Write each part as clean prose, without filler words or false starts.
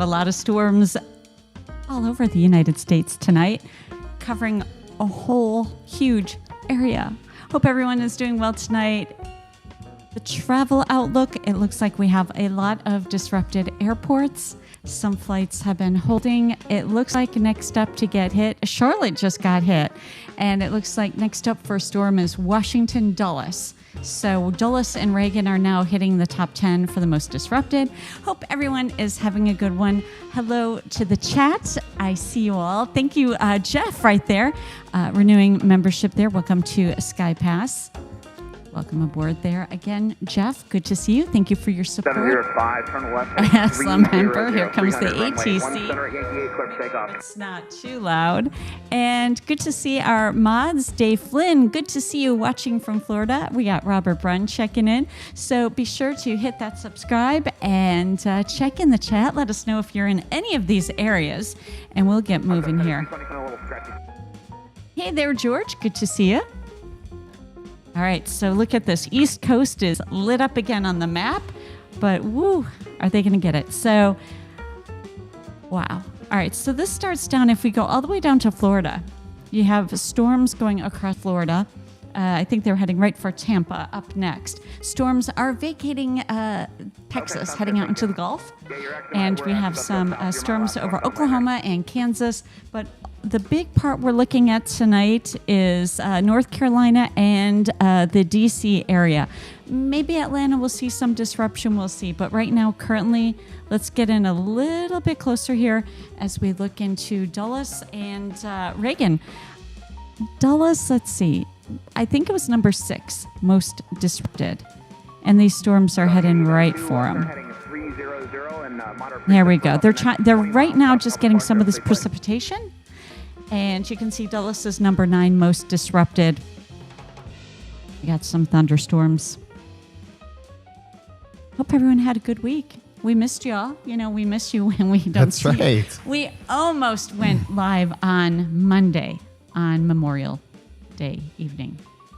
a lot of storms all over the United States tonight, covering a whole huge area. Hope everyone is doing well tonight. The travel outlook, it looks like we have a lot of disrupted airports. Some flights have been holding. It looks like next up to get hit, Charlotte just got hit. And it looks like next up for a storm is Washington Dulles. So Dulles and Reagan are now hitting the top 10 for the most disrupted. Hope everyone is having a good one. Hello to the chat. I see you all. Thank you, Jeff, right there, renewing membership there. Welcome to SkyPass. Welcome aboard there again, Jeff. Good to see you. Thank you for your support. 705, turn left. Yes, member. Here comes the ATC. It's not too loud. And good to see our mods. Dave Flynn, good to see you watching from Florida. We got Robert Brunn checking in. So be sure to hit that subscribe and check in the chat. Let us know if you're in any of these areas, and we'll get moving here. Hey there, George. Good to see you. All right, so look at this. East Coast is lit up again on the map, but woo, are they going to get it? So, wow. All right, so this starts down, if we go all the way down to Florida, you have storms going across Florida. I think they're heading right for Tampa up next. Storms are vacating Texas, heading out into the Gulf. And we have some storms over Oklahoma and Kansas, but the big part we're looking at tonight is North Carolina and the D.C. area. Maybe Atlanta will see some disruption, we'll see. But right now, currently, let's get in a little bit closer here as we look into Dulles and Reagan. Dulles, let's see. I think it was number 6, most disrupted. And these storms are heading right for them. There we go. They're right now just getting some of this precipitation. And you can see Dulles is number 9, most disrupted. We got some thunderstorms. Hope everyone had a good week. We missed y'all. You know, we miss you when we don't see you. That's right. We almost went live on Monday on Memorial Day evening.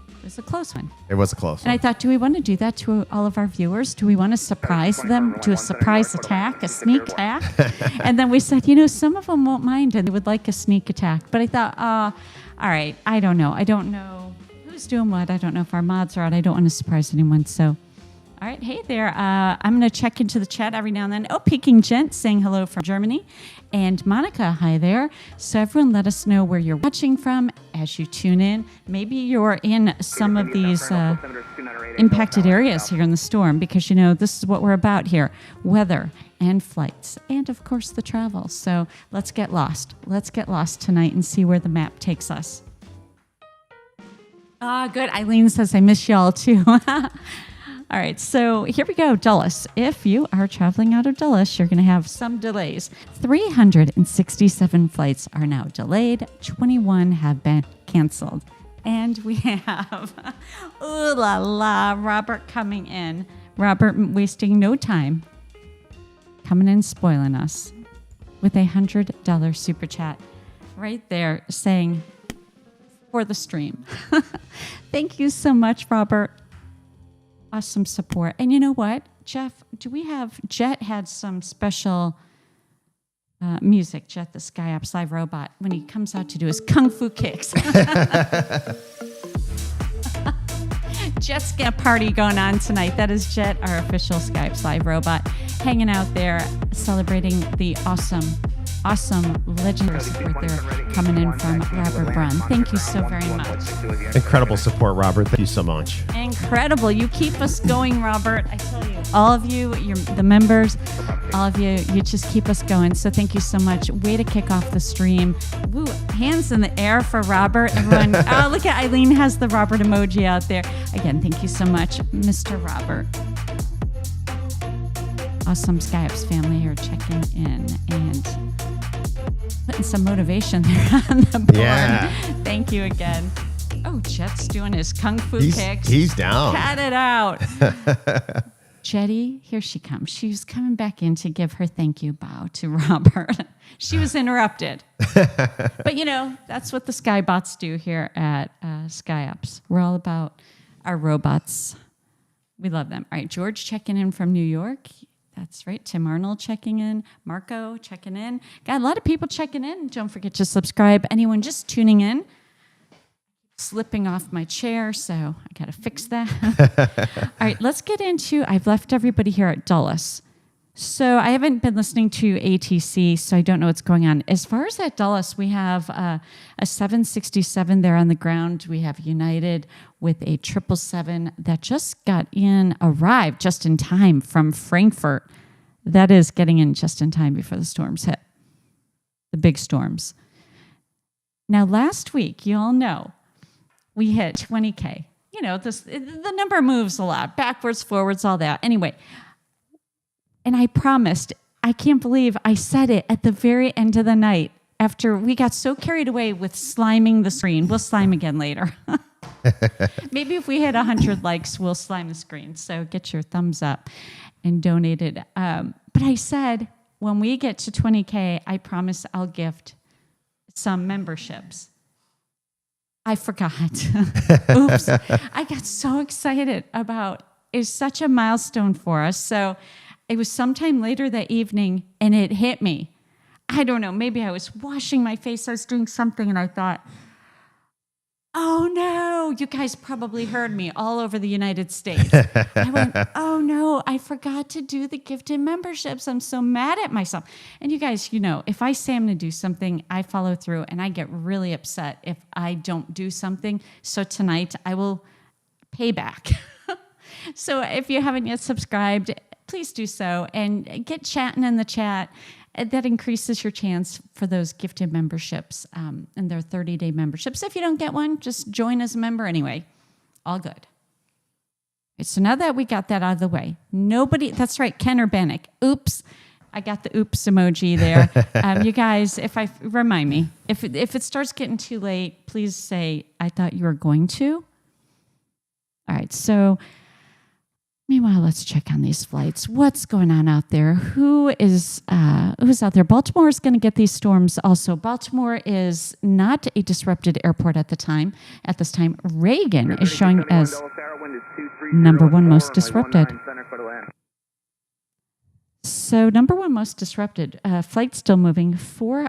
It was a close one. It was a close one. And I thought, do we want to do that to all of our viewers? Do we want to surprise them, do a surprise attack, a sneak attack? And then we said, you know, some of them won't mind and they would like a sneak attack. But I thought, all right, I don't know. I don't know who's doing what. I don't know if our mods are out. I don't want to surprise anyone. So, all right, hey there. I'm going to check into the chat every now and then. Oh, Peking Gent saying hello from Germany. And Monica, hi there. So everyone let us know where you're watching from as you tune in. Maybe you're in some of these impacted areas here in the storm because, you know, this is what we're about here. Weather and flights and, of course, the travel. So let's get lost. Let's get lost tonight and see where the map takes us. Good. Eileen says, I miss y'all too. All right, so here we go, Dulles. If you are traveling out of Dulles, you're going to have some delays. 367 flights are now delayed. 21 have been canceled. And we have, ooh la la, Robert coming in. Robert wasting no time. Coming in, spoiling us with a $100 super chat right there saying, for the stream. Thank you so much, Robert. Awesome support. And you know what, Jeff, Jet had some special music, Jet the SkyOps live robot, when he comes out to do his kung fu kicks. Jet's got a party going on tonight. That is Jet, our official SkyOps live robot, hanging out there, celebrating the awesome legendary support there coming in from Robert Brunn. Thank you so very much. Incredible support, Robert. Thank you so much. Incredible. You keep us going, Robert. I tell you, all of you, the members, all of you, you just keep us going. So thank you so much. Way to kick off the stream. Woo, hands in the air for Robert. Everyone, oh, look at Eileen has the Robert emoji out there. Again, thank you so much, Mr. Robert. Awesome SkyOps family here checking in and putting some motivation there on the board. Yeah. Thank you again. Oh, Jet's doing his kung fu kicks. He's down. Cat it out. Jetty, here she comes. She's coming back in to give her thank you bow to Robert. She was interrupted. But, you know, that's what the Skybots do here at SkyOps. We're all about our robots. We love them. All right, George checking in from New York. That's right. Tim Arnold checking in. Marco checking in. Got a lot of people checking in. Don't forget to subscribe. Anyone just tuning in, slipping off my chair, so I got to fix that. All right, let's get into, I've left everybody here at Dulles. So I haven't been listening to ATC, so I don't know what's going on. As far as at Dulles, we have a 767 there on the ground. We have United with a 777 that just arrived just in time from Frankfurt. That is getting in just in time before the storms hit, the big storms. Now, last week, you all know, we hit 20K. You know, the number moves a lot, backwards, forwards, all that. Anyway, and I promised, I can't believe I said it at the very end of the night after we got so carried away with sliming the screen. We'll slime again later. Maybe if we hit 100 likes, we'll slime the screen. So get your thumbs up and donate it. But I said, when we get to 20K, I promise I'll gift some memberships. I forgot. Oops. I got so excited about it's such a milestone for us. So it was sometime later that evening, and it hit me. I don't know. Maybe I was washing my face. I was doing something, and I thought, oh, no. You guys probably heard me all over the United States. I went, oh, no. I forgot to do the gifted memberships. I'm so mad at myself. And you guys, you know, if I say I'm going to do something, I follow through, and I get really upset if I don't do something. So tonight, I will pay back. So if you haven't yet subscribed, please do so and get chatting in the chat. That increases your chance for those gifted memberships and their 30-day memberships. If you don't get one, just join as a member anyway. All good. So now that we got that out of the way, that's right, Ken Urbanik. Oops. I got the oops emoji there. You guys, remind me, if it starts getting too late, please say, I thought you were going to. All right, so meanwhile, let's check on these flights. What's going on out there? Who's out there? Baltimore is going to get these storms also. Baltimore is not a disrupted airport at this time. Reagan is showing as number one most disrupted. So number one most disrupted. Flights still moving.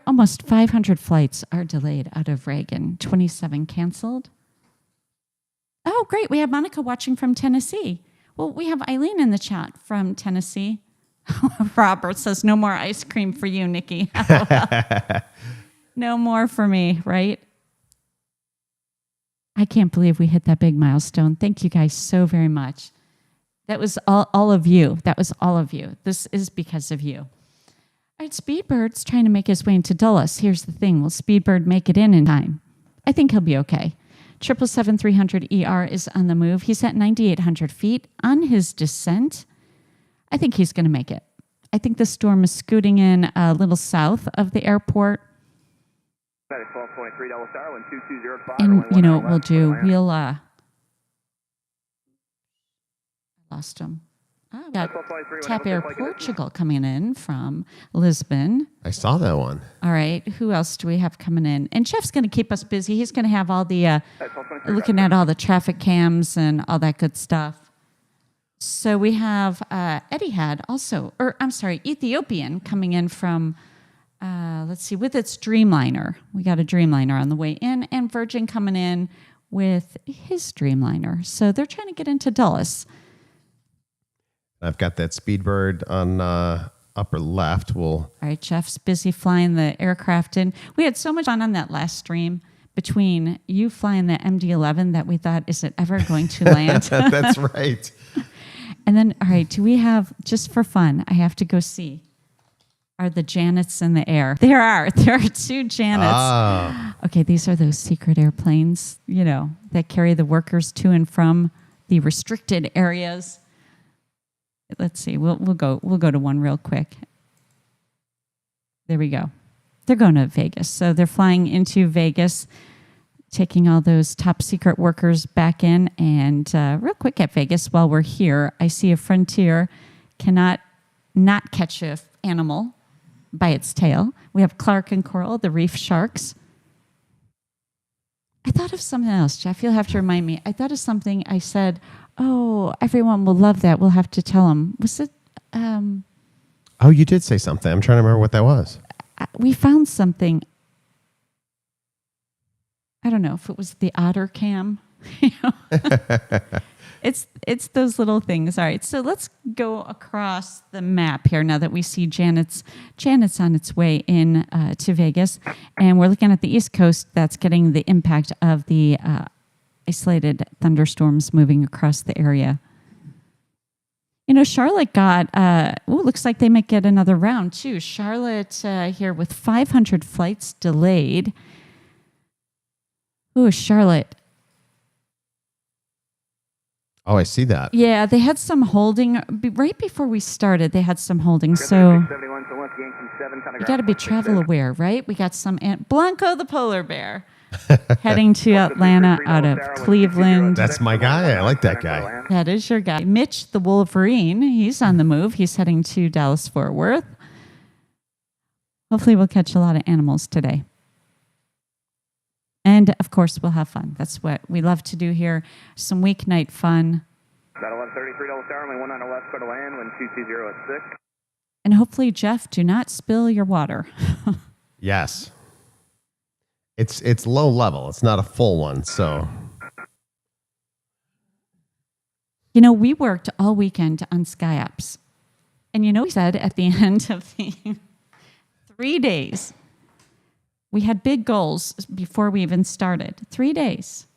Almost 500 flights are delayed out of Reagan. 27 canceled. Oh, great. We have Monica watching from Tennessee. Well, we have Eileen in the chat from Tennessee. Robert says, no more ice cream for you, Nikki. No more for me, right? I can't believe we hit that big milestone. Thank you guys so very much. That was all of you. That was all of you. This is because of you. All right, Speedbird's trying to make his way into Dulles. Here's the thing. Will Speedbird make it in time? I think he'll be okay. 777-300ER is on the move. He's at 9,800 feet on his descent. I think he's going to make it. I think the storm is scooting in a little south of the airport. And you know what we'll do? We'll lost him. Oh, got Tap Air Portugal coming in from Lisbon. I saw that one. All right. Who else do we have coming in? And Jeff's going to keep us busy. He's going to have all the, looking at all the traffic cams and all that good stuff. So we have Etihad also, Ethiopian coming in from, with its Dreamliner. We got a Dreamliner on the way in, and Virgin coming in with his Dreamliner. So they're trying to get into Dulles. I've got that Speedbird on upper left. All right, Jeff's busy flying the aircraft in. We had so much fun on that last stream between you flying the MD-11 that we thought, is it ever going to land? That's right. And then, all right, do we have, just for fun, I have to go see, are the Janets in the air? There are two Janets. Ah. Okay, these are those secret airplanes, that carry the workers to and from the restricted areas. Let's see. We'll go to one real quick. There we go. They're going to Vegas. So they're flying into Vegas, taking all those top secret workers back in. And real quick at Vegas, while we're here, I see a Frontier cannot not catch an animal by its tail. We have Clark and Coral, the reef sharks. I thought of something else, Jeff. You'll have to remind me. I thought of something I said, oh, everyone will love that. We'll have to tell them. Was it Oh, you did say something. I'm trying to remember what that was. We found something. I don't know if it was the otter cam. It's those little things. All right, so let's go across the map here now that we see Janet's on its way in to Vegas, and we're looking at the East Coast that's getting the impact of the isolated thunderstorms moving across the area. Charlotte got, looks like they might get another round too. Charlotte here with 500 flights delayed. Ooh, Charlotte. Oh, I see that. Yeah, they had some holding right before we started. They had some holding, so you got to be travel aware, right? We got some Blanco the polar bear heading to Atlanta out of Cleveland. That's my guy. I like that guy. That is your guy. Mitch the Wolverine. He's on the move. He's heading to Dallas Fort Worth. Hopefully, we'll catch a lot of animals today. And, of course, we'll have fun. That's what we love to do here. Some weeknight fun. About 11:33 Dallas Tower, only 19 left, clear to land, wind 220 at 6. And hopefully, Jeff, do not spill your water. Yes. It's low level. It's not a full one, so. We worked all weekend on SkyOps. And we said at the end of the 3 days, we had big goals before we even started. 3 days.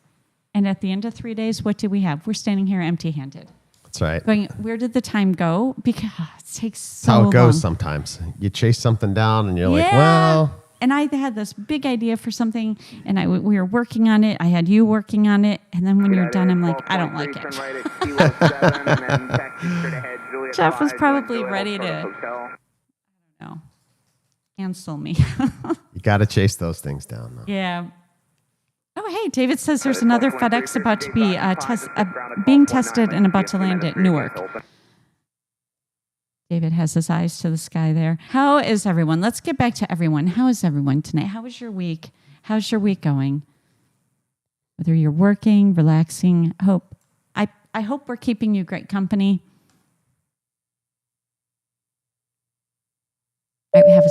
And at the end of 3 days, what do we have? We're standing here empty-handed. That's right. Going, where did the time go? Because it takes so long. That's how it goes long. Sometimes. You chase something down and you're like, well. And I had this big idea for something, and we were working on it. I had you working on it. And then when you're done, I'm like, I don't like it. Jeff was probably ready to, cancel me. You got to chase those things down, though. Yeah. Oh, hey, David says there's another FedEx about to be being tested and about to land at Newark. David has his eyes to the sky there. How is everyone? Let's get back to everyone. How is everyone tonight? How was your week? How's your week going? Whether you're working, relaxing, I hope we're keeping you great company. All right, we have a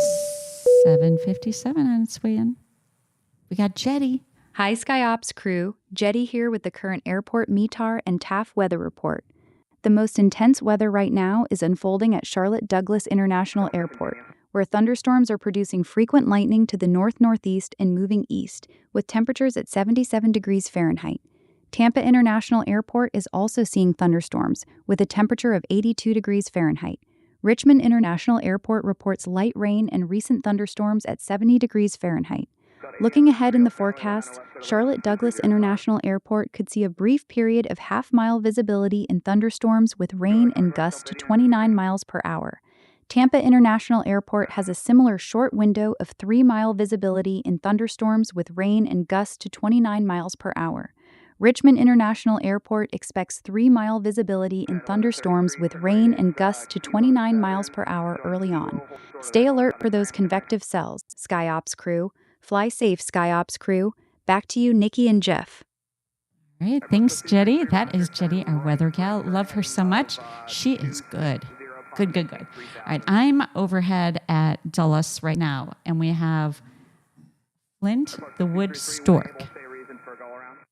7:57 on its way in. We got Jetty. Hi, SkyOps crew. Jetty here with the current airport METAR and TAF weather report. The most intense weather right now is unfolding at Charlotte Douglas International Airport, where thunderstorms are producing frequent lightning to the north-northeast and moving east, with temperatures at 77 degrees Fahrenheit. Tampa International Airport is also seeing thunderstorms, with a temperature of 82 degrees Fahrenheit. Richmond International Airport reports light rain and recent thunderstorms at 70 degrees Fahrenheit. Looking ahead in the forecast, Charlotte Douglas International Airport could see a brief period of half-mile visibility in thunderstorms with rain and gusts to 29 miles per hour. Tampa International Airport has a similar short window of 3-mile visibility in thunderstorms with rain and gusts to 29 miles per hour. Richmond International Airport expects 3-mile visibility in thunderstorms with rain and gusts to 29 miles per hour early on. Stay alert for those convective cells, SkyOps crew. Fly safe, SkyOps crew. Back to you, Nikki and Jeff. All right, thanks, Jetty. That is Jetty, our weather gal. Love her so much. She is good. Good. All right, I'm overhead at Dulles right now, and we have Flint, the wood stork,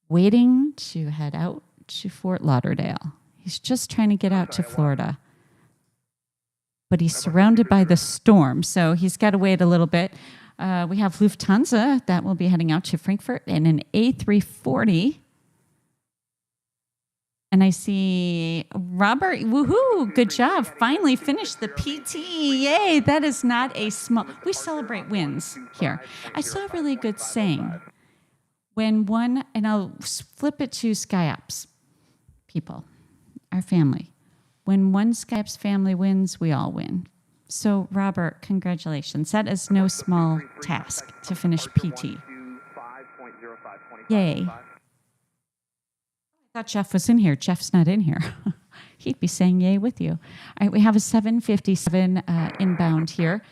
waiting to head out to Fort Lauderdale. He's just trying to get out to Florida, but he's surrounded by the storm, so he's got to wait a little bit. We have Lufthansa that will be heading out to Frankfurt in an A340. And I see Robert, woohoo, good job. Finally finished the PT. Yay, that is not a small, we celebrate wins here. I saw a really good saying. When one, and I'll flip it to SkyOps people, our family. When one SkyOps family wins, we all win. So, Robert, congratulations. That is no small task to finish PT. Yay. I thought Jeff was in here. Jeff's not in here. He'd be saying yay with you. All right, we have a 757 inbound here.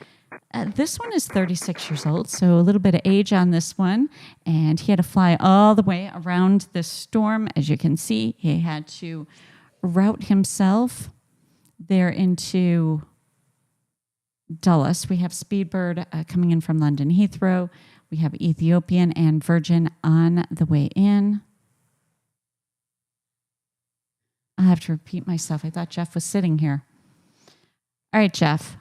This one is 36 years old, so a little bit of age on this one. And he had to fly all the way around this storm. As you can see, he had to route himself there into Dulles. We have Speedbird coming in from London Heathrow. We have Ethiopian and Virgin on the way in. I'll have to repeat myself. I thought Jeff was sitting here. All right, Jeff.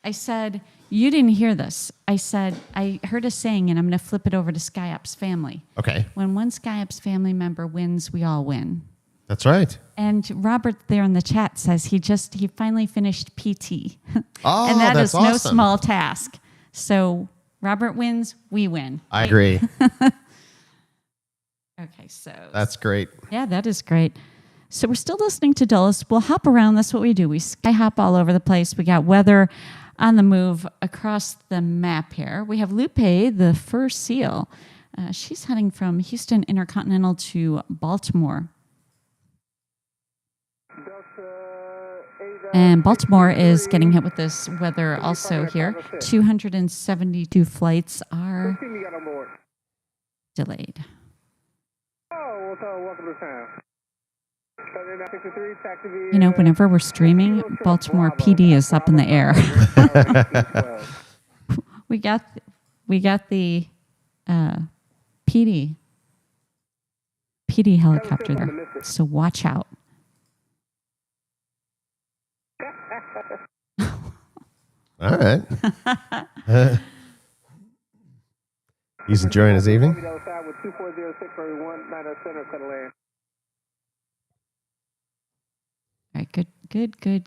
I said, you didn't hear this. I said, I heard a saying, and I'm going to flip it over to SkyOps family. Okay. When one SkyOps family member wins, we all win. That's right. And Robert there in the chat says he finally finished PT. Oh, and that that's is no awesome. small task. So Robert wins, we win. I agree. Okay, so. That's great. Yeah, that is great. So we're still listening to Dulles. We'll hop around. That's what we do. We sky hop all over the place. We got weather on the move across the map here. We have Lupe, the first SEAL. She's heading from Houston Intercontinental to Baltimore. And Baltimore is getting hit with this weather also here. 272 flights are delayed. You know, whenever we're streaming, Baltimore PD is up in the air. we got the PD helicopter there, so watch out. All right. He's enjoying his evening. All right,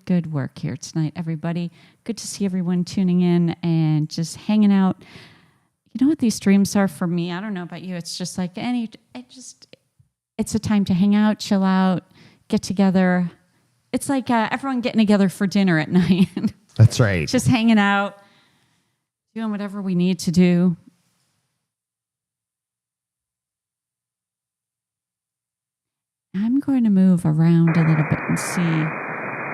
good work here tonight, everybody. Good to see everyone tuning in and just hanging out. You know what these streams are for me? I don't know about you. It's just like it's a time to hang out, chill out, get together. It's like everyone getting together for dinner at night. That's right. Just hanging out, doing whatever we need to do. I'm going to move around a little bit and see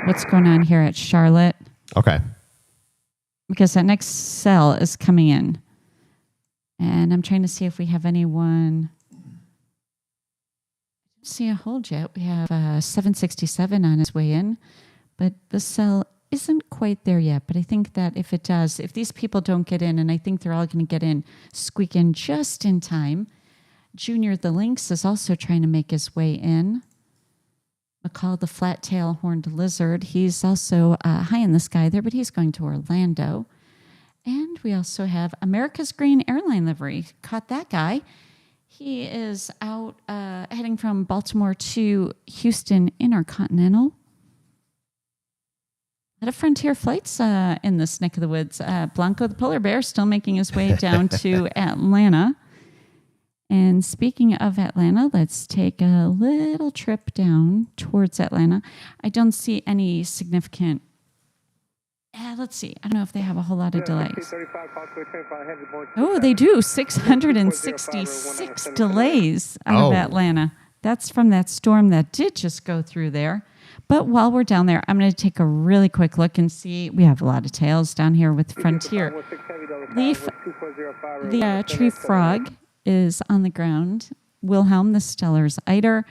what's going on here at Charlotte. Okay. Because that next cell is coming in. And I'm trying to see if we have anyone. I don't see a hold yet. We have 767 on its way in. But the cell isn't quite there yet. But I think that if it does, if these people don't get in, and I think they're all going to get in, squeak in just in time. Junior the Lynx is also trying to make his way in. McCall the flat-tail horned lizard, he's also high in the sky there, but he's going to Orlando. And we also have America's Green Airline livery. Caught that guy. He is out heading from Baltimore to Houston Intercontinental. A lot of Frontier flights in this neck of the woods. Blanco the polar bear still making his way down to Atlanta. And speaking of Atlanta, let's take a little trip down towards Atlanta. I don't see any significant... let's see. I don't know if they have a whole lot of delays. Oh, they do. 666 delays out of Atlanta. That's from that storm that did just go through there. But while we're down there, I'm going to take a really quick look and see. We have a lot of tails down here with Frontier. Leaf, the tree frog, is on the ground. Wilhelm the Stellar's eider.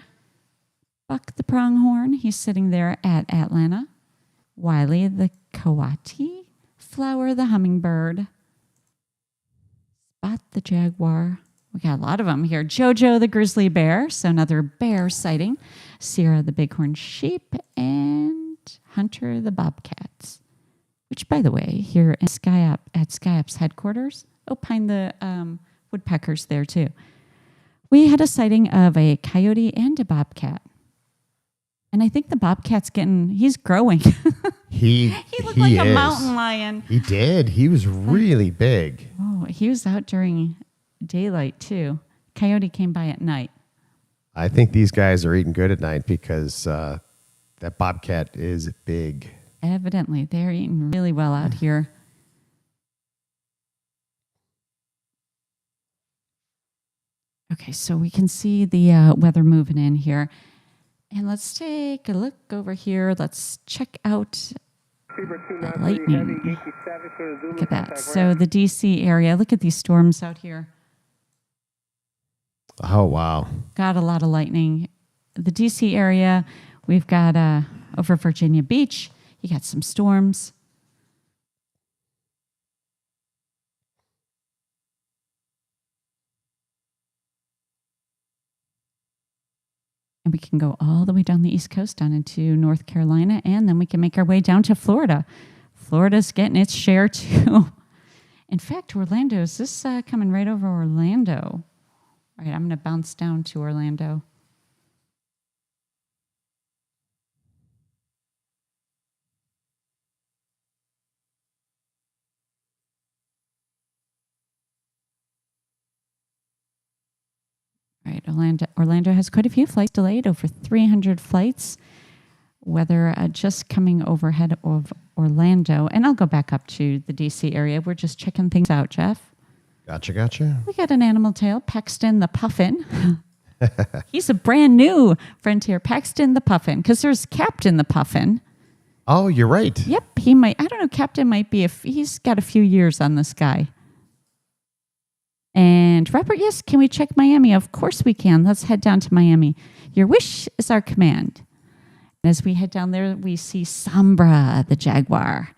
Buck the pronghorn, he's sitting there at Atlanta. Wiley the coati. Flower the hummingbird. Spot the jaguar. We got a lot of them here. Jojo the grizzly bear, so another bear sighting. Sierra the bighorn sheep. And Hunter the bobcats. Which, by the way, here in SkyOps headquarters, opine the... woodpeckers there too. We had a sighting of a coyote and a bobcat. And I think the bobcat's he's growing. He looked like a mountain lion. He did. He was really big. Oh, he was out during daylight too. Coyote came by at night. I think these guys are eating good at night because that bobcat is big. Evidently, they're eating really well out here. Okay, so we can see the weather moving in here. And let's take a look over here. Let's check out the lightning. Look at that. So the DC area, look at these storms out here. Oh, wow. Got a lot of lightning. The DC area, we've got over Virginia Beach, you got some storms. And we can go all the way down the East Coast down into North Carolina, and then we can make our way down to Florida. Florida's getting its share too. In fact, Orlando, is this coming right over Orlando? All right, I'm going to bounce down to Orlando. All right, Orlando has quite a few flights delayed, over 300 flights. Weather just coming overhead of Orlando. And I'll go back up to the DC area. We're just checking things out, Jeff. Gotcha. We got an animal tail, Paxton the Puffin. He's a brand new Frontier, Paxton the Puffin, because there's Captain the Puffin. Oh, you're right. Yep, he might. I don't know, Captain might be, he's got a few years on this guy. And Robert, yes, can we check Miami? Of course we can. Let's head down to Miami. Your wish is our command. As we head down there, we see Sombra, the Jaguar,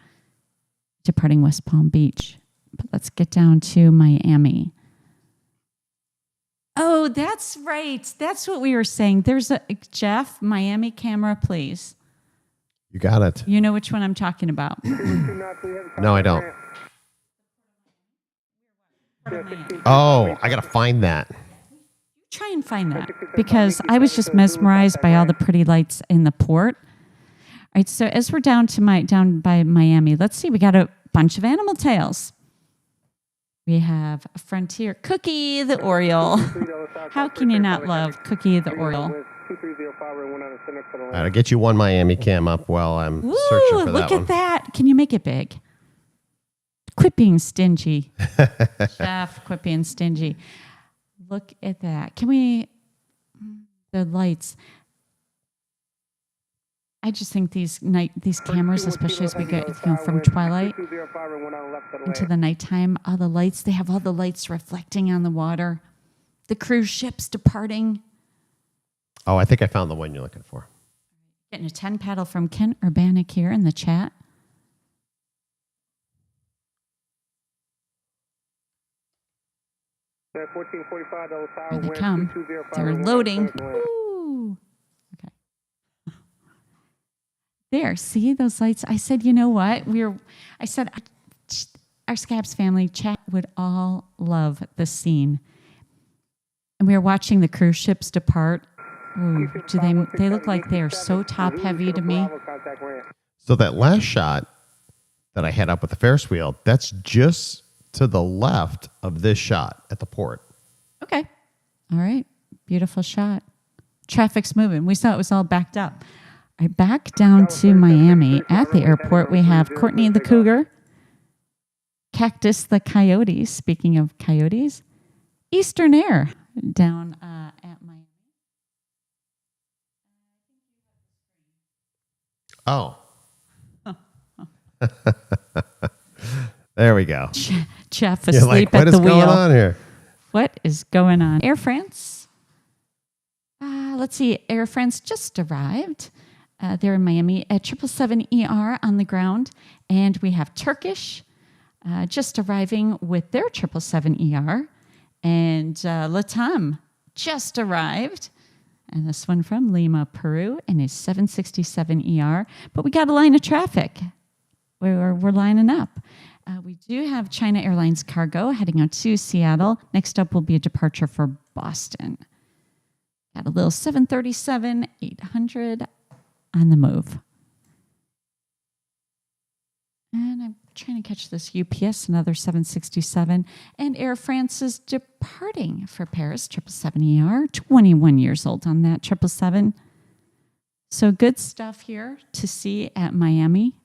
departing West Palm Beach. But let's get down to Miami. Oh, that's right. That's what we were saying. There's a, Jeff, Miami camera, please. You got it. You know which one I'm talking about. No, I don't. Oh, I got to find that. Try and find that, because I was just mesmerized by all the pretty lights in the port. All right, so as we're down by Miami, let's see, we got a bunch of animal tails. We have a Frontier, Cookie the Oriole. How can you not love Cookie the Oriole? All right, I'll get you one Miami cam up while I'm searching for that one. Look at that. Can you make it big? Quit being stingy. Jeff, quit being stingy. Look at that. Can we, the lights. I just think these cameras, especially as we get from twilight into the nighttime, all the lights, they have all the lights reflecting on the water. The cruise ships departing. Oh, I think I found the one you're looking for. Getting a 10 paddle from Kent Urbanic here in the chat. Here they come. They're loading. Ooh. Okay. There, see those lights? I said, you know what? I said, our SkyOps family chat would all love this scene. And we were watching the cruise ships depart. Ooh, they look like they are so top heavy to me. So that last shot that I had up with the Ferris wheel, that's just to the left of this shot at the port. Okay. All right. Beautiful shot. Traffic's moving. We saw it was all backed up. All right, back down to Miami. At the airport, we have Courtney the Cougar, Cactus the Coyote, speaking of coyotes, Eastern Air down at Miami. Oh. There we go. Jeff asleep at the wheel. What is going on here? What is going on? Air France. Let's see. Air France just arrived. They're in Miami at 777ER on the ground. And we have Turkish just arriving with their 777ER. And Latam just arrived. And this one from Lima, Peru, in a 767ER. But we got a line of traffic. We're lining up. We do have China Airlines cargo heading out to Seattle. Next up will be a departure for Boston. Got a little 737-800 on the move. And I'm trying to catch this UPS, another 767. And Air France is departing for Paris, 777ER, 21 years old on that 777. So good stuff here to see at Miami.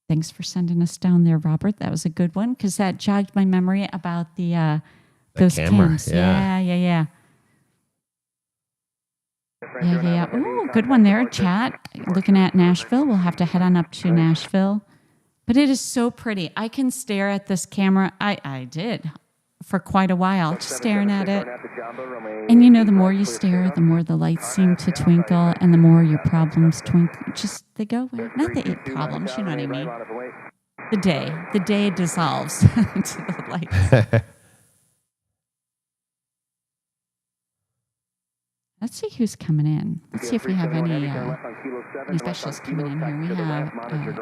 Thanks for sending us down there, Robert. That was a good one because that jogged my memory about those cams. Yeah. Yeah. Ooh, good one there, chat. Looking at Nashville. We'll have to head on up to Nashville. But it is so pretty. I can stare at this camera. I did for quite a while, just staring at it. And you know, the more you stare, the more the lights seem to twinkle, and the more your problems twinkle. Just, they go away. Not the problems, you know what I mean. The day dissolves into the lights. Let's see who's coming in. Let's see if we have any specialists coming in here. We have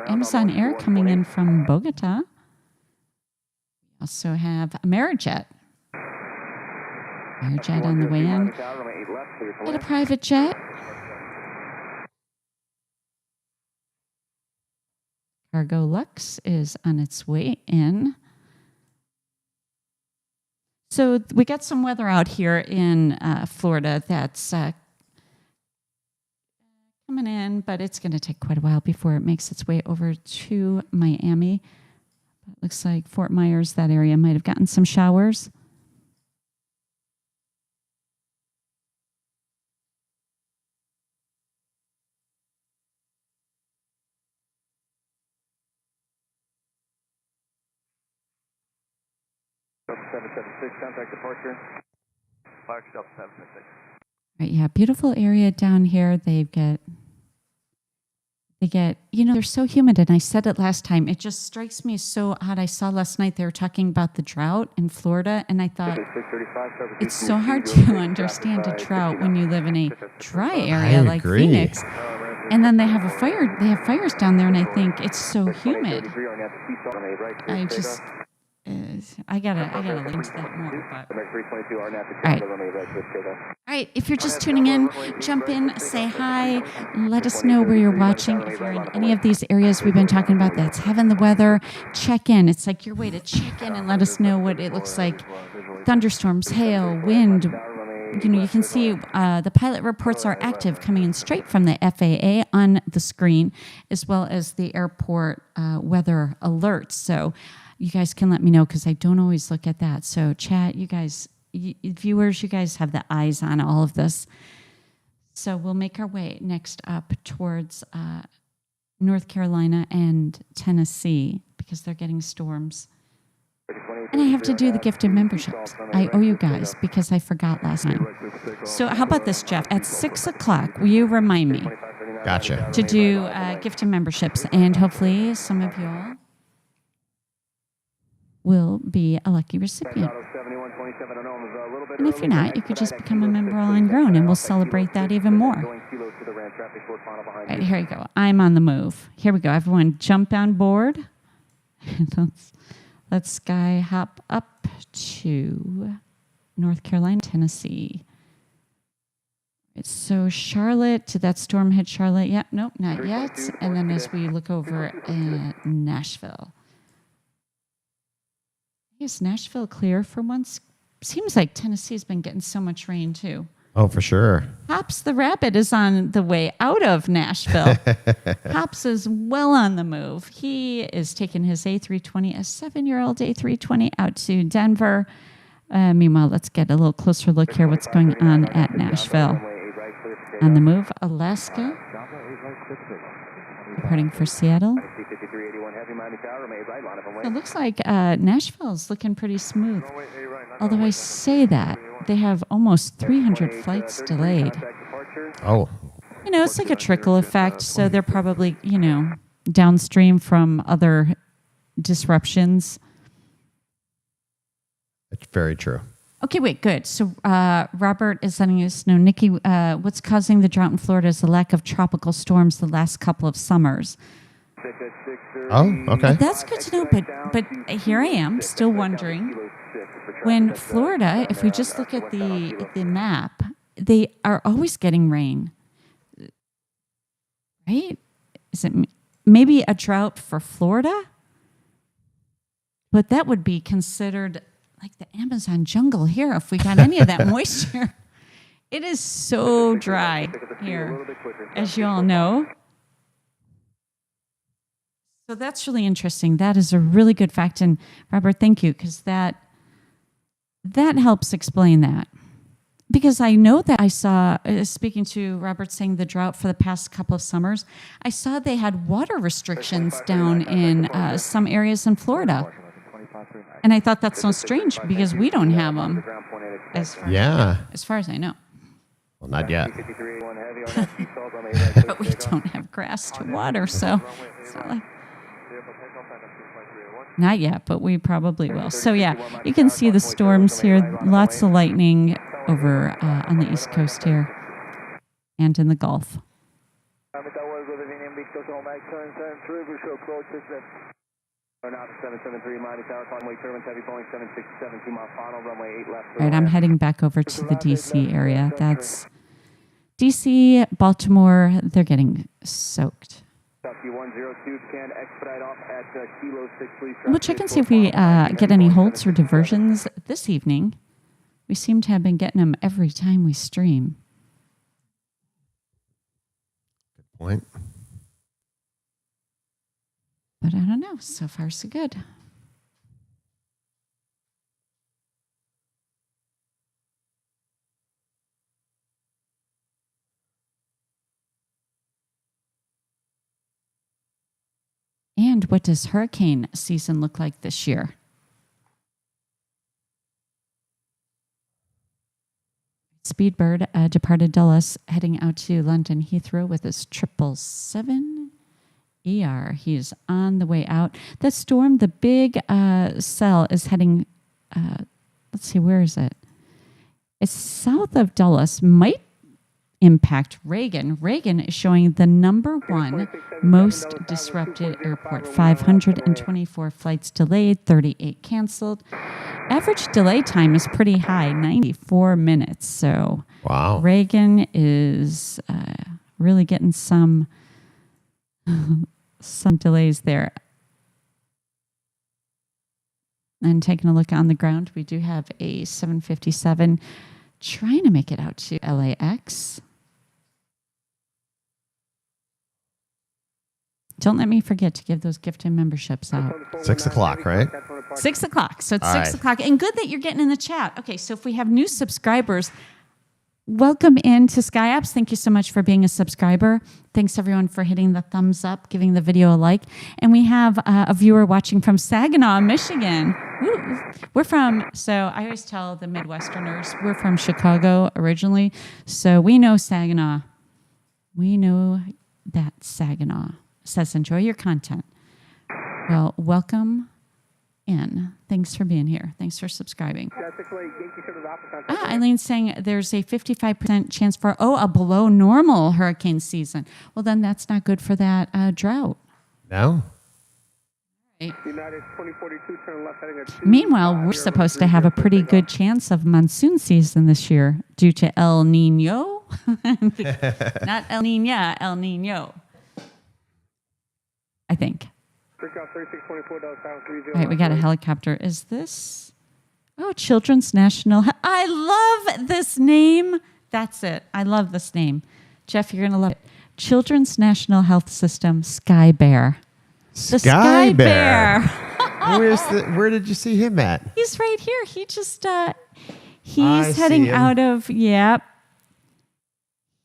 Amazon Air coming in from Bogota. We also have Amerijet. Amerijet on the way in. Get a private jet. Cargo Lux is on its way in. So we got some weather out here in Florida that's coming in, but it's going to take quite a while before it makes its way over to Miami. It looks like Fort Myers, that area, might have gotten some showers. Contact departure. Park stop 776. Right, yeah, beautiful area down here. They get, they're so humid. And I said it last time. It just strikes me so odd. I saw last night they were talking about the drought in Florida, and I thought it's so hard to understand a drought when you live in a dry area like Phoenix. And then they have a fire. They have fires down there, and I think it's so humid. I just. I gotta look into that more. But. All right. If you're just tuning in, jump in, say hi, let us know where you're watching. If you're in any of these areas we've been talking about that's having the weather, check in. It's like your way to check in and let us know what it looks like. Thunderstorms, hail, wind. You can see the pilot reports are active coming in straight from the FAA on the screen, as well as the airport weather alerts. So you guys can let me know because I don't always look at that. So chat, you guys, viewers, you guys have the eyes on all of this. So we'll make our way next up towards North Carolina and Tennessee because they're getting storms. And I have to do the gifted memberships. I owe you guys because I forgot last time. So how about this, Jeff? At 6 o'clock, will you remind me? Gotcha. To do gifted memberships, and hopefully some of y'all will be a lucky recipient. And if you're not, you could just become a member all on your own, and we'll celebrate that even more. All right, here we go. I'm on the move. Here we go. Everyone jump on board. Let's sky hop up to North Carolina, Tennessee. So Charlotte, did that storm hit Charlotte yet? Nope, not yet. And then as we look over at Nashville. Is Nashville clear for once? Seems like Tennessee's been getting so much rain too. Oh, for sure. Hops the Rabbit is on the way out of Nashville. Hops is well on the move. He is taking his A320, a 7-year-old A320, out to Denver. Meanwhile, let's get a little closer look here what's going on at Nashville. On the move, Alaska. Departing for Seattle. It looks like Nashville's looking pretty smooth. Although I say that, they have almost 300 flights delayed. Oh. It's like a trickle effect, so they're probably, downstream from other disruptions. It's very true. Okay, wait, good. So Robert is letting us know, Nikki, what's causing the drought in Florida is the lack of tropical storms the last couple of summers. Oh, okay. That's good to know, but here I am, still wondering. When Florida, if we just look at the map, they are always getting rain, right? Is it maybe a drought for Florida? But that would be considered like the Amazon jungle here if we got any of that moisture. It is so dry here, as you all know. So that's really interesting. That is a really good fact. And Robert, thank you, because that helps explain that. Because I know that I saw, speaking to Robert saying the drought for the past couple of summers, I saw they had water restrictions down in some areas in Florida. And I thought that's so strange because we don't have them. As far as I know. Well, not yet. But we don't have grass to water, so it's not like... Not yet, but we probably will. So yeah, you can see the storms here. Lots of lightning over on the East Coast here. and in the Gulf. Now to 773, minus tower, runway turbulence, heavy Boeing 767, 2 mile final, runway 8 left. All right, I'm heading back over to the DC area. That's DC, Baltimore, they're getting soaked. We'll check and see if we get any holds or diversions this evening. We seem to have been getting them every time we stream. Good point. But I don't know. So far, so good. And what does hurricane season look like this year? Speedbird departed Dulles, heading out to London Heathrow with his 777 ER. He's on the way out. The storm, the big cell, is heading, let's see, where is it? It's south of Dulles, might impact Reagan. Reagan is showing the #1 most disrupted airport. 524 flights delayed, 38 canceled. Average delay time is pretty high, 94 minutes. So wow, Reagan is really getting some delays there. And taking a look on the ground, we do have a 757 trying to make it out to LAX. Don't let me forget to give those gifted memberships out. 6 o'clock, right? 6 o'clock. So it's All 6 right. o'clock. And good that you're getting in the chat. Okay, so if we have new subscribers, welcome into SkyOps. Thank you so much for being a subscriber. Thanks, everyone, for hitting the thumbs up, giving the video a like. And we have a viewer watching from Saginaw, Michigan. Woo. We're from, so I always tell the Midwesterners, we're from Chicago originally. So we know Saginaw. We know that Saginaw. Says, enjoy your content. Well, welcome in. Thanks for being here. Thanks for subscribing. Eileen's saying there's a 55% chance for, a below normal hurricane season. Well, then that's not good for that drought. No. Right. Meanwhile, we're supposed to have a pretty good chance of monsoon season this year due to El Nino. Not El Nina, El Nino. I think. All right, we got a helicopter. Is this? Oh, Children's National. I love this name. That's it. I love this name. Jeff, you're going to love it. Children's National Health System, Sky Bear. The Sky Bear. Where did you see him at? He's right here. He just, he's heading out of,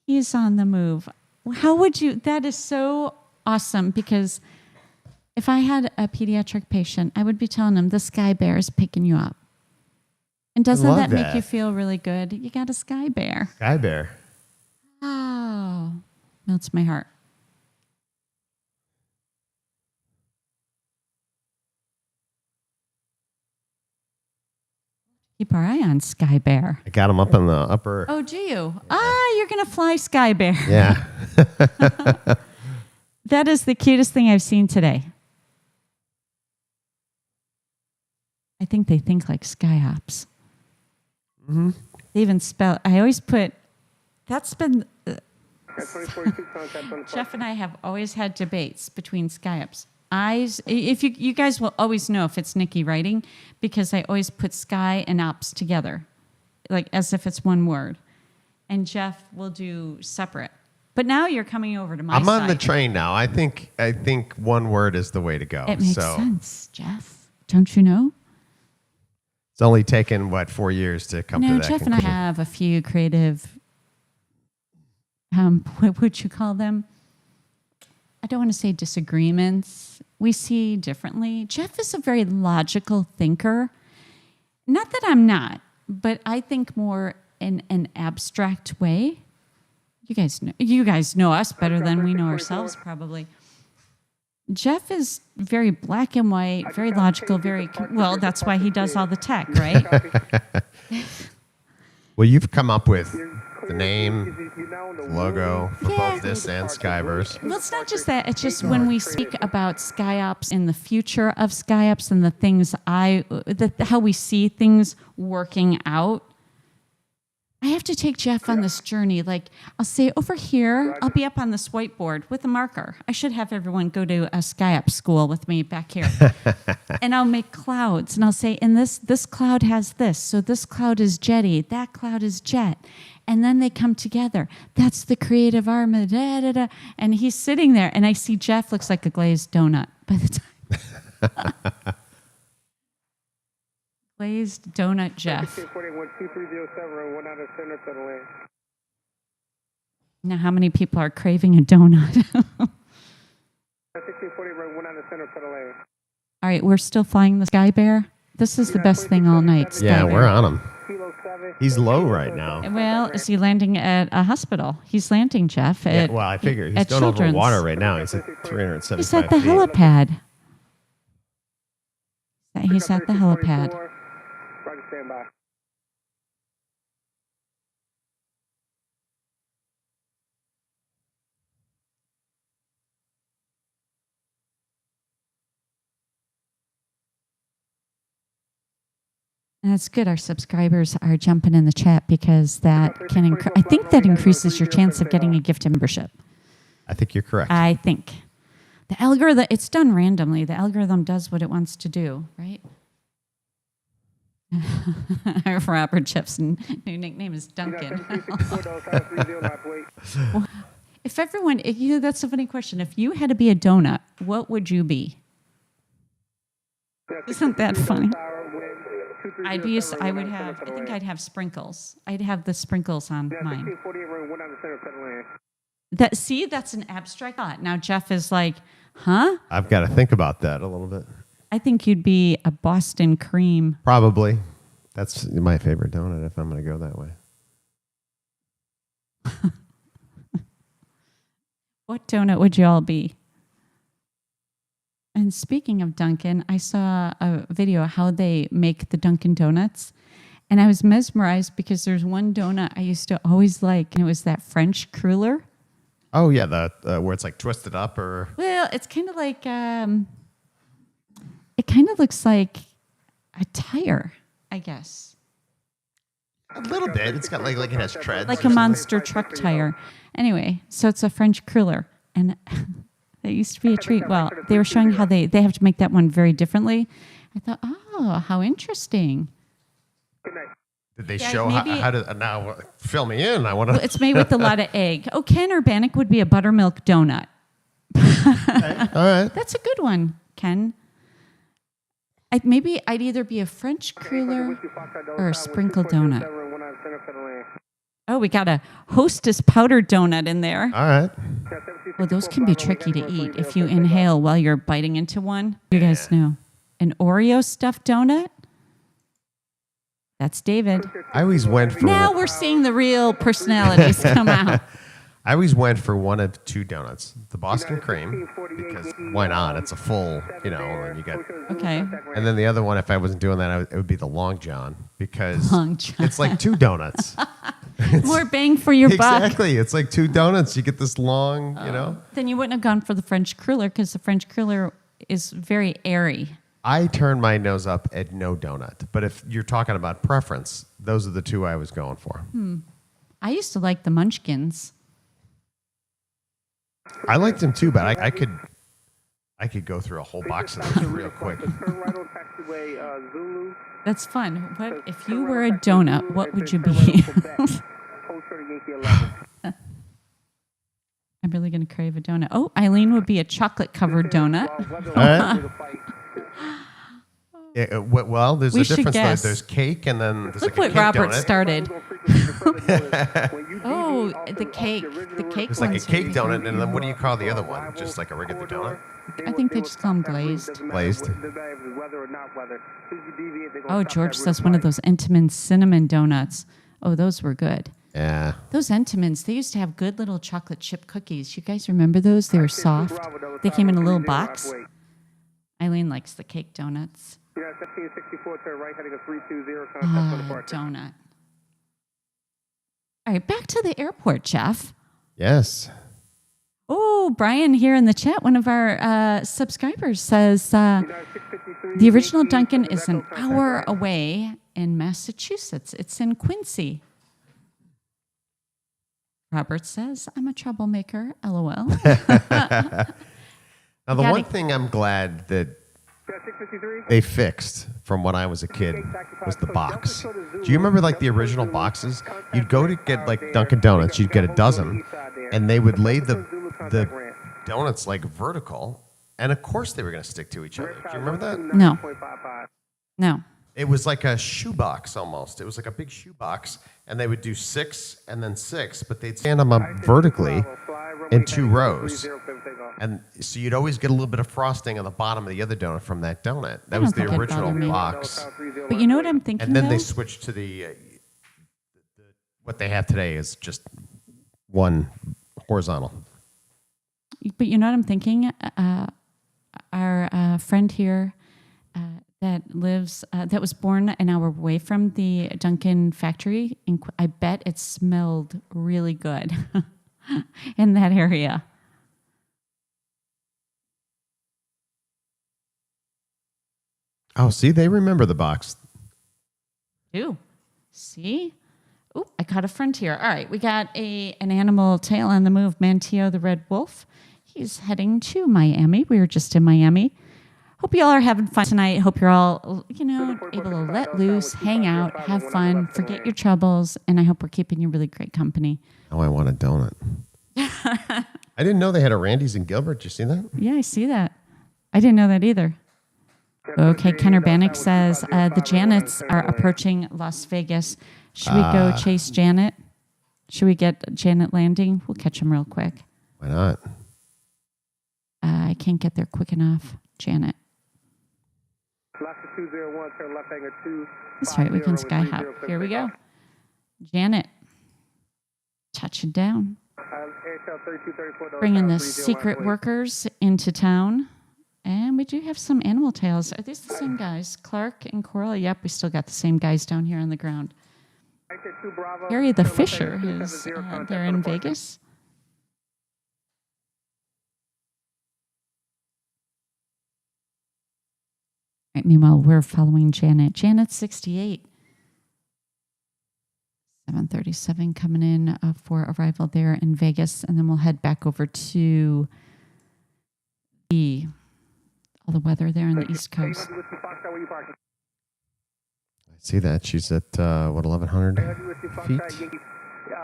he's on the move. How would you, that is so awesome, because if I had a pediatric patient, I would be telling them the Sky Bear is picking you up. And doesn't that make you feel really good? You got a Sky Bear. Sky Bear. Oh, melts my heart. Keep our eye on Sky Bear. I got him up in the upper. Oh, do you? You're going to fly Sky Bear. Yeah. That is the cutest thing I've seen today. I think they think like SkyOps. Mm-hmm. They even spell. I always put. That's been. Jeff and I have always had debates between SkyOps. If you guys will always know if it's Nikki writing, because I always put Sky and Ops together, like as if it's one word, and Jeff will do separate. But now you're coming over to my side. I'm on the train now. I think one word is the way to go. It makes sense, Jeff. Don't you know? It's only taken, 4 years to come to that Jeff conclusion. and I have a few creative, what would you call them? I don't want to say disagreements. We see differently. Jeff is a very logical thinker. Not that I'm not, but I think more in an abstract way. You guys know us better than we know ourselves, probably. Jeff is very black and white, very logical, that's why he does all the tech, right? Well, you've come up with the name, the logo for both this and Skyverse. Well, it's not just that. It's just when we speak about SkyOps and the future of SkyOps and the things how we see things working out. I have to take Jeff on this journey. Like, I'll say over here, I'll be up on this whiteboard with a marker. I should have everyone go to a SkyOps school with me back here. And I'll make clouds. And I'll say, and this cloud has this. So this cloud is jetty. That cloud is jet. And then they come together. That's the creative arm. Da, da, da. And he's sitting there. And I see Jeff looks like a glazed donut by the time. Glazed donut Jeff. Now, how many people are craving a donut? All right, we're still flying the Sky Bear. This is the best thing all night. Sky Yeah, Bear. we're on him. He's low right now. Well, is he landing at a hospital? He's landing, Jeff. Yeah, well, I figure he's going over water right now. He's at 375 He's at the feet. helipad. He's at the helipad. That's good. Our subscribers are jumping in the chat because that can I think that increases your chance of getting a gift membership. I think you're correct. I think. The algorithm, it's done randomly. The algorithm does what it wants to do, right? Robert Jeff's new nickname is Duncan. If everyone, that's a funny question. If you had to be a donut, what would you be? Isn't that funny? I think I'd have sprinkles. I'd have the sprinkles on mine. That's an abstract thought. Now Jeff is like, huh? I've got to think about that a little bit. I think you'd be a Boston cream. Probably. That's my favorite donut if I'm going to go that way. What donut would you all be? And speaking of Dunkin', I saw a video of how they make the Dunkin' Donuts. And I was mesmerized because there's one donut I used to always like, and it was that French cruller. Oh, yeah, the where it's like twisted up or... Well, it's kind of like... it kind of looks like a tire, I guess. A little bit. It's got like it has treads. Like a monster truck tire. Anyway, so it's a French cruller. And... It used to be a treat. Well, they were showing how they have to make that one very differently. I thought, oh, how interesting. Did they show how to... Now, fill me in. I want to... Well, it's made with a lot of egg. Oh, Ken Urbanic would be a buttermilk donut. Okay. All right. That's a good one, Ken. Maybe I'd either be a French cruller or a sprinkle donut. Oh, we got a Hostess powder donut in there. All right. Well, those can be tricky to eat if you inhale while you're biting into one. You guys know. An Oreo stuffed donut? That's David. I always went for... Now we're seeing the real personalities come out. I always went for one of two donuts. The Boston cream, because why not? It's a full, and you got... Okay. And then the other one, if I wasn't doing that, it would be the Long John, because Long John. It's like two donuts. More bang for your buck. Exactly. It's like two donuts. You get this long, Then you wouldn't have gone for the French cruller because the French cruller is very airy. I turn my nose up at no donut. But if you're talking about preference, those are the two I was going for. I used to like the Munchkins. I liked them too, but I could go through a whole box of those real quick. That's fun. What if you were a donut? What would you be? I'm really going to crave a donut. Oh, Eileen would be a chocolate-covered donut. Well, there's We a should difference. guess. There's cake, and then there's Look like a what cake Robert donut. started. Oh, the cake. The cake. There's like a ones cake would be donut, good. and then what do you call the other one? Just like a regular donut? I think they just call them glazed. Glazed. Oh, George says one of those Entenmann's cinnamon donuts. Oh, those were good. Yeah. Those Entenmann's, they used to have good little chocolate chip cookies. You guys remember those? They were soft. They came in a little box. Eileen likes the cake donuts. Oh, donut. All right, back to the airport, Jeff. Yes. Oh, Brian here in the chat, one of our subscribers says the original Duncan is an hour away in Massachusetts. It's in Quincy. Robert says, I'm a troublemaker, LOL. Now, the one thing I'm glad that they fixed from when I was a kid was the box. Do you remember like the original boxes? You'd go to get like Dunkin' Donuts, you'd get a dozen, and they would lay the donuts like vertical, and of course they were going to stick to each other. Do you remember that? No. No. It was like a shoebox almost. It was like a big shoebox, and they would do 6 and then 6, but they'd stand them up vertically in 2 rows. And so you'd always get a little bit of frosting on the bottom of the other donut from that donut. That was the original box. But you know what I'm thinking, and then though? they switched to the what they have today is just one horizontal. But you know what I'm thinking? Our friend here that lives, that was born an hour away from the Dunkin' factory, I bet it smelled really good in that area. Oh, see, they remember the box. Ooh, see? Ooh, I caught a frontier. All right, we got an animal tail on the move, Manteo the red wolf. He's heading to Miami. We were just in Miami. Hope you all are having fun tonight. Hope you're all, able to let loose, hang out, have fun, forget your troubles, and I hope we're keeping you really great company. Oh, I want a donut. I didn't know they had a Randy's in Gilbert. Did you see that? Yeah, I see that. I didn't know that either. Okay, Kenner Bannock says, the Janets are approaching Las Vegas. Should we go chase Janet? Should we get Janet landing? We'll catch them real quick. Why not? I can't get there quick enough. Janet. That's right, we can sky hop. Here we go. Janet. Touching down. Bringing the secret workers into town. And we do have some animal tails. Are these the same guys? Clark and Coral? Yep, we still got the same guys down here on the ground. Harry the Fisher is there in Vegas. Right, meanwhile, we're following Janet. Janet's 68. 7:37 coming in for arrival there in Vegas. And then we'll head back over to all the weather there on the East Coast. I see that. She's at, 1,100 feet?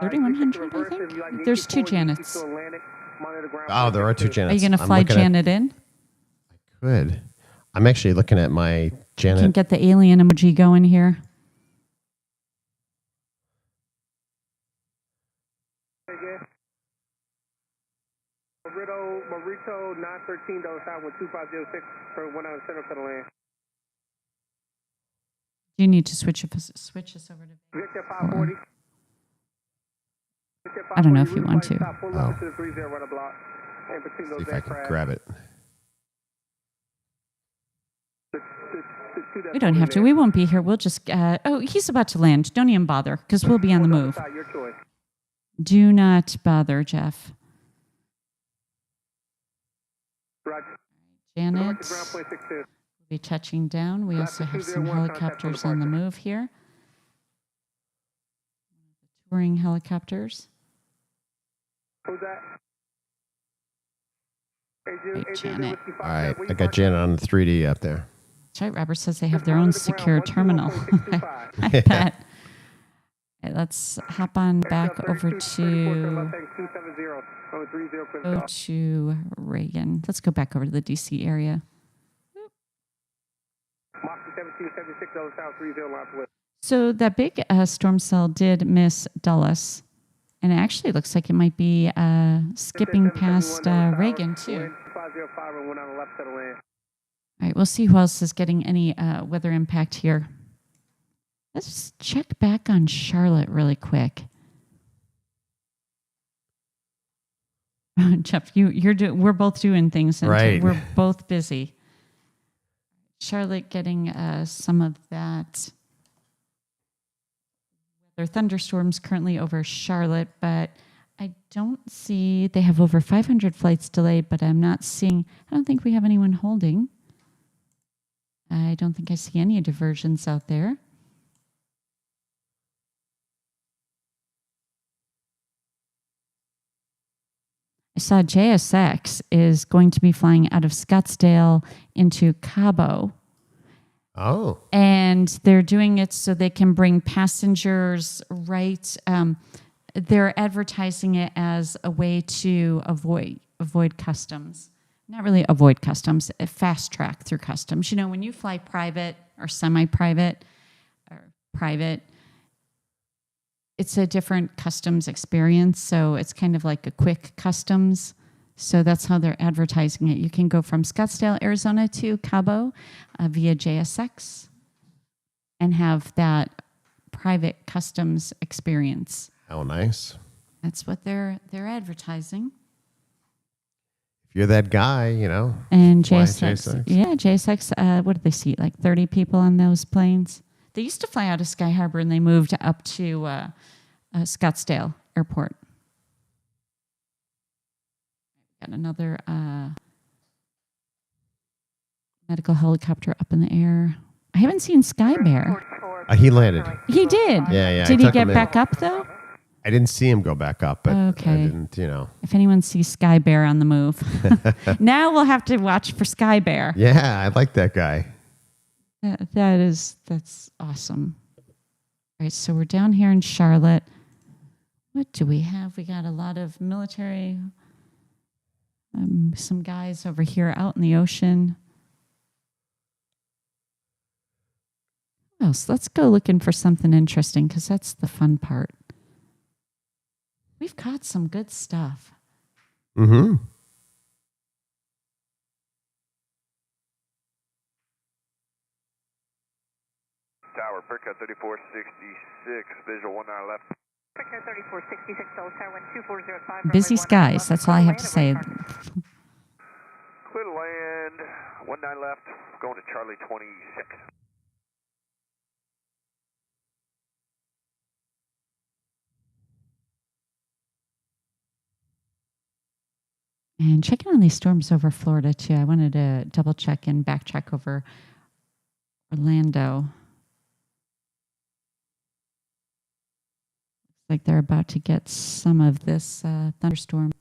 3,100, I think. There's 2 Janets. Oh, there are 2 Janets. Are you going to fly Janet in? I could. I'm actually looking at my Janet. You can get the alien emoji going here. Marito 913 2506 for 1 center for the land. You need to switch us over to Victor 540. I don't know if you want to. Oh. See if I can grab it. We don't have to. We won't be here. We'll just... he's about to land. Don't even bother, because we'll be on the move. Do not bother, Jeff. Janet will be touching down. We also have some helicopters on the move here. Touring helicopters. Who's that? Right, Janet. All right, I got Janet on the 3D up there. That's right. Robert says they have their own secure terminal. I bet. Right, let's hop on back over to Reagan. Let's go back over to the DC area. So that big storm cell did miss Dulles. And it actually looks like it might be skipping past Reagan, too. All right, we'll see who else is getting any weather impact here. Let's check back on Charlotte really quick. Jeff, we're both doing things, and right. We're both busy. Charlotte getting some of that There are thunderstorms currently over Charlotte, but I don't see, they have over 500 flights delayed, but I'm not seeing, I don't think we have anyone holding. I don't think I see any diversions out there. I saw JSX is going to be flying out of Scottsdale into Cabo. Oh. And they're doing it so they can bring passengers right. They're advertising it as a way to avoid customs. Not really avoid customs, a fast track through customs. You know, when you fly private or semi-private or private, it's a different customs experience. So it's kind of like a quick customs. So that's how they're advertising it. You can go from Scottsdale, Arizona to Cabo via JSX and have that private customs experience. How nice. That's what they're advertising. If you're that guy, you know. And fly JSX. Yeah, JSX, what did they seat? Like 30 people on those planes? They used to fly out of Sky Harbor and they moved up to Scottsdale Airport. Got another medical helicopter up in the air. I haven't seen Sky Bear. He landed. He did. Yeah. Did he get back up though? I didn't see him go back up, but okay. I didn't, you know. If anyone sees Sky Bear on the move, now we'll have to watch for Sky Bear. Yeah, I like that guy. That's awesome. All right, so we're down here in Charlotte. What do we have? We got a lot of military, some guys over here out in the ocean. What else? Let's go looking for something interesting because that's the fun part. We've caught some good stuff. Mm-hmm. Tower, Percat 3466, visual 19 left. Percat 3466, Tower 12405. Busy skies, that's all I have to say. Clear to land, 19 left, going to Charlie 26. And checking on these storms over Florida, too. I wanted to double check and back check over Orlando. Looks like they're about to get some of this thunderstorm.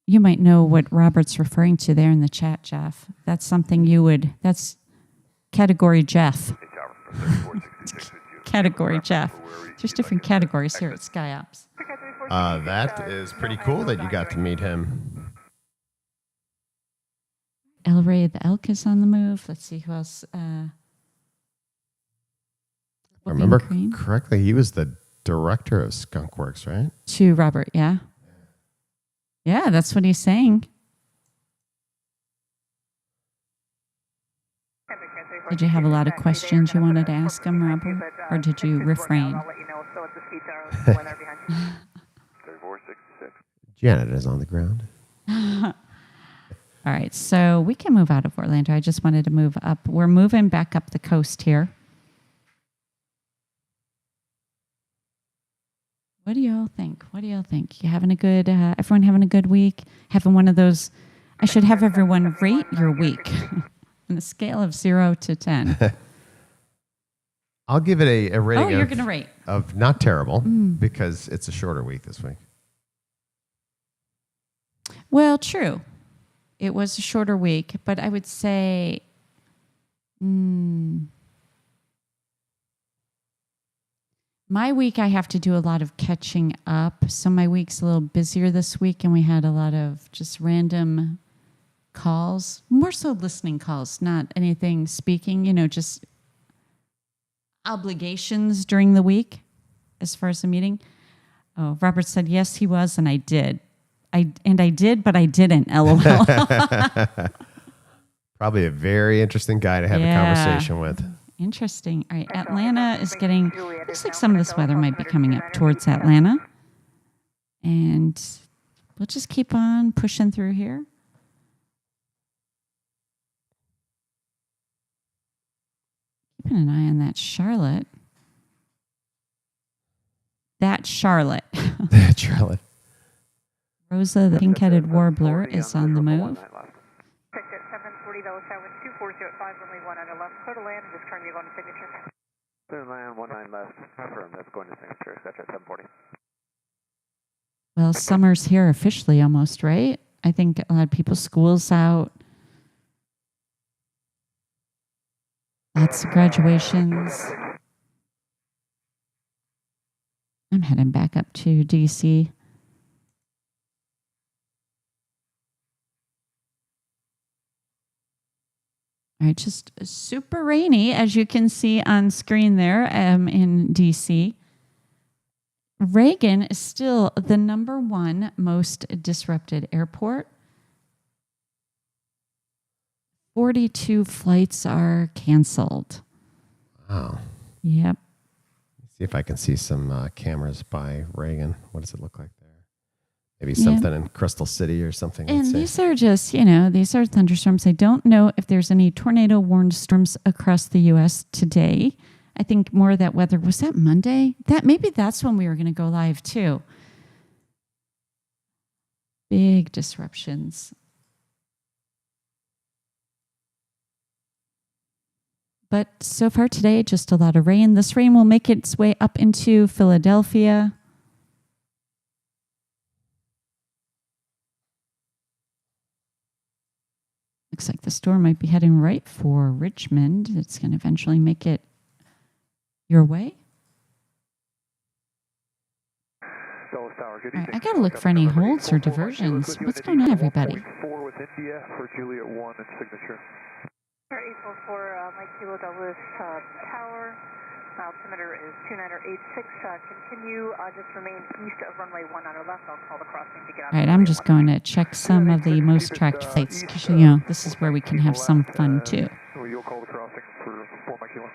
You might know what Robert's referring to there in the chat, Jeff. That's something that's category Jeff. Category Jeff. There's different categories here at SkyOps. That is pretty cool that you got to meet him. El Rey the Elk is on the move. Let's see who else. If I remember correctly, he was the director of Skunkworks, right? To Robert, yeah. Yeah, that's what he's saying. Did you have a lot of questions you wanted to ask him, Robert? Or did you refrain? Janet is on the ground. All right, so we can move out of Orlando. I just wanted to move up. We're moving back up the coast here. What do y'all think? You having a good, everyone having a good week? Having one of those, I should have everyone rate your week on a scale of 0 to 10. I'll give it a rating. Oh, you're going to rate. Of not terrible because it's a shorter week this week. Well, true. It was a shorter week, but I would say my week I have to do a lot of catching up. So my week's a little busier this week, and we had a lot of just random calls, more so listening calls, not anything speaking, just obligations during the week as far as the meeting. Oh, Robert said, yes, he was, and I did. I did, but I didn't, LOL. Probably a very interesting guy to have a conversation with. Interesting. All right, Atlanta is getting, looks like some of this weather might be coming up towards Atlanta. And we'll just keep on pushing through here. Keeping an eye on that Charlotte. That Charlotte. Charlotte. Rosa, the pink-headed warbler, is on the move. Check at 740, Dallas Tower, 2405, runway 19 left. Clear to land and just turn you going to signature. Clear to land, 19 left. Confirm, that's going to signature, etc. 740. Well, summer's here officially almost, right? I think a lot of people's school's out. Lots of graduations. I'm heading back up to DC. All right, just super rainy, as you can see on screen there in DC. Reagan is still the #1 most disrupted airport. 42 flights are canceled. Wow. Yep. See if I can see some cameras by Reagan. What does it look like there? Maybe something in Crystal City or something. And these are just, these are thunderstorms. I don't know if there's any tornado warned storms across the U.S. today. I think more of that weather, was that Monday? Maybe that's when we were going to go live too. Big disruptions. But so far today, just a lot of rain. This rain will make its way up into Philadelphia. Looks like the storm might be heading right for Richmond. It's going to eventually make it your way. Dallas Tower, good All right, evening. I got to look for any holds or diversions. What's going on, everybody? 4 with India for Juliet 1 and signature. 844 Mike Kilo Douglas Tower. Altimeter is 2986. Continue, just remain east of runway 19 left. I'll call the crossing to get out. All right, I'm just going to check some of the most tracked flights because, this is where we can have some fun too. So you'll call the crossing for 4 Mike Kilo.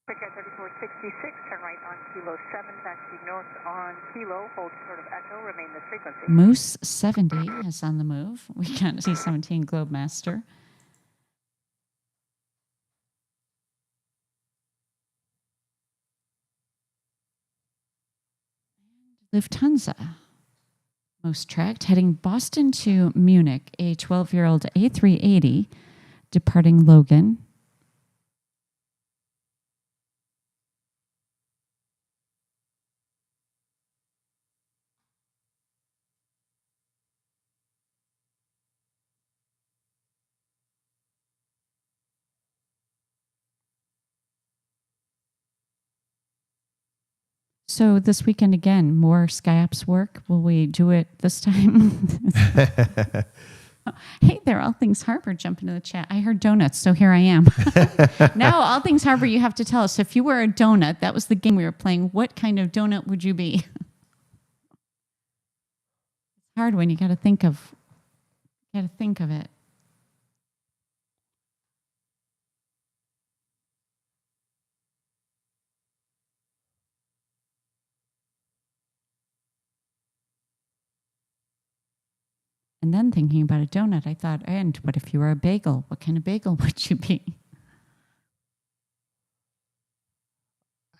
Check at 3466, turn right on Kilo 7, taxi north on Kilo, hold sort of echo, remain this frequency. Moose 70 is on the move. We got C-17 Globemaster. Lufthansa, most tracked, heading Boston to Munich, a 12-year-old A380 departing Logan. So this weekend again, more SkyOps work. Will we do it this time? Hey there, All Things Harbor, jump into the chat. I heard donuts, so here I am. Now, All Things Harbor, you have to tell us, if you were a donut, that was the game we were playing, what kind of donut would you be? It's hard when you got to think of it. And then thinking about a donut, I thought, and what if you were a bagel? What kind of bagel would you be?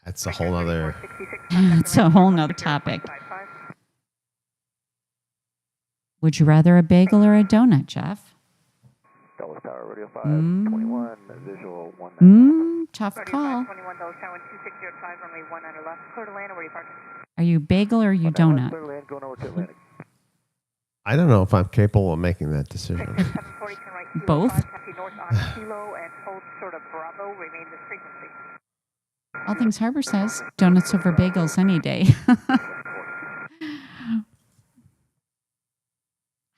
That's a whole other. It's a whole nother topic. Would you rather a bagel or a donut, Jeff? Dallas Tower, Radio 5, 21, visual 19. Tough call. 21 Dallas Tower, 2605, runway 19 left. Clear to land, or where are you parking? Are you bagel or are you donut? Clear land, going over to Atlantic. I don't know if I'm capable of making that decision. 740, turn right, Kilo Both? 5, taxi north on Kilo, and hold sort of Bravo, remain this frequency. All Things Harbor says donuts over bagels any day.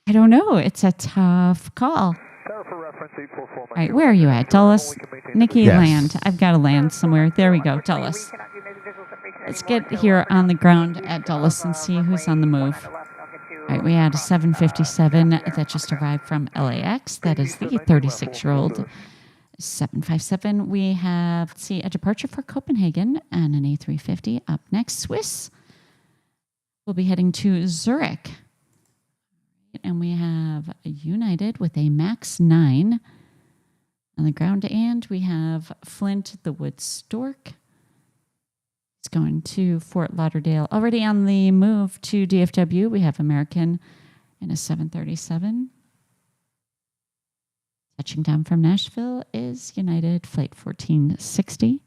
I don't know. It's a tough call. All right, where are you at? Dulles? Nikki, Yes. land. I've got to land somewhere. There we go, Dulles. Let's get here on the ground at Dulles and see who's on the move. All right, we had a 757 that just arrived from LAX. That is the 36-year-old 757. We have, let's see, a departure for Copenhagen and an A350 up next. Swiss will be heading to Zurich. And we have United with a MAX 9. on the ground. And we have Flint, the Wood Stork. It's going to Fort Lauderdale. Already on the move to DFW, we have American in a 737. Touching down from Nashville is United Flight 1460.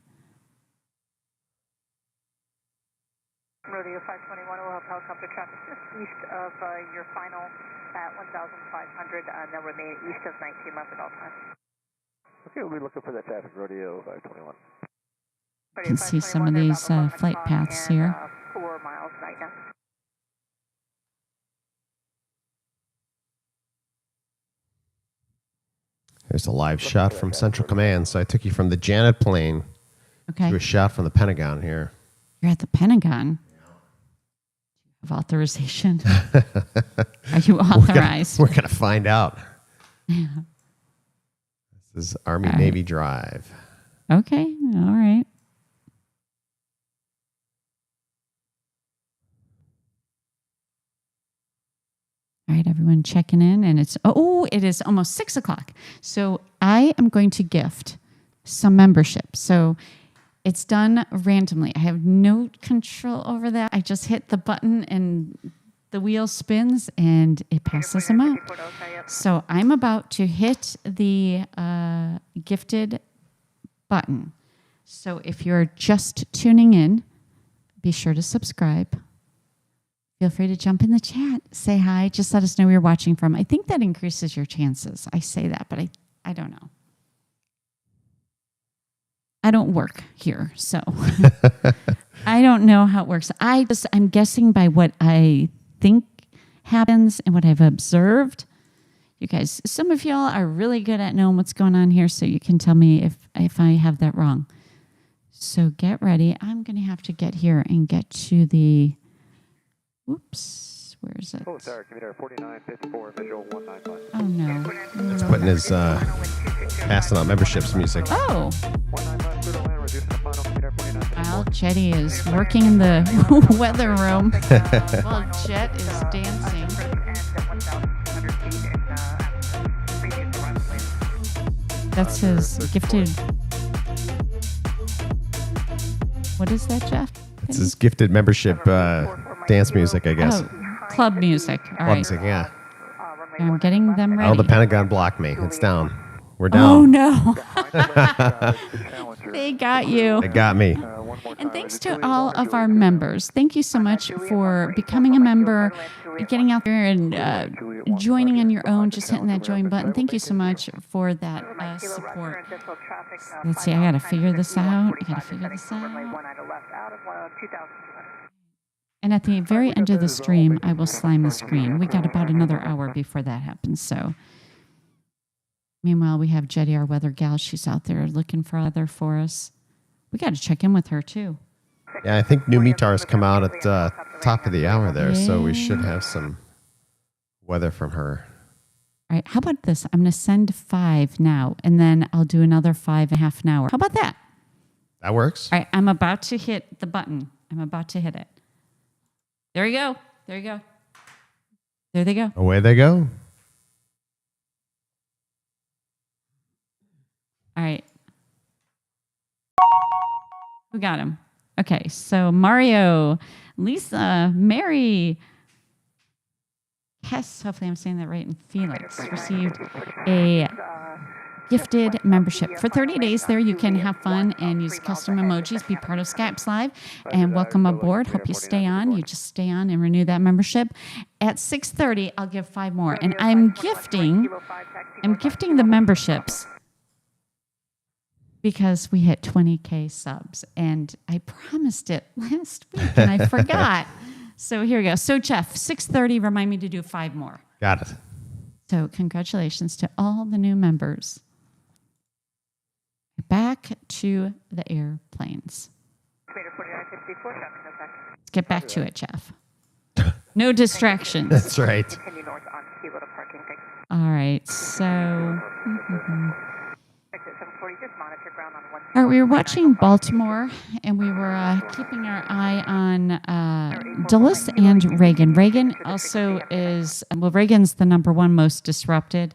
Rodeo 521 will have helicopter traffic just east of your final at 1,500, and they'll remain east of 19 left at all times. Okay, we'll be looking for that traffic, Rodeo 521. You can see some of these flight paths here. 4 miles right now. Here's a live shot from Central Command. So I took you from the Janet plane to a shot from the Pentagon here. You're at the Pentagon. Have authorization? Are you authorized? We're gonna find out. Yeah. This is Army Navy Drive. Okay, all right. All right, everyone checking in, and it is almost 6 o'clock. So I am going to gift some membership. So it's done randomly. I have no control over that. I just hit the button and the wheel spins and it passes them out. So I'm about to hit the gifted button. So if you're just tuning in, be sure to subscribe. Feel free to jump in the chat, say hi, just let us know where you're watching from. I think that increases your chances. I say that, but I don't know. I don't work here, so I don't know how it works. I'm guessing by what I think happens and what I've observed. You guys, some of y'all are really good at knowing what's going on here, so you can tell me if I have that wrong. So get ready. I'm going to have to get here and get to the... Whoops, where is it? Oh, sorry, commuter 4954, visual 195. Oh, no. It's putting his passing on memberships music. Oh. Well, Jetty is working in the weather room while Jet is dancing. That's his gifted... What is that, Jeff? It's his gifted membership dance music, I guess. Oh, club music. All Club right. music, yeah. I'm getting them ready. Oh, the Pentagon blocked me. It's down. We're down. Oh, no. They got you. They got me. And thanks to all of our members. Thank you so much for becoming a member, getting out there and joining on your own, just hitting that join button. Thank you so much for that support. Let's see, I got to figure this out. And at the very end of the stream, I will slime the screen. We got about another hour before that happens. So meanwhile, we have Jetty, our weather gal. She's out there looking for weather for us. We got to check in with her, too. Yeah, I think new METARs come out at the top of the hour there, so we should have some weather from her. All right, how about this? I'm going to send 5 now, and then I'll do another 5.5 an hour. How about that? That works. All right, I'm about to hit the button. I'm about to hit it. There you go. There you go. There they go. Away they go. All right. Who got him? Okay, so Mario, Lisa, Mary, Hess, hopefully I'm saying that right, and Felix received a gifted membership. For 30 days there, you can have fun and use custom emojis, be part of SkyOps Live, and welcome aboard. Hope you stay on. You just stay on and renew that membership. At 6:30, I'll give 5 more. And I'm gifting the memberships because we hit 20K subs. And I promised it last week and I forgot. So here we go. So Jeff, 6:30, remind me to do 5 more. Got it. So congratulations to all the new members. Back to the airplanes. Let's get back to it, Jeff. No distractions. That's right. All right, so... All right, we were watching Baltimore, and we were keeping our eye on Dulles and Reagan. Reagan also is... Well, Reagan's the #1 most disrupted,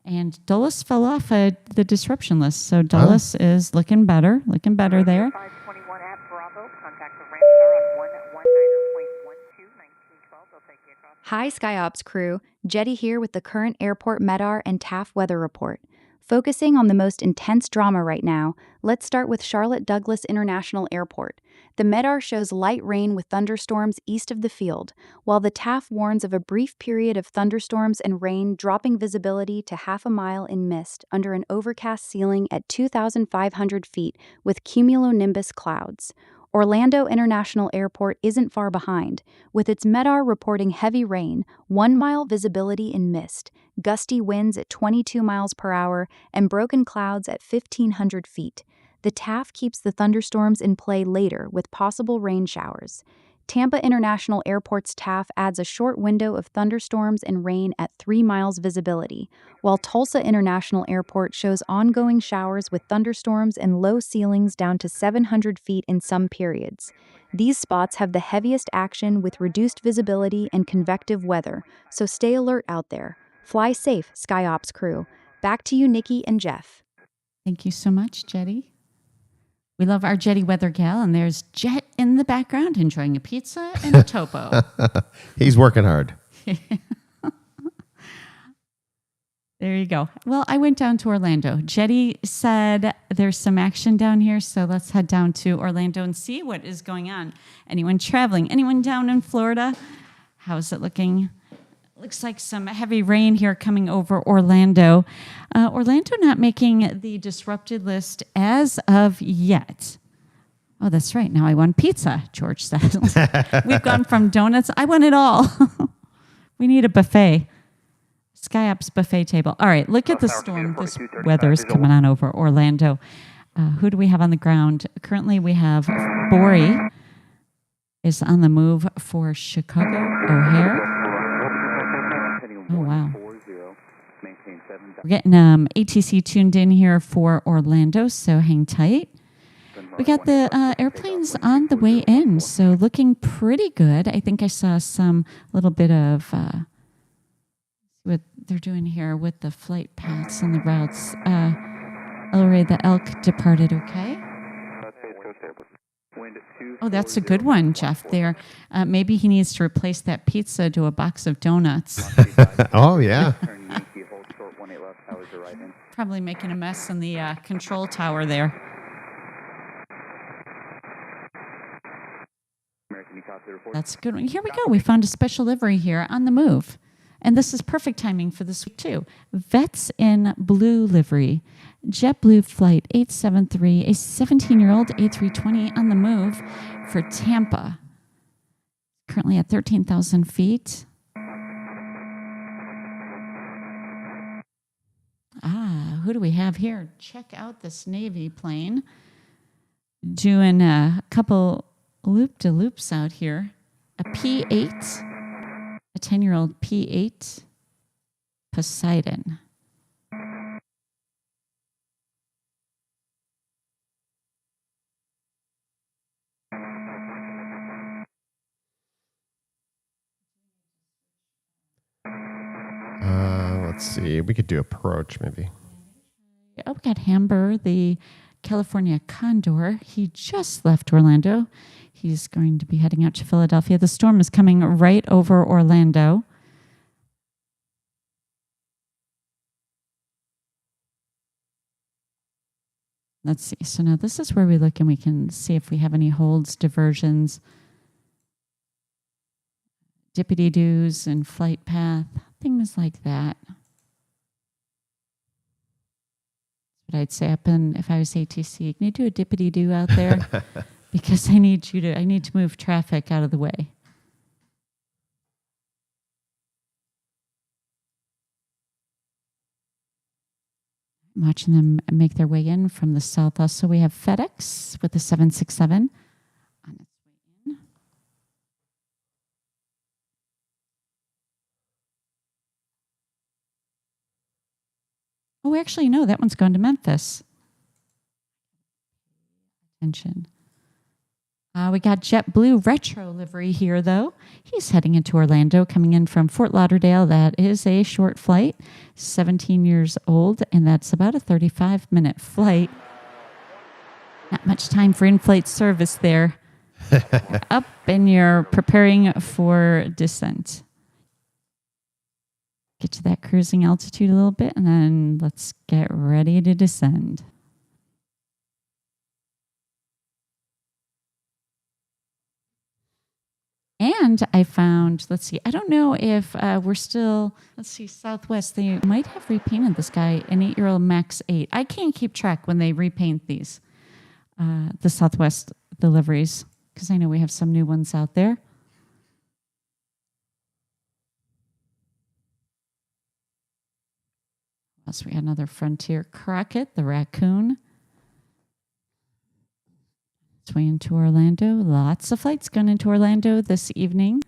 And Dulles fell off the disruption list. So Dulles is looking better there. 521 at Bravo. Contact the Ramsar on 119.12, 1912. They'll take you across. Hi, SkyOps crew. Jetty here with the current airport MEDAR and TAF weather report. Focusing on the most intense drama right now, let's start with Charlotte Douglas International Airport. The MEDAR shows light rain with thunderstorms east of the field, while the TAF warns of a brief period of thunderstorms and rain dropping visibility to half a mile in mist under an overcast ceiling at 2,500 feet with cumulonimbus clouds. Orlando International Airport isn't far behind, with its MEDAR reporting heavy rain, 1 mile visibility in mist, gusty winds at 22 miles per hour, and broken clouds at 1,500 feet. The TAF keeps the thunderstorms in play later with possible rain showers. Tampa International Airport's TAF adds a short window of thunderstorms and rain at 3 miles visibility, while Tulsa International Airport shows ongoing showers with thunderstorms and low ceilings down to 700 feet in some periods. These spots have the heaviest action with reduced visibility and convective weather, so stay alert out there. Fly safe, SkyOps crew. Back to you, Nikki and Jeff. Thank you so much, Jetty. We love our Jetty weather gal, and there's Jet in the background enjoying a pizza and a topo. He's working hard. There you go. Well, I went down to Orlando. Jetty said there's some action down here, so let's head down to Orlando and see what is going on. Anyone traveling? Anyone down in Florida? How's it looking? Looks like some heavy rain here coming over Orlando. Orlando not making the disrupted list as of yet. Oh, that's right. Now I want pizza, George says. We've gone from donuts. I want it all. We need a buffet. SkyOps buffet table. All right, look at the storm. This weather is coming on over Orlando. Who do we have on the ground? Currently, we have Bori is on the move for Chicago O'Hare. Oh, wow. We're getting ATC tuned in here for Orlando, so hang tight. We got the airplanes on the way in, so looking pretty good. I think I saw some little bit of what they're doing here with the flight paths and the routes. Ellery, the Elk departed okay. Oh, that's a good one, Jeff, there. Maybe he needs to replace that pizza to a box of donuts. Oh, yeah. Probably making a mess in the control tower there. That's a good one. Here we go. We found a special livery here on the move. And this is perfect timing for this week, too. Vets in blue livery. JetBlue Flight 873, a 17-year-old A320 on the move for Tampa. Currently at 13,000 feet. Who do we have here? Check out this Navy plane. Doing a couple loop-de-loops out here. A P-8, a 10-year-old P-8 Poseidon. Let's see. We could do approach, maybe. Oh, we got Hamber, the California Condor. He just left Orlando. He's going to be heading out to Philadelphia. The storm is coming right over Orlando. Let's see. So now this is where we look and we can see if we have any holds, diversions, dippity-doos, and flight path, things like that. But I'd say up in, if I was ATC, can you do a dippity-doo out there? Because I need to move traffic out of the way. I'm watching them make their way in from the south. Also, we have FedEx with the 767 on its way in. Oh, actually, no, that one's gone to Memphis. Attention We got JetBlue retro livery here, though. He's heading into Orlando, coming in from Fort Lauderdale. That is a short flight, 17 years old, and that's about a 35-minute flight. Not much time for in-flight service there. You're up and you're preparing for descent. Get to that cruising altitude a little bit, and then let's get ready to descend. And I found, let's see, I don't know if we're still, let's see, Southwest, they might have repainted this guy, an 8-year-old Max 8. I can't keep track when they repaint these, the Southwest deliveries, because I know we have some new ones out there. So we had another Frontier Crockett, the raccoon. It's way into Orlando. Lots of flights going into Orlando this evening.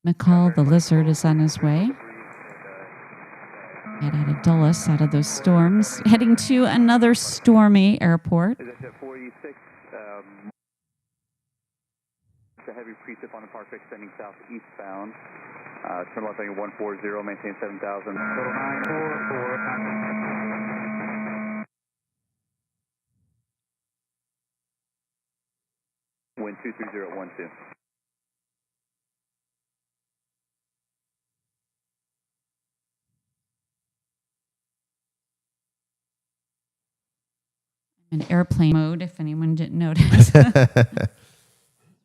McCall, the lizard, is on his way. Get out of Dulles, out of those storms. Heading to another stormy airport. Is that 46? It's a heavy precip on the park extending southeastbound. Turn left heading 140, maintain 7,000. Total 944. Wind 23012. In airplane mode, if anyone didn't notice.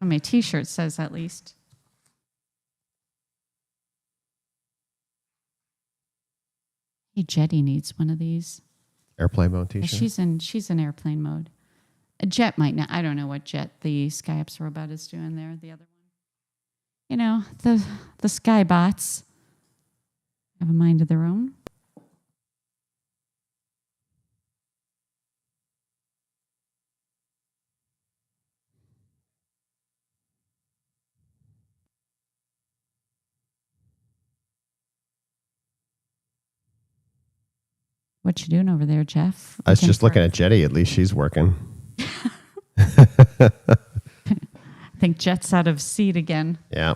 On my t-shirt says at least. Hey, Jetty needs one of these. Airplane mode t-shirt? She's in airplane mode. A Jet might not. I don't know what Jet the SkyOps robot is doing there. The other one. You know, the Skybots have a mind of their own. What you doing over there, Jeff? I was just looking at Jetty. At least she's working. I think Jet's out of seat again. Yeah.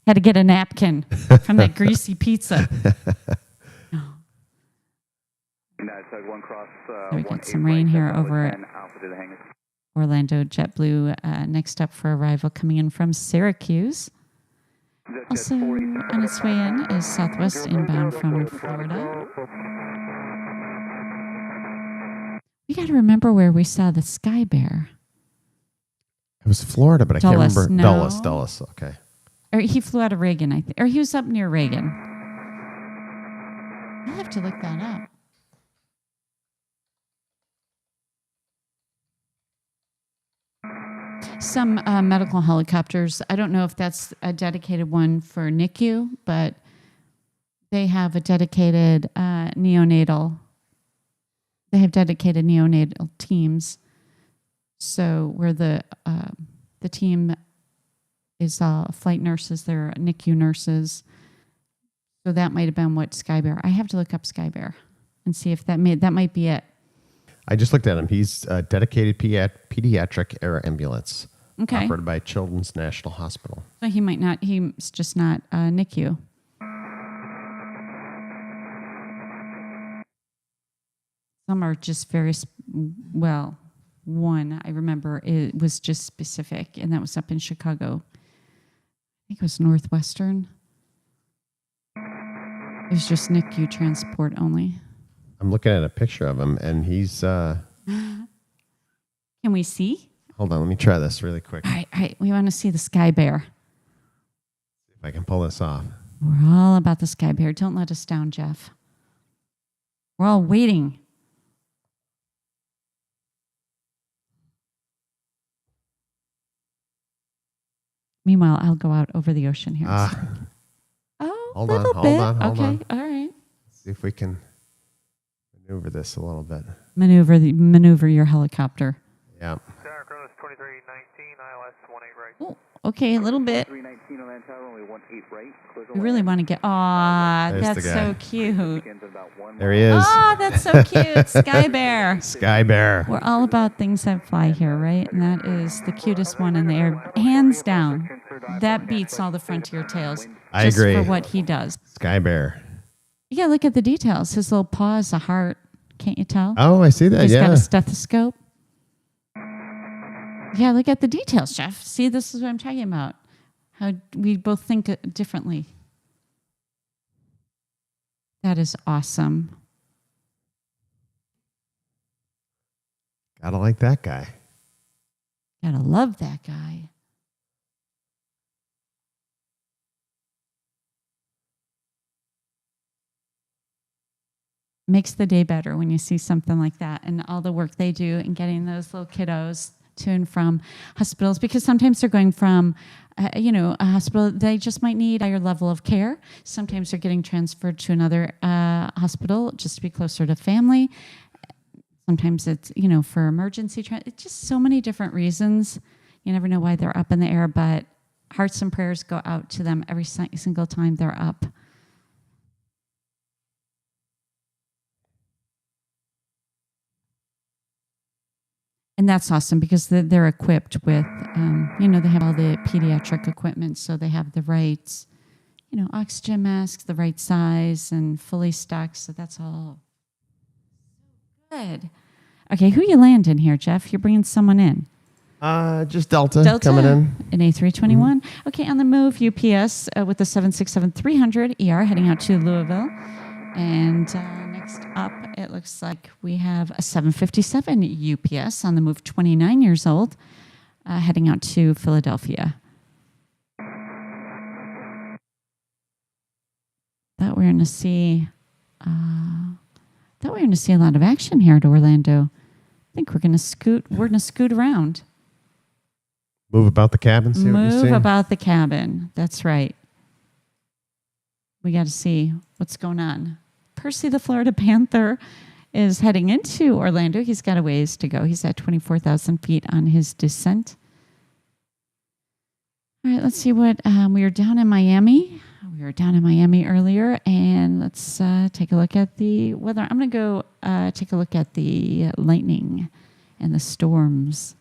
Had to get a napkin from that greasy pizza. We got some rain here over at Orlando. JetBlue next up for arrival coming in from Syracuse. Also on its way in is Southwest inbound from Florida. We got to remember where we saw the Sky Bear. It was Florida, but I Dulles, can't remember. no. Dulles. Okay. Or he flew out of Reagan, I think. Or he was up near Reagan. I'll have to look that up. Some medical helicopters, I don't know if that's a dedicated one for NICU, but they have a dedicated neonatal. They have dedicated neonatal teams. So where the team is flight nurses, they're NICU nurses. So that might have been what Sky Bear. I have to look up Sky Bear and see if that might be it. I just looked at him. He's a dedicated pediatric air ambulance operated by Children's National Hospital. So he might not. He's just not NICU. Some are just very well. One I remember it was just specific, and that was up in Chicago. I think it was Northwestern. It was just NICU transport only. I'm looking at a picture of him, and he's... Can we see? Hold on, let me try this really quick. All right. We want to see the Sky Bear. See if I can pull this off. We're all about the Sky Bear. Don't let us down, Jeff. We're all waiting. Meanwhile, I'll go out over the ocean here. Hold on. Okay, all right. See if we can maneuver this a little bit. Maneuver your helicopter. Yeah. Sierra Cronos 2319, ILS 18 right. Oh, Okay, a little bit. 319 on that tower, only 18 right. We really want to get. Aw, There's that's the guy. so cute. There he is. Oh, that's so cute. Sky Bear. Sky Bear. We're all about things that fly here, right? And that is the cutest one in the air. Hands down. That beats all the Frontier tails. I just agree. for what he does. Sky Bear. Yeah, look at the details. His little paw is a heart. Can't you tell? Oh, I see that. He's yeah. got a stethoscope. Yeah, look at the details, Jeff. See, this is what I'm talking about. How we both think differently. That is awesome. Gotta like that guy. Gotta love that guy. Makes the day better when you see something like that and all the work they do in getting those little kiddos to and from hospitals, because sometimes they're going from, a hospital, they just might need a higher level of care. Sometimes they're getting transferred to another hospital just to be closer to family. Sometimes it's, for emergency. It's just so many different reasons. You never know why they're up in the air, but hearts and prayers go out to them every single time they're up. And that's awesome because they're equipped with, they have all the pediatric equipment, so they have the right, oxygen masks, the right size, and fully stocked. So that's all good. Okay, who you landing here, Jeff? You're bringing someone in. Just Delta coming in. An A321. Okay, on the move, UPS with the 767-300 ER heading out to Louisville. And next up, it looks like we have a 757 UPS on the move, 29 years old, heading out to Philadelphia. Thought we were going to see a lot of action here at Orlando. I think we're going to scoot around. Move about the cabin, see what you see? Move about the cabin. That's right. We got to see what's going on. Percy the Florida Panther is heading into Orlando. He's got a ways to go. He's at 24,000 feet on his descent. All right, let's see what we were down in Miami. We were down in Miami earlier, and let's take a look at the weather. I'm going to go take a look at the lightning and the storms.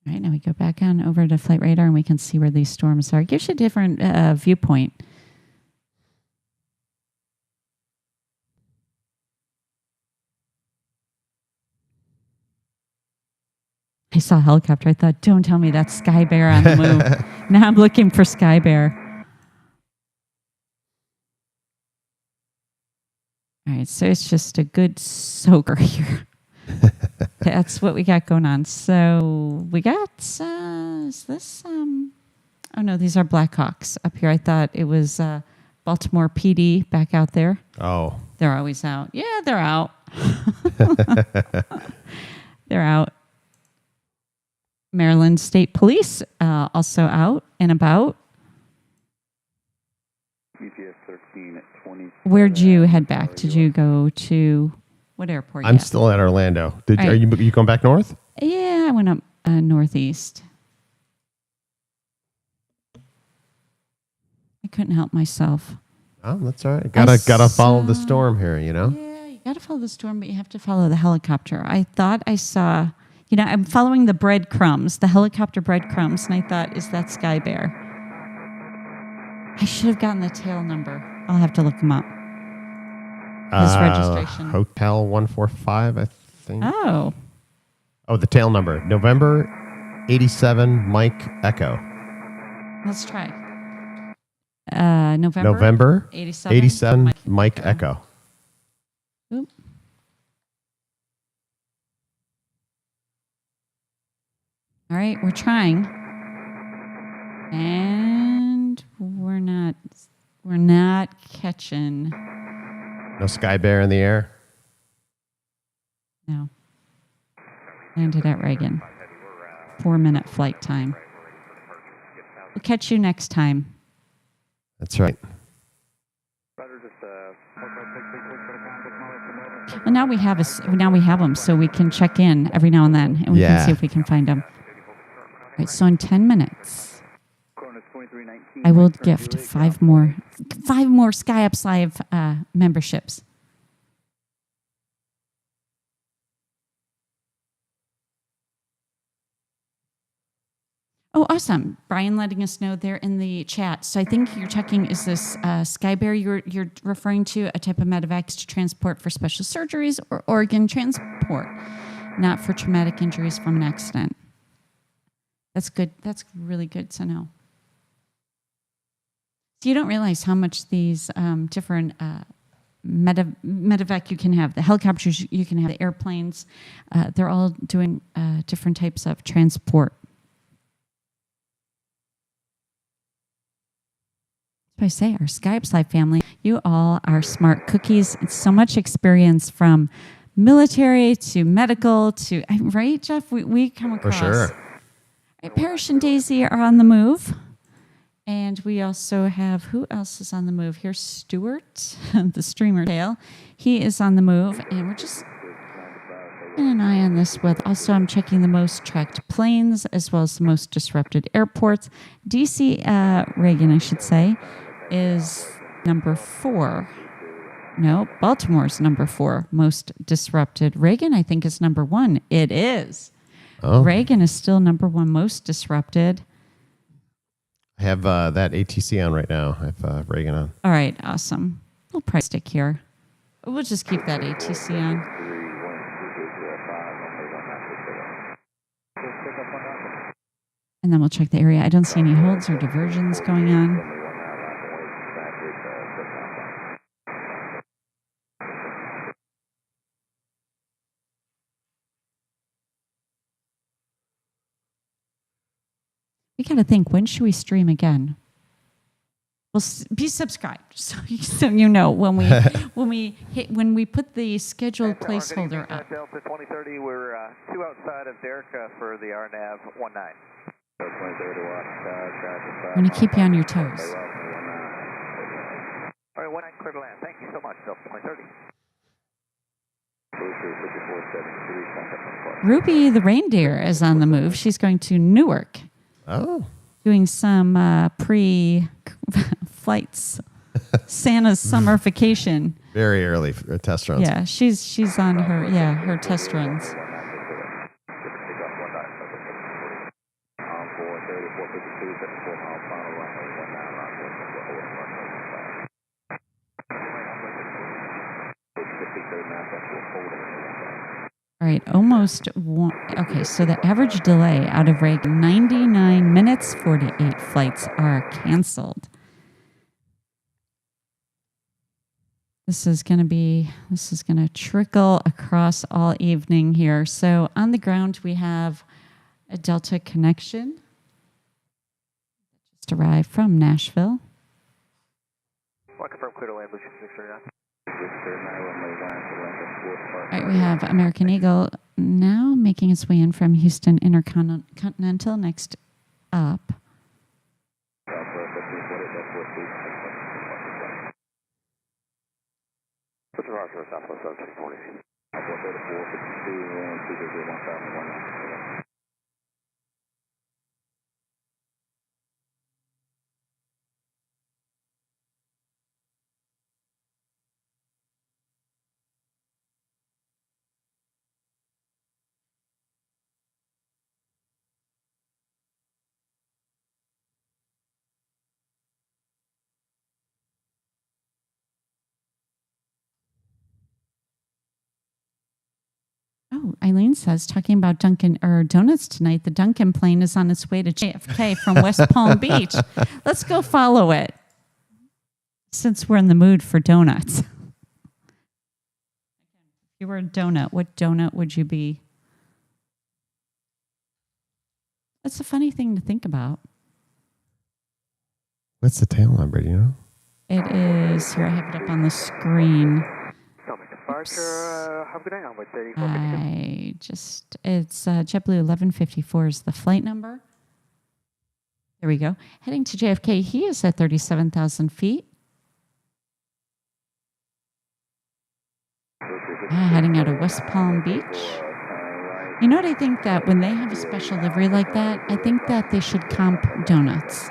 All right, now we go back on over to Flight Radar and we can see where these storms are. It gives you a different viewpoint. I saw a helicopter. I thought, don't tell me that's Sky Bear on the move. Now I'm looking for Sky Bear. All right, so it's just a good soaker here. That's what we got going on. So we got, is this, oh no, these are Blackhawks up here. I thought it was Baltimore PD back out there. Oh. They're always out. Yeah, they're out. They're out. Maryland State Police also out and about. UPS 13 at 20. Where'd you head back? Did you go to what airport? I'm still at Orlando. Right. Are you going back north? Yeah, I went up northeast. I couldn't help myself. Oh, that's all right. Gotta follow the storm here, Yeah, you gotta follow the storm, but you have to follow the helicopter. I thought I saw, I'm following the breadcrumbs, the helicopter breadcrumbs, and I thought, is that Sky Bear? I should have gotten the tail number. I'll have to look him up. His registration. Hotel 145, I think. Oh, the tail number. November 87 Mike Echo. let's try. November 87 Mike Echo. All right, we're trying. And we're not catching. No Sky Bear in the air? No. Landed at Reagan. 4-minute flight time. We'll catch you next time. That's right. Well, now we have them, so we can check in every now and then, and we can see if we can find them. All right, so in 10 minutes, I will gift 5 more SkyOps Live memberships. Oh, awesome. Brian letting us know there in the chat. So I think you're checking, is this Sky Bear you're referring to, a type of medevac to transport for special surgeries or organ transport, not for traumatic injuries from an accident. That's good. That's really good to know. So you don't realize how much these different medevac you can have, the helicopters you can have, the airplanes, they're all doing different types of transport. I say, our SkyOps Live family, you all are smart cookies. It's so much experience from military to medical to, right, Jeff? We come across. For sure. Right, Parrish and Daisy are on the move. And we also have, who else is on the move? Here's Stuart, the streamer tail. He is on the move, and we're just keeping an eye on this with. Also, I'm checking the most tracked planes as well as the most disrupted airports. DC Reagan, I should say, is number 4. No, Baltimore's number 4, most disrupted. Reagan, I think, is number 1. It is. Oh. Reagan is still number 1 most disrupted. I have that ATC on right now. I have Reagan on. All right, awesome. We'll probably stick here. We'll just keep that ATC on. And then we'll check the area. I don't see any holds or diversions going on. We got to think, when should we stream again? Well, be subscribed so you know when we put the scheduled placeholder up. Delta 2030, we're 2 outside of Derrick for the RNAV 19. I'm going to keep you on your toes. All right, 19 clear to land. Thank you so much, Delta 2030. Ruby the reindeer is on the move. She's going to Newark. Oh. Doing some pre-flights. Santa's summer vacation. Very early test runs. Yeah, she's on her test runs. All right, almost one. Okay, so the average delay out of Reagan, 99 minutes, 48 flights are canceled. This is going to trickle across all evening here. So on the ground, we have a Delta connection. Just arrived from Nashville. I'll confirm clear to land, Lucian 639. All right, we have American Eagle now making its way in from Houston Intercontinental next up. Oh, Eileen says, talking about Dunkin' or donuts tonight, the Dunkin' plane is on its way to JFK from West Palm Beach. Let's go follow it, since we're in the mood for donuts. If you were a donut, what donut would you be? That's a funny thing to think about. What's the tail number, do you know? It is, here I have it up on the screen. Departure, have a good night, Envoy 34. It's JetBlue 1154 is the flight number. There we go. Heading to JFK, he is at 37,000 feet. Heading out of West Palm Beach. You know what I think that when they have a special livery like that, I think that they should comp donuts.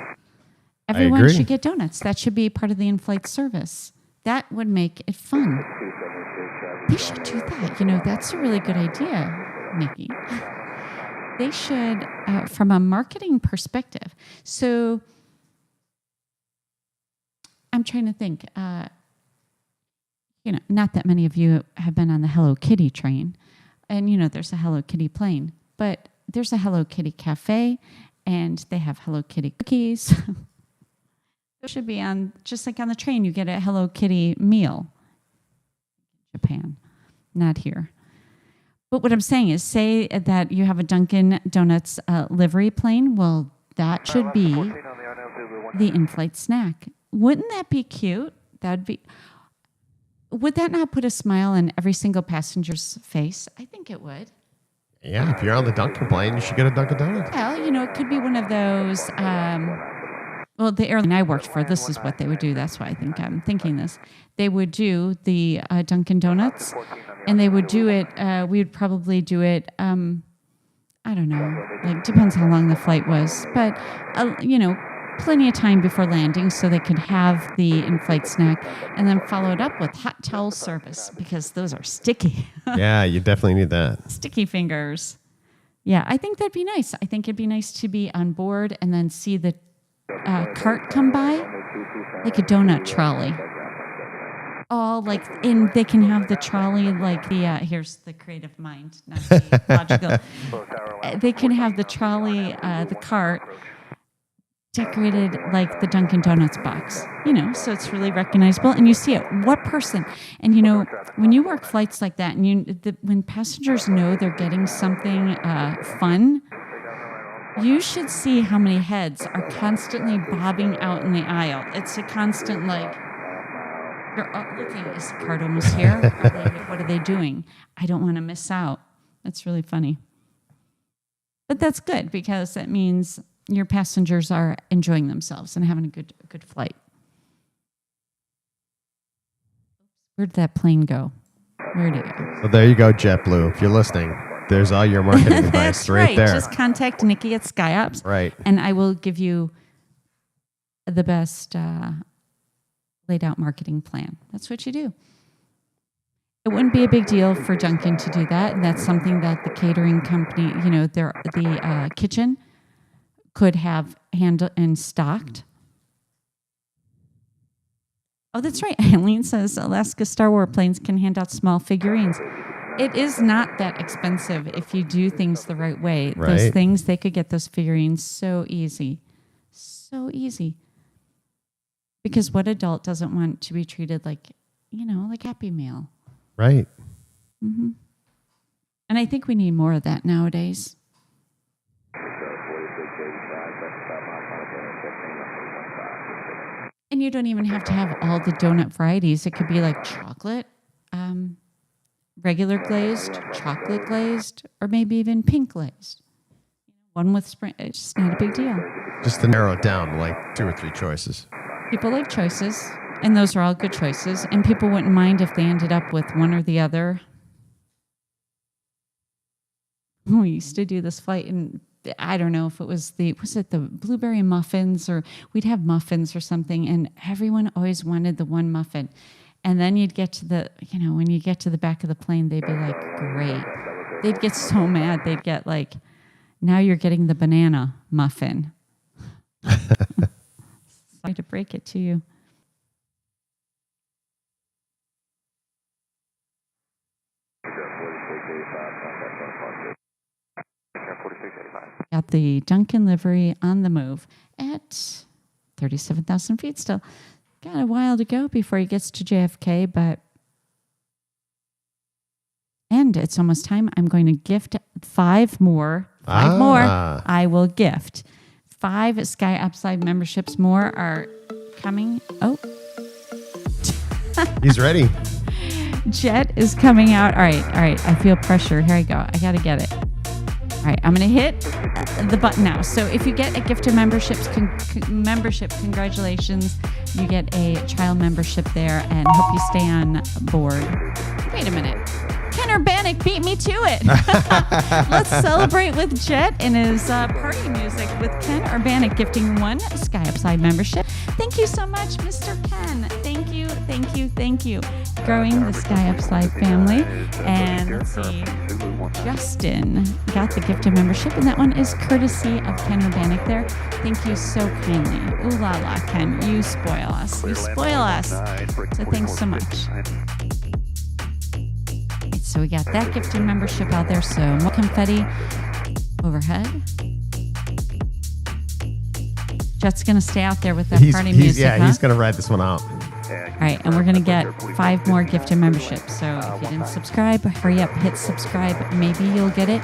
Everyone should get donuts. That should be part of the in-flight service. That would make it fun. They should do that. You know, that's a really good idea, Nikki. They should, from a marketing perspective. So I'm trying to think. You know, not that many of you have been on the Hello Kitty train. And, you know, there's a Hello Kitty plane. But there's a Hello Kitty cafe, and they have Hello Kitty cookies. It should be on, just like on the train, you get a Hello Kitty meal. Japan, not here. But what I'm saying is, say that you have a Dunkin' Donuts livery plane. Well, that should be the in-flight snack. Wouldn't that be cute? That'd be. Would that not put a smile on every single passenger's face? I think it would. Yeah, if you're on the Dunkin' plane, you should get a Dunkin' Donuts. Well, you know, it could be one of those. Well, the airline I worked for, this is what they would do. That's why I think I'm thinking this. They would do the Dunkin' Donuts, and they would do it. We would probably do it. I don't know. Like, depends how long the flight was, but you know, plenty of time before landing, so they could have the in-flight snack, and then follow it up with hot towel service because those are sticky. Yeah, you definitely need that. Sticky fingers. Yeah, I think that'd be nice. I think it'd be nice to be on board and then see the cart come by, like a donut trolley. All like they can have the trolley like the here's the creative mind, not the logical. They can have the trolley, the cart decorated like the Dunkin' Donuts box, you know, so it's really recognizable, and you see it. What person? And you know, when you work flights like that, and when passengers know they're getting something fun. You should see how many heads are constantly bobbing out in the aisle. It's a constant, like, you're looking, is the cart almost here? What are they doing? I don't want to miss out. That's really funny. But that's good, because that means your passengers are enjoying themselves and having a good flight. Where did that plane go? Where did it go? So there you go, JetBlue. If you're listening, there's all your marketing advice right there. Just contact Nikki at SkyOps. Right. And I will give you the best laid out marketing plan. That's what you do. It wouldn't be a big deal for Dunkin' to do that. And that's something that the catering company, you know, the kitchen could have handled and stocked. Oh, that's right. Eileen says Alaska Star Wars planes can hand out small figurines. It is not that expensive if you do things the right way. Right. Those things, they could get those figurines so easy. So easy. Because what adult doesn't want to be treated like, you know, like Happy Meal? Right. Mm-hmm. And I think we need more of that nowadays. And you don't even have to have all the donut varieties. It could be like chocolate, regular glazed, chocolate glazed, or maybe even pink glazed. One with spring. It's just not a big deal. Just to narrow it down, like 2 or 3 choices. People like choices, and those are all good choices. And people wouldn't mind if they ended up with one or the other. We used to do this flight, and I don't know if it was the blueberry muffins, or we'd have muffins or something, and everyone always wanted the one muffin. And then you'd get to the, you know, when you get to the back of the plane, they'd be like, great. They'd get so mad. They'd get like, now you're getting the banana muffin. Sorry to break it to you. Got the Dunkin' livery on the move at 37,000 feet still. Got a while to go before he gets to JFK, but And it's almost time. I'm going to gift 5 more. 5 more. I will gift 5 SkyOps Live memberships more are coming. Oh. He's ready. Jet is coming out. All right. I feel pressure. Here I go. I got to get it. All right, I'm going to hit the button now. So if you get a gift of membership, congratulations. You get a trial membership there, and hope you stay on board. Wait a minute. Ken Urbanic beat me to it. Let's celebrate with Jet and his party music with Ken Urbanic gifting 1 SkyOps Live membership. Thank you so much, Mr. Ken. Thank you. Growing the SkyOps Live family. And let's see, Justin got the gift of membership, and that one is courtesy of Ken Urbanic there. Thank you so kindly. Ooh la la, Ken. You spoil us. So thanks so much. So we got that gifting membership out there. So more confetti overhead. Jet's going to stay out there with that party music. Yeah, he's going to ride this one out. All right, and we're going to get 5 more gifted memberships. So if you didn't subscribe, hurry up, hit subscribe. Maybe you'll get it.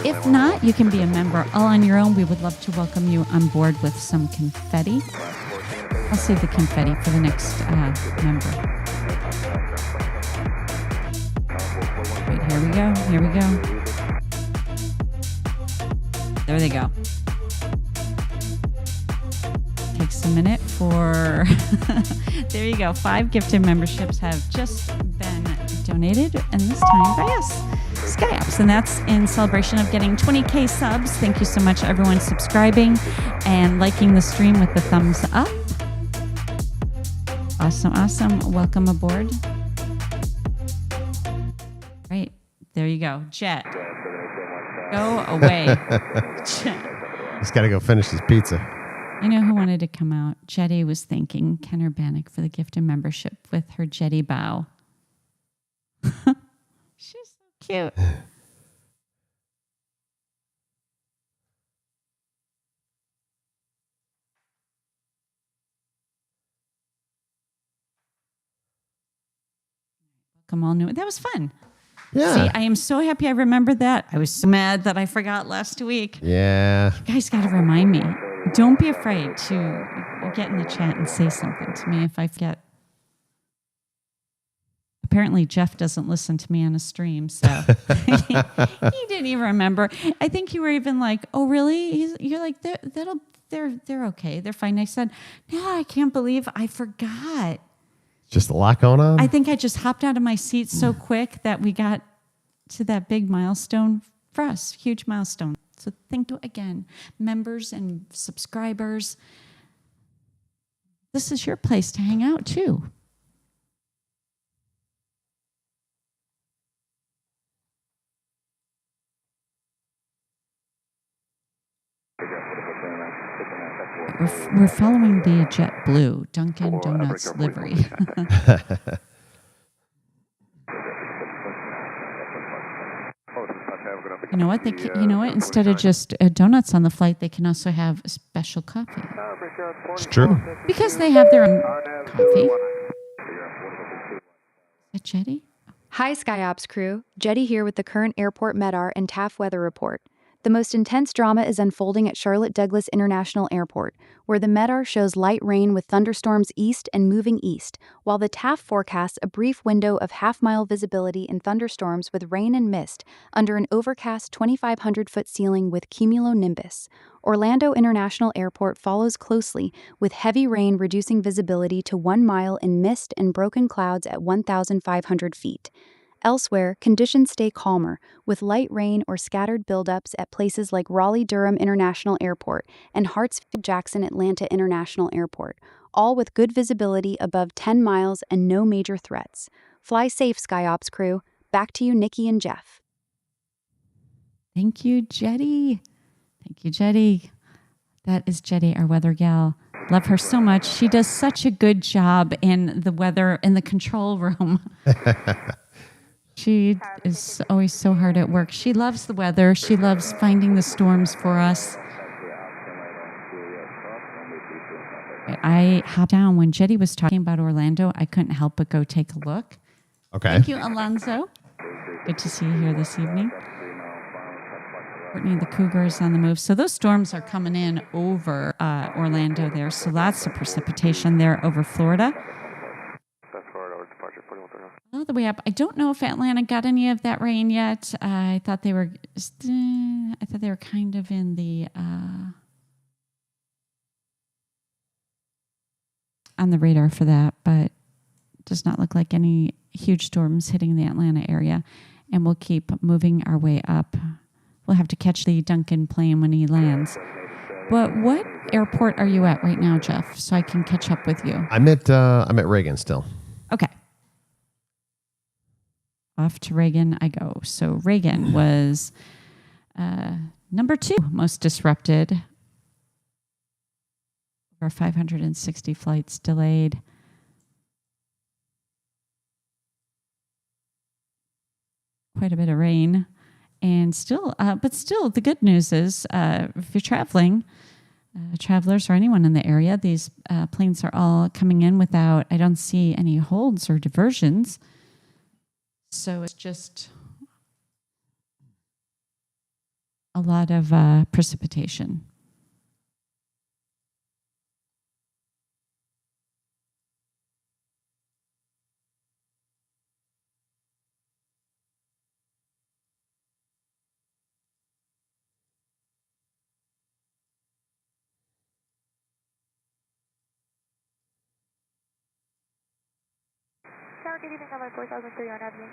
If not, you can be a member all on your own. We would love to welcome you on board with some confetti. I'll save the confetti for the next member. Right, here we go. There they go. Takes a minute for... There you go. 5 gifted memberships have just been donated, and this time by us, SkyOps. And that's in celebration of getting 20K subs. Thank you so much, everyone, subscribing and liking the stream with the thumbs up. Awesome. Welcome aboard. Right. There you go. Jet. Go away. He's got to go finish his pizza. You know who wanted to come out? Jetty was thanking Ken Urbanic for the gift of membership with her Jetty bow. She's so cute. Welcome all new. That was fun. Yeah. See, I am so happy I remembered that. I was so mad that I forgot last week. Yeah. You guys got to remind me. Don't be afraid to get in the chat and say something to me if I forget. Apparently, Jeff doesn't listen to me on a stream, so he didn't even remember. I think you were even like, "Oh, really?" You're like, "They're okay. They're fine." I said, "No, I can't believe I forgot." Just a lot going on. I think I just hopped out of my seat so quick that we got to that big milestone for us, huge milestone. So thank you again, members and subscribers. This is your place to hang out too. We're following the JetBlue Dunkin' Donuts livery. You know what? Instead of just donuts on the flight, they can also have a special coffee. It's true. Because they have their own coffee. Is that Jetty? Hi, SkyOps crew. Jetty here with the current airport MEDAR and TAF weather report. The most intense drama is unfolding at Charlotte Douglas International Airport, where the MEDAR shows light rain with thunderstorms east and moving east, while the TAF forecasts a brief window of half-mile visibility in thunderstorms with rain and mist under an overcast 2,500-foot ceiling with cumulonimbus. Orlando International Airport follows closely, with heavy rain reducing visibility to 1 mile in mist and broken clouds at 1,500 feet. Elsewhere, conditions stay calmer, with light rain or scattered buildups at places like Raleigh-Durham International Airport and Hartsfield-Jackson Atlanta International Airport, all with good visibility above 10 miles and no major threats. Fly safe, SkyOps crew. Back to you, Nikki and Jeff. Thank you, Jetty. That is Jetty, our weather gal. Love her so much. She does such a good job in the weather, in the control room. She is always so hard at work. She loves the weather. She loves finding the storms for us. I hopped down when Jetty was talking about Orlando. I couldn't help but go take a look. Okay. Thank you, Alonzo. Good to see you here this evening. Courtney, the Cougar is on the move. So those storms are coming in over Orlando there. So lots of precipitation there over Florida. All the way up. I don't know if Atlanta got any of that rain yet. I thought they were kind of in the on the radar for that, but does not look like any huge storms hitting the Atlanta area. And we'll keep moving our way up. We'll have to catch the Duncan plane when he lands. But what airport are you at right now, Jeff? So I can catch up with you. I'm at Reagan still. Okay. Off to Reagan I go. So Reagan was number 2 most disrupted. Over 560 flights delayed. Quite a bit of rain. And still, but still, the good news is if you're traveling, travelers or anyone in the area, these planes are all coming in without, I don't see any holds or diversions. So it's just a lot of precipitation.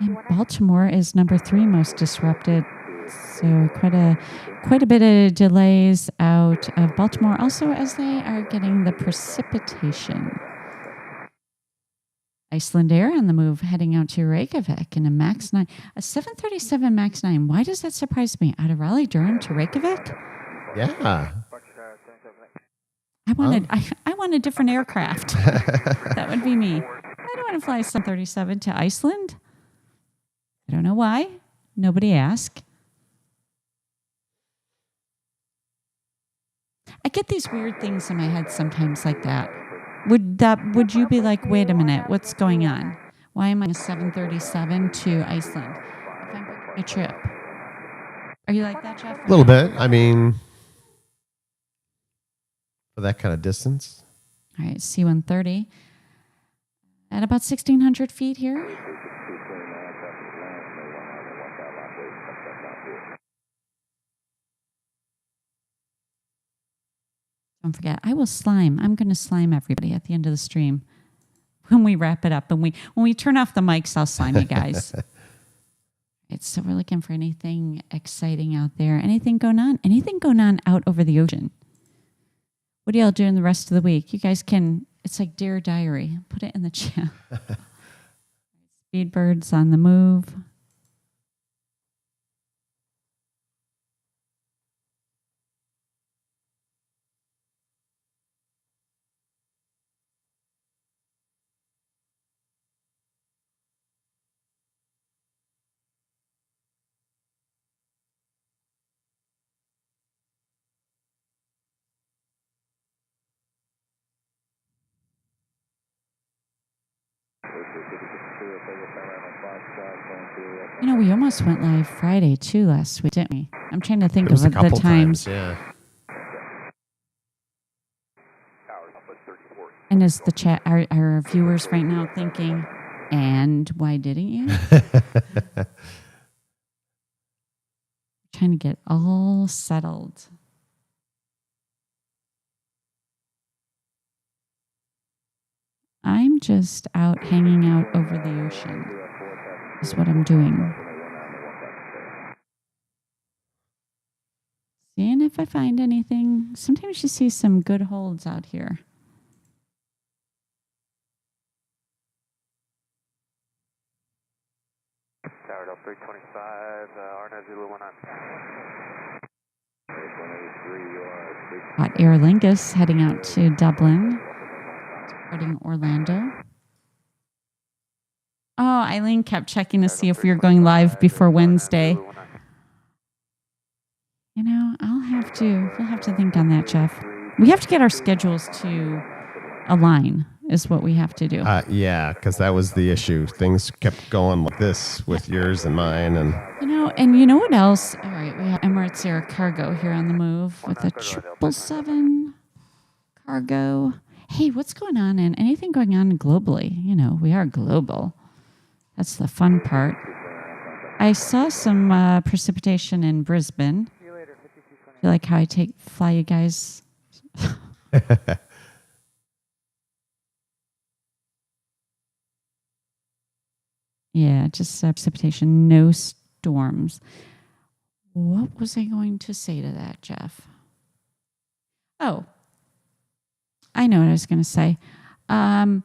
And Baltimore is number 3 most disrupted. So quite a bit of delays out of Baltimore, also as they are getting the precipitation. Iceland Air on the move, heading out to Reykjavik in a MAX 9, a 737 MAX 9. Why does that surprise me? Out of Raleigh-Durham to Reykjavik? Yeah. I want a different aircraft. That would be me. I don't want to fly 737 to Iceland. I don't know why. Nobody asked. I get these weird things in my head sometimes like that. Would you be like, wait a minute, what's going on? Why am I a 737 to Iceland if I'm booking a trip? Are you like that, Jeff? A little bit. I mean, for that kind of distance. All right, C-130 at about 1,600 feet here. Don't forget, I will slime. I'm going to slime everybody at the end of the stream when we wrap it up. And when we turn off the mics, I'll slime you guys. Right, so we're looking for anything exciting out there. Anything going on? Anything going on out over the ocean? What do y'all doing the rest of the week? You guys can, it's like Dear Diary. Put it in the chat. Speedbirds on the move. You know, we almost went live Friday too last week, didn't we? I'm trying to think of the times. Yeah. And is the chat, our viewers right now thinking, and why didn't you? Trying to get all settled. I'm just out hanging out over the ocean is what I'm doing. Seeing if I find anything. Sometimes you see some good holds out here. Tower Delta 325, RNO Zulu 19. Hot Air Lingus heading out to Dublin. Departing Orlando. Oh, Eileen kept checking to see if we were going live before Wednesday. You know, we'll have to think on that, Jeff. We have to get our schedules to align. is what we have to do. Yeah, because that was the issue. Things kept going like this with yours and mine, and You know what else? All right, we have Emirates Air Cargo here on the move with a 777 cargo. Hey, what's going on? And anything going on globally? You know, we are global. That's the fun part. I saw some precipitation in Brisbane. You like how I fly you guys? Yeah, just precipitation, no storms. What was I going to say to that, Jeff? Oh, I know what I was going to say. Some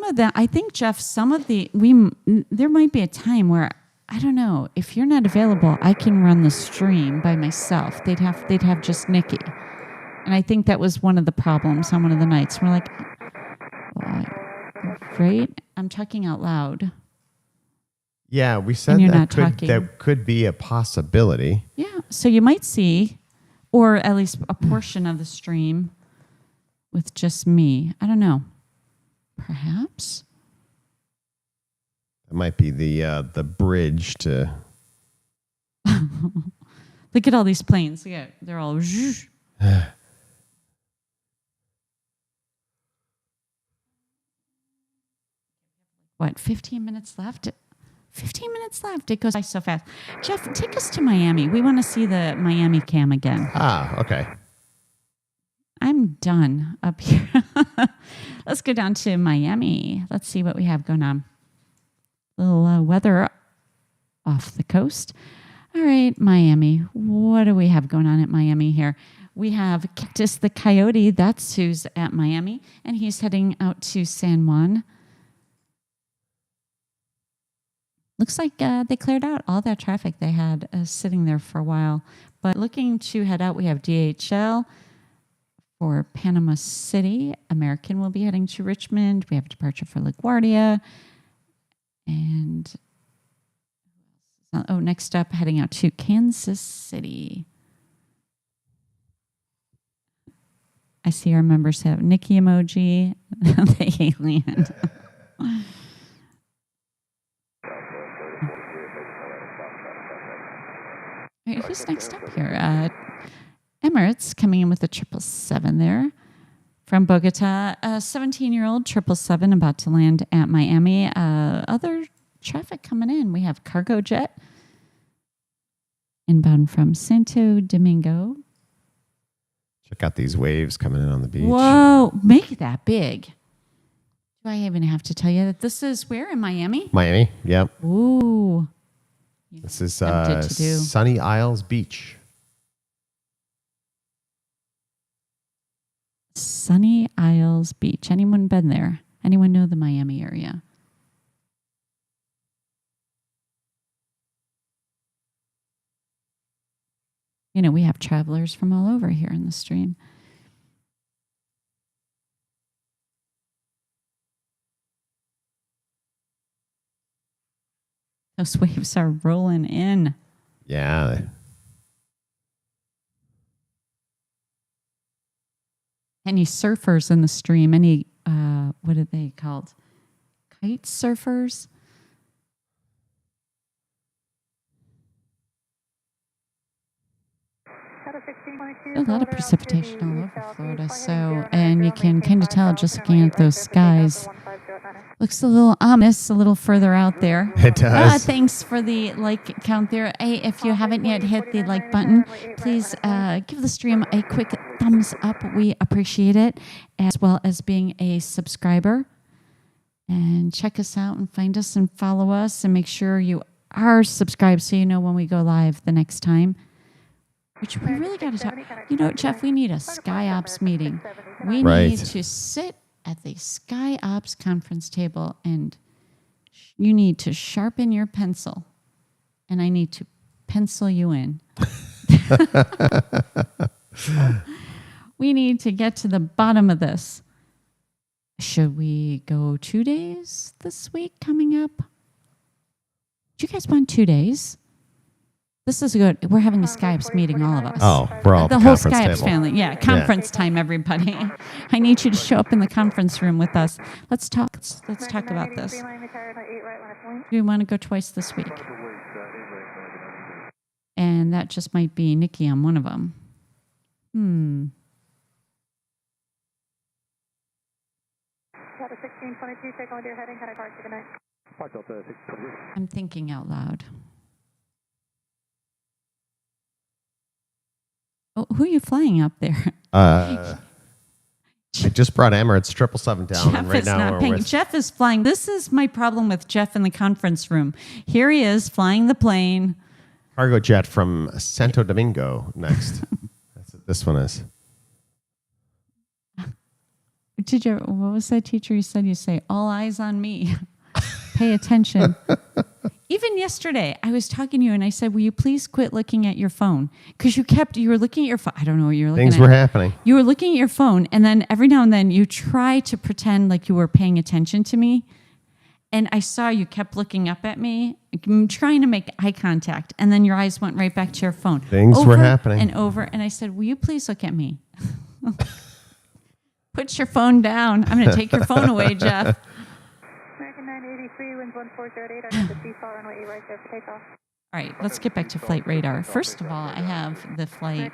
of the, I think, Jeff, there might be a time where, I don't know, if you're not available, I can run the stream by myself. They'd have just Nikki. And I think that was one of the problems on one of the nights. We're like, right? I'm talking out loud. Yeah, we said that could be a possibility. Yeah, so you might see, or at least a portion of the stream with just me. I don't know. Perhaps. It might be the bridge to. Look at all these planes. Yeah, they're all. What, 15 minutes left? 15 minutes left. It goes by so fast. Jeff, take us to Miami. We want to see the Miami cam again. Okay. I'm done up here. Let's go down to Miami. Let's see what we have going on. A little weather off the coast. All right, Miami. What do we have going on at Miami here? We have Cactus the Coyote. That's who's at Miami. And he's heading out to San Juan. Looks like they cleared out all that traffic they had sitting there for a while. But looking to head out, we have DHL for Panama City. American will be heading to Richmond. We have a departure for LaGuardia. And next up, heading out to Kansas City. I see our members have Nikki emoji, the alien. All right, who's next up here? Emirates coming in with a 777 there from Bogota. A 17-year-old 777 about to land at Miami. Other traffic coming in. We have cargo jet inbound from Santo Domingo. Check out these waves coming in on the beach. Whoa, make it that big. Do I even have to tell you that this is where in Miami? Miami, yep. Ooh. This is Sunny Isles Beach. Sunny Isles Beach. Anyone been there? Anyone know the Miami area? You know, we have travelers from all over here in the stream. Those waves are rolling in. Yeah. Any surfers in the stream? Any, what are they called? Kite surfers? A lot of precipitation all over Florida. So, and you can kind of tell just looking at those skies. Looks a little ominous, a little further out there. It does. Thanks for the like count there. Hey, if you haven't yet hit the like button, please give the stream a quick thumbs up. We appreciate it, as well as being a subscriber. And check us out and find us and follow us and make sure you are subscribed so you know when we go live the next time. Which we really got to talk. You know, Jeff, we need a SkyOps meeting. We need to sit at the SkyOps conference table and you need to sharpen your pencil. And I need to pencil you in. We need to get to the bottom of this. Should we go 2 days this week coming up? Do you guys want 2 days? This is good. We're having a SkyOps meeting, all of us. Oh, we're all at The whole conference SkyOps table. family. Yeah, conference time, everybody. I need you to show up in the conference room with us. Let's talk. Let's talk about this. Do you want to go twice this week? And that just might be Nikki on one of them. I'm thinking out loud. Oh, who are you flying up there? I just brought Emirates 777 down, and right now we're with... Jeff is flying. This is my problem with Jeff in the conference room. Here he is flying the plane. Cargo jet from Santo Domingo next. That's what this one is. What was that teacher you said? You say, all eyes on me. Pay attention. Even yesterday, I was talking to you and I said, will you please quit looking at your phone? Because you were looking at your phone. I don't know what you were looking at. Things were happening. You were looking at your phone, and then every now and then you try to pretend like you were paying attention to me. And I saw you kept looking up at me, trying to make eye contact, and then your eyes went right back to your phone. Things were happening. And over, and I said, will you please look at me? Put your phone down. I'm going to take your phone away, Jeff. American 983, winds 1408, I have the seesaw runway 8 right there for takeoff. All right, let's get back to flight radar. First of all, I have the flight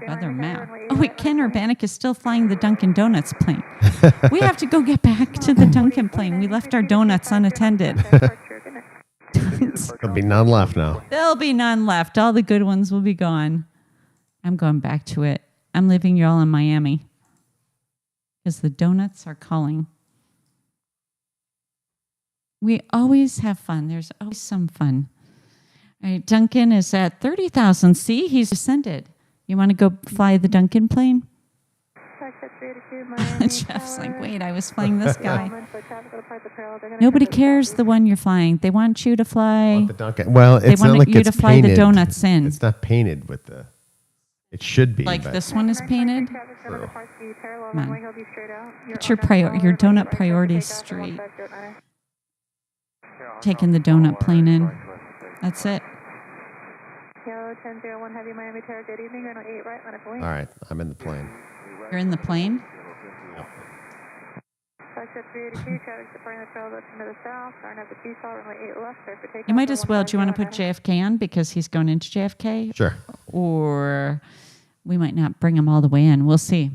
other map. Oh, wait, Ken Urbanik is still flying the Dunkin' Donuts plane. We have to go get back to the Dunkin' plane. We left our donuts unattended. There'll be none left now. There'll be none left. All the good ones will be gone. I'm going back to it. I'm leaving you all in Miami because the donuts are calling. We always have fun. There's always some fun. All right, Duncan is at 30,000. See, he's descended. You want to go fly the Duncan plane? Jeff's like, wait, I was flying this guy. Nobody cares the one you're flying. They want you to fly. The Duncan. Well, it's they not want like you it's to fly painted. the donuts in. It's not painted with the... It should be. Like but this one is painted. True. Come on. Get your donut priorities straight. Taking the donut plane in. That's it. All right, I'm in the plane. You're in the plane? You might as well. Do you want to put JFK on because he's going into JFK? Sure. Or we might not bring him all the way in. We'll see.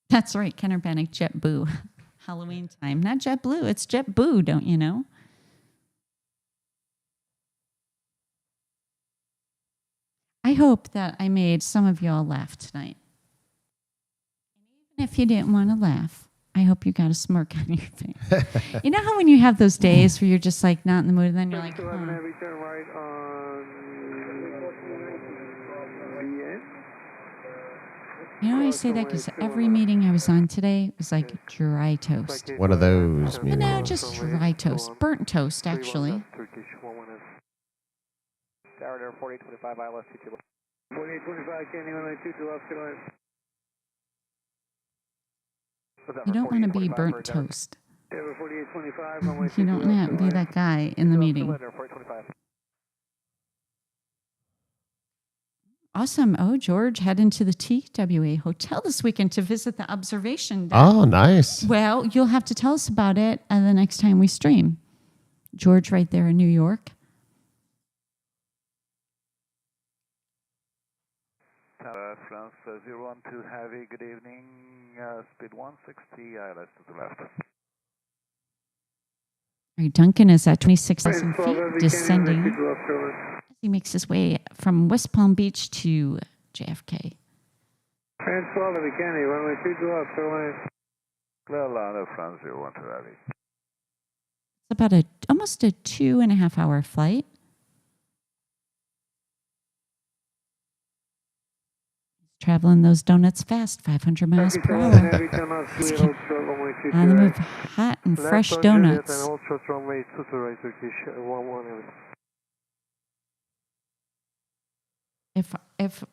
That's right, Ken Urbanik, JetBoo. Halloween time. Not JetBlue, it's JetBoo, don't you know? I hope that I made some of y'all laugh tonight. Even if you didn't want to laugh, I hope you got a smirk on your face. You know how when you have those days where you're just like not in the mood, and then you're like, You know, I say that because every meeting I was on today was like dry toast. One of those meetings. No, just dry toast. Burnt toast, actually. You don't want to be burnt toast. You don't want to be that guy in the meeting. Awesome. Oh, George, heading to the TWA Hotel this weekend to visit the observation deck. Oh, nice. Well, you'll have to tell us about it the next time we stream. George right there in New York. France 012 Heavy, good evening. Speed 160, ILS to the left. All right, Duncan is at 26,000 feet, descending. He makes his way from West Palm Beach to JFK. France 12 Heavy, Kennedy, runway 22 up, clear line, France 012 Heavy. It's about almost a 2.5 hour flight. Traveling those donuts fast, 500 miles per hour. On the move, hot and fresh donuts. If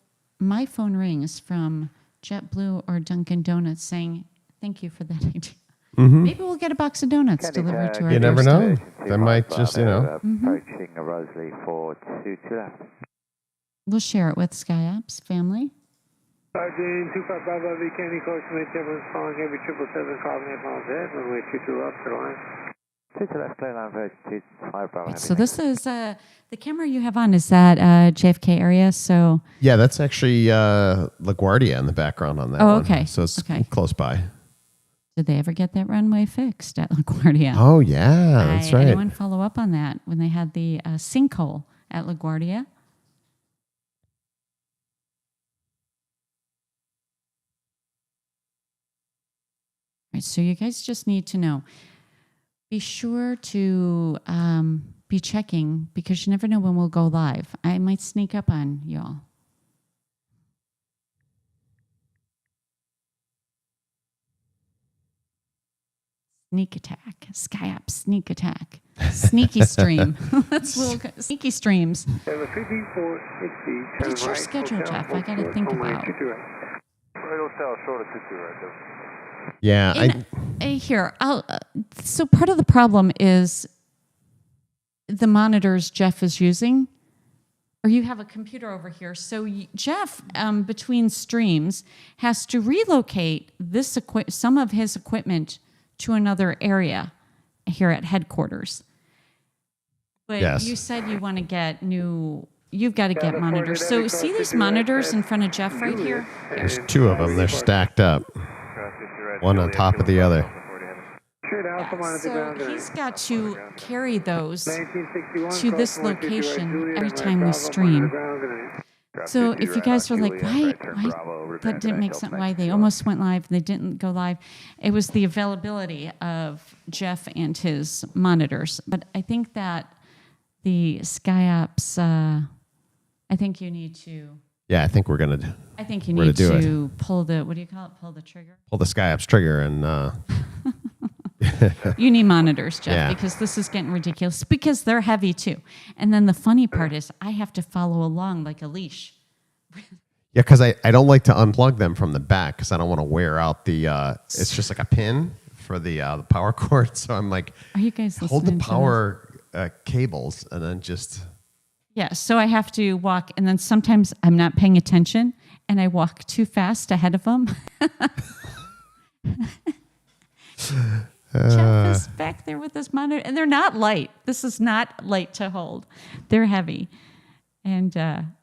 my phone rings from JetBlue or Dunkin' Donuts saying, thank you for that idea, Maybe we'll get a box of donuts delivered to our You never doorstep. know. They might just, you know. Approaching Rosalie for 22 left. We'll share it with SkyOps family. Sergeant 255 Levy, Candy, Coach, Mate, Timberlands, calling every 777, calling 8 miles ahead, runway 22 up to the line. 2 left, clear line, verge 25 Bravo. So this is the camera you have on is that JFK area. So Yeah, that's actually LaGuardia in the background on that one. Okay. So it's Okay. close by. did they ever get that runway fixed at LaGuardia? Oh, yeah, that's right. Anyone follow up on that when they had the sinkhole at LaGuardia? All right, so you guys just need to know. Be sure to be checking because you never know when we'll go live. I might sneak up on y'all. Sneak attack, SkyOps sneak attack, sneaky stream. That's little sneaky streams. But it's your schedule, Jeff. I got to think about. Yeah, Here, so part of the problem is the monitors Jeff is using, or you have a computer over here. So Jeff, between streams, has to relocate some of his equipment to another area here at headquarters. But Yes. You said you want to get you've got to get monitors. So see these monitors in front of Jeff right here? there's two of them. They're stacked up, one on top of the other. So he's got to carry those to this location every time we stream. So if you guys are like, why that didn't make sense, why they almost went live, they didn't go live, it was the availability of Jeff and his monitors. But I think that the SkyOps, I think you need to. Yeah, I think we're going to. I think you need to pull the, what do you call it? Pull the trigger? Pull the SkyOps trigger and. You need monitors, Jeff, Yeah. because this is getting ridiculous because they're heavy too. And then the funny part is I have to follow along like a leash. Yeah, because I don't like to unplug them from the back because I don't want to wear out the. It's just like a pin for the power cord. So I'm like, Are you guys hold the listening to power cables and then just. Yeah, so I have to walk, and then sometimes I'm not paying attention, and I walk too fast ahead of them. Jeff is back there with this monitor, and they're not light. This is not light to hold. They're heavy. And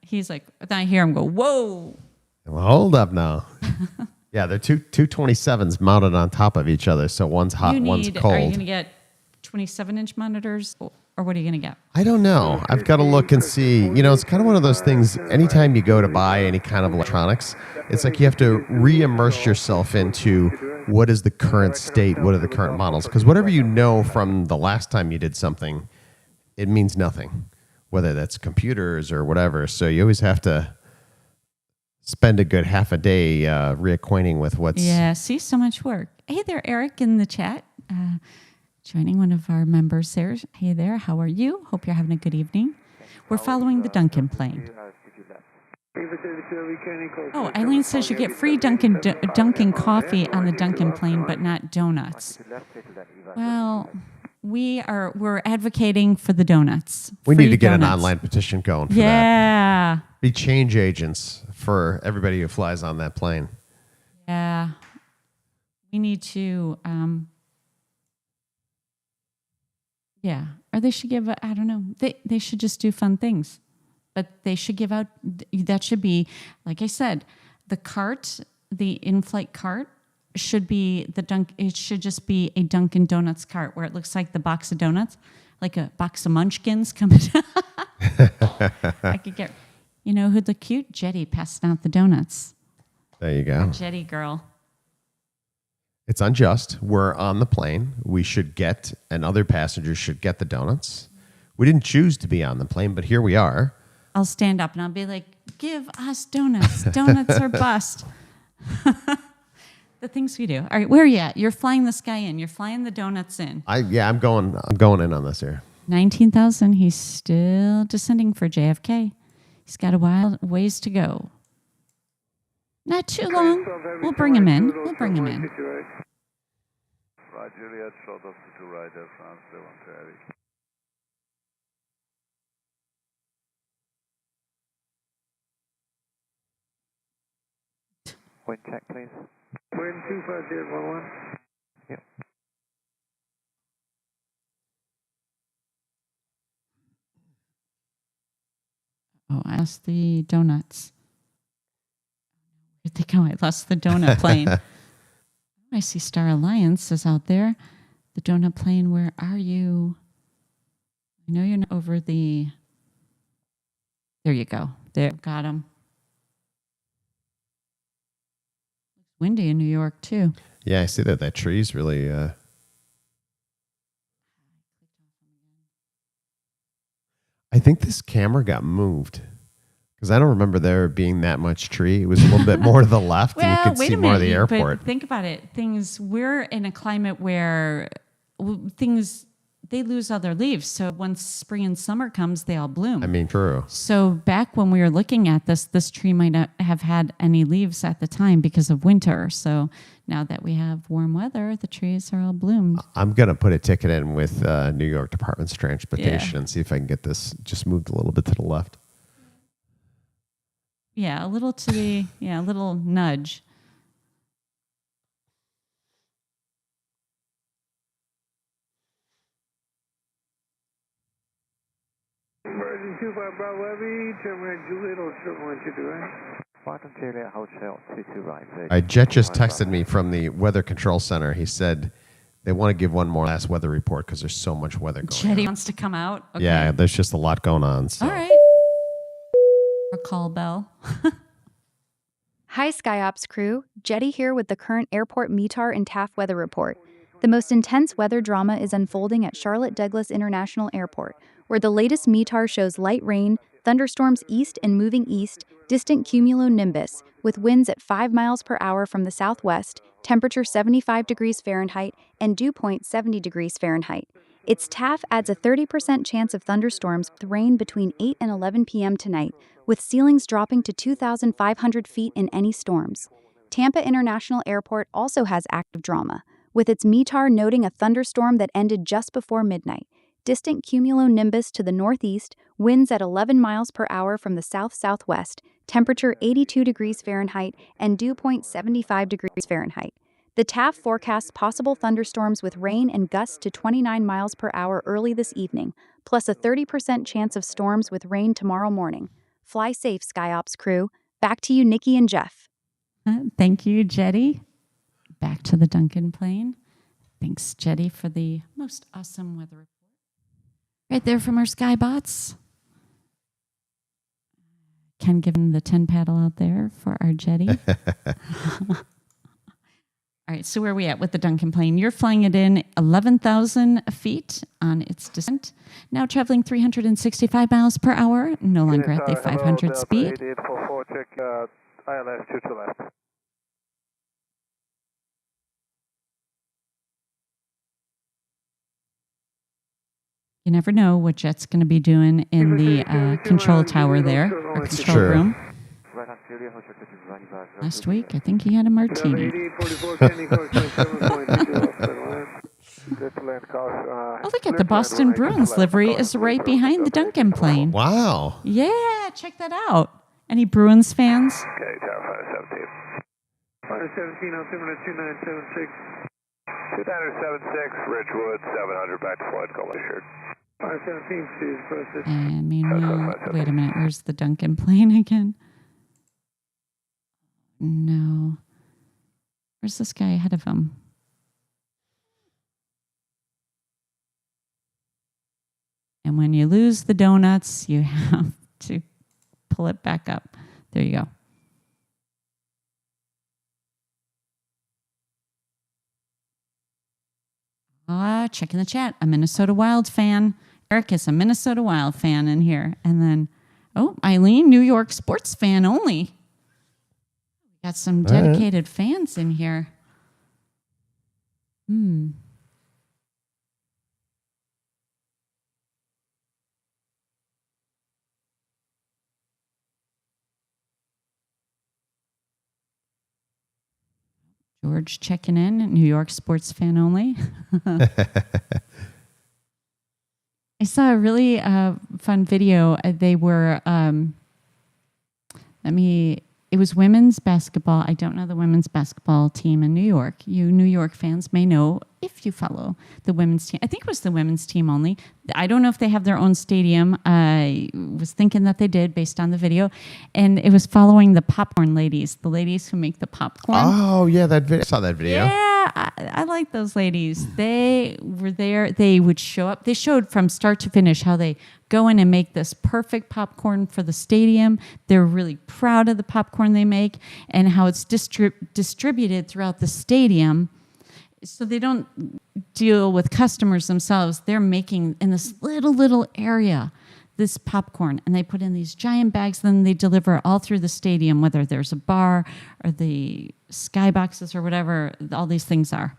he's like, I hear him go, whoa. Well, hold up now. Yeah, they're two 27s mounted on top of each other, so one's hot, one's cold. Are you going to get 27-inch monitors, or what are you going to get? I don't know. I've got to look and see. You know, it's kind of one of those things, anytime you go to buy any kind of electronics, it's like you have to re-immerse yourself into what is the current state, what are the current models. Because whatever you know from the last time you did something, it means nothing, whether that's computers or whatever. So you always have to spend a good half a day reacquainting with what's... Yeah, see, so much work. Hey there, Eric, in the chat. Joining one of our members there. Hey there, how are you? Hope you're having a good evening. We're following the Duncan plane. Oh, Eileen says you get free Dunkin' coffee on the Duncan plane, but not donuts. Well, we're advocating for the donuts. We need to get donuts. an online petition going for that. Be change agents for everybody who flies on that plane. Yeah. We need to... yeah, or they should give, I don't know, they should just do fun things. But they should give out, that should be, like I said, the cart, the in-flight cart should be it should just be a Dunkin' Donuts cart where it looks like the box of donuts, like a box of munchkins coming down. I could get, you know who the cute Jetty passing out the donuts. There you go. Jetty girl. It's unjust. We're on the plane. We should get, and other passengers should get the donuts. We didn't choose to be on the plane, but here we are. I'll stand up and I'll be like, give us donuts. Donuts are bust. The things we do. All right, where are you at? You're flying this guy in. You're flying the donuts in. I'm going in on this here. 19,000. He's still descending for JFK. He's got a ways to go. Not too long. We'll bring him in. Juliet, short of the 2 rider, France 01 to Heavy. Wind check, please. Wind 25011. Yep. Oh, I lost the donuts. Where'd they go? I lost the donut plane. I see Star Alliance is out there. The donut plane, where are you? I know you're not over the... There you go. There, got him. Windy in New York, too. Yeah, I see that. That tree's really... I think this camera got moved because I don't remember there being that much tree. It was a little bit more to the left, and you could see more of the airport. But think about it. We're in a climate where things, they lose all their leaves. So once spring and summer comes, they all bloom. I mean, true. So back when we were looking at this tree might not have had any leaves at the time because of winter. So now that we have warm weather, the trees are all bloomed. I'm going to put a ticket in with New York Departments of Transportation and see if I can get this just moved a little bit to the left. Yeah, a little to the, a little nudge. Virgin 25 Bravo Heavy, terminate Juliet or 7122, right? Python Juliet, hold short 22 right. All right, Jet just texted me from the Weather Control Center. He said they want to give one more last weather report because there's so much weather going Jetty on. wants to come out. Okay. Yeah, there's just a lot going on. So. All right. A call bell. Hi, SkyOps crew. Jetty here with the current airport METAR and TAF weather report. The most intense weather drama is unfolding at Charlotte Douglas International Airport, where the latest METAR shows light rain, thunderstorms east and moving east, distant cumulonimbus, with winds at 5 miles per hour from the southwest, temperature 75 degrees Fahrenheit, and dew point 70 degrees Fahrenheit. Its TAF adds a 30% chance of thunderstorms with rain between 8 and 11 p.m. tonight, with ceilings dropping to 2,500 feet in any storms. Tampa International Airport also has active drama, with its METAR noting a thunderstorm that ended just before midnight. Distant cumulonimbus to the northeast, winds at 11 miles per hour from the south-southwest, temperature 82 degrees Fahrenheit, and dew point 75 degrees Fahrenheit. The TAF forecasts possible thunderstorms with rain and gusts to 29 miles per hour early this evening, plus a 30% chance of storms with rain tomorrow morning. Fly safe, SkyOps crew. Back to you, Nikki and Jeff. Thank you, Jetty. Back to the Duncan plane. Thanks, Jetty, for the most awesome weather report. Right there from our Skybots. Ken giving the 10 paddle out there for our Jetty. All right, so where are we at with the Duncan plane? You're flying it in 11,000 feet on its descent. Now traveling 365 miles per hour, no longer at the 500 speed. 8844, check ILS 2 to left. You never know what Jet's going to be doing in the control tower there, or control room. Last week, I think he had a martini. Oh, look at the Boston Bruins livery is right behind the Duncan plane. Wow. Yeah, check that out. Any Bruins fans? Okay, Tower 517. 517, altimeter 2976. 2976, Ridgewood, 700, back to flight, call assured. 517, please process. And meanwhile, wait a minute, where's the Duncan plane again? No. Where's this guy ahead of him? And when you lose the donuts, you have to pull it back up. There you go. Checking the chat. A Minnesota Wild fan. Eric is a Minnesota Wild fan in here. And then, Eileen, New York sports fan only. Got some dedicated fans in here. George checking in, New York sports fan only. I saw a really fun video. They were, it was women's basketball. I don't know the women's basketball team in New York. You New York fans may know if you follow the women's team. I think it was the women's team only. I don't know if they have their own stadium. I was thinking that they did based on the video. And it was following the popcorn ladies, the ladies who make the popcorn. Oh, yeah, I saw that video. Yeah, I like those ladies. They were there. They would show up. They showed from start to finish how they go in and make this perfect popcorn for the stadium. They're really proud of the popcorn they make and how it's distributed throughout the stadium. So they don't deal with customers themselves. They're making in this little area this popcorn, and they put in these giant bags. Then they deliver all through the stadium, whether there's a bar or the skyboxes or whatever all these things are.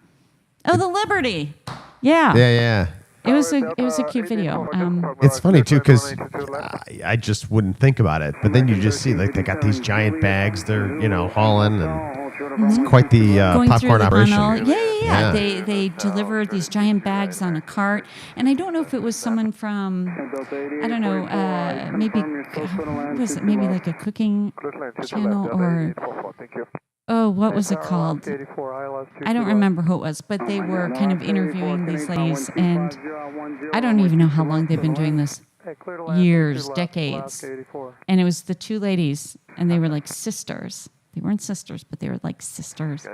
Oh, the Liberty. Yeah. Yeah. It was a cute video. It's funny too because I just wouldn't think about it, but then you just see like they got these giant bags they're hauling, and it's quite the popcorn operation. Yeah. They deliver these giant bags on a cart, and I don't know if it was someone from maybe like a cooking channel or. Oh, what was it called? I don't remember who it was, but they were kind of interviewing these ladies, and I don't even know how long they've been doing this. Years, decades. And it was the two ladies, and they were like sisters. They weren't sisters, but they were like sisters.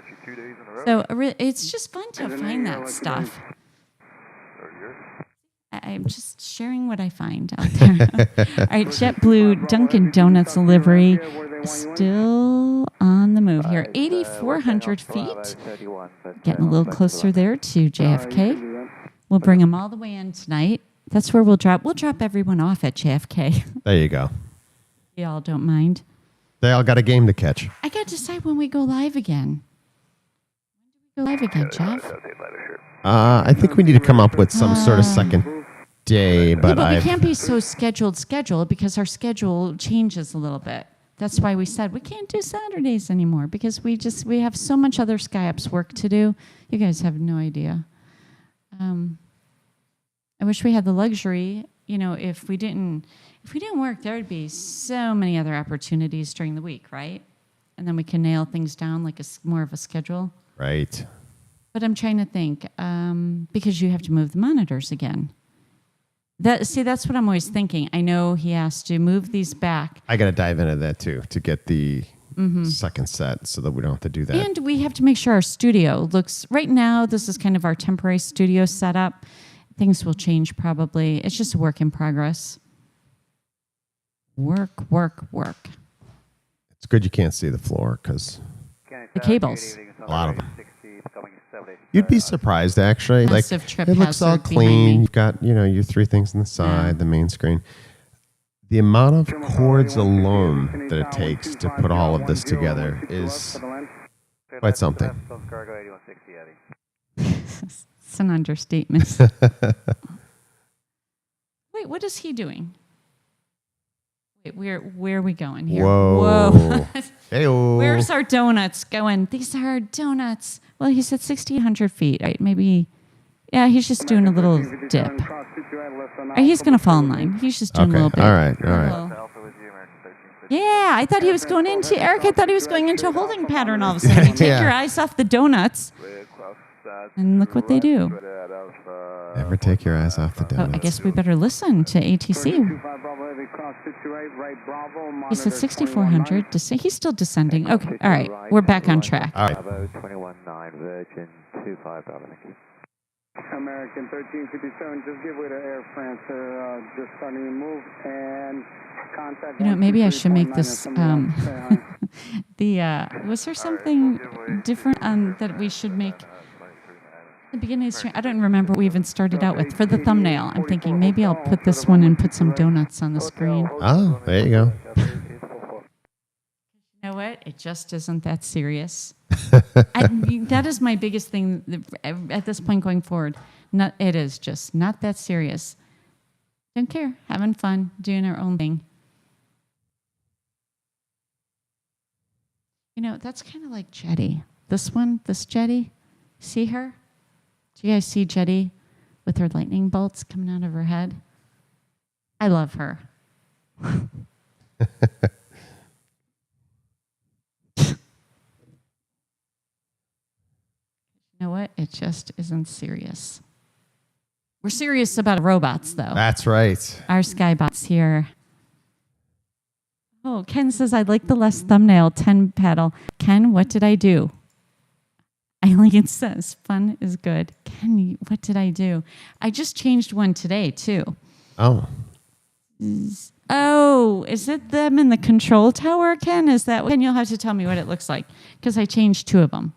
So it's just fun to find that stuff. I'm just sharing what I find out there. All right, JetBlue Dunkin' Donuts livery still on the move here. 8,400 feet. Getting a little closer there to JFK. We'll bring them all the way in tonight. That's where we'll drop. We'll drop everyone off at JFK. There you go. Y'all don't mind. They all got a game to catch. I got to decide when we go live again. When do we go live again, Jeff? I think we need to come up with some sort of second day, but we can't be so scheduled because our schedule changes a little bit. That's why we said we can't do Saturdays anymore because we have so much other SkyOps work to do. You guys have no idea. I wish we had the luxury, if we didn't work, there would be so many other opportunities during the week, right? And then we can nail things down like more of a schedule. Right. But I'm trying to think, because you have to move the monitors again. That's what I'm always thinking. I know he has to move these back. I got to dive into that too to get the second set so that we don't have to do that. And we have to make sure our studio looks, right now, this is kind of our temporary studio setup. Things will change probably. It's just a work in progress. Work. It's good you can't see the floor because the cables. A lot of them. You'd be surprised, actually. Massive like trip it looks all clean. You've got, your three things on the side, the main screen. The amount of cords alone that it takes to put all of this together is quite something. It's an understatement. Wait, what is he doing? Wait, where are we going here? Whoa. Hey-o. Where's our donuts going? These are our donuts. Well, he said 1,600 feet, right? Maybe, yeah, he's just doing a little dip. He's going to fall in line. He's just doing a little bit. All right. Yeah, I thought he was going into, Eric, I thought he was going into a holding pattern all of a sudden. You take your eyes off the donuts, and look what they do. Never take your eyes off the donuts. I guess we better listen to ATC. He said 6,400. He's still descending. Okay, all right. We're back on track. All right. American 1357, just give way to Air France. They're just starting to move and contact. Maybe I should make this. Was there something different that we should make? The beginning of the stream, I don't remember what we even started out with. For the thumbnail, I'm thinking maybe I'll put this one and put some donuts on the screen. Oh, there you go. You know what? It just isn't that serious. That is my biggest thing at this point going forward. It is just not that serious. Don't care. Having fun, doing our own thing. That's kind of like Jetty. This one, this Jetty. See her? Do you guys see Jetty with her lightning bolts coming out of her head? I love her. You know what? It just isn't serious. We're serious about robots, though. That's right. Our Skybots here. Oh, Ken says, I like the less thumbnail 10 paddle. Ken, what did I do? Eileen says, fun is good. Ken, what did I do? I just changed one today, too. Oh. Oh, is it them in the control tower, Ken? Is that? Ken, you'll have to tell me what it looks like, because I changed 2 of them.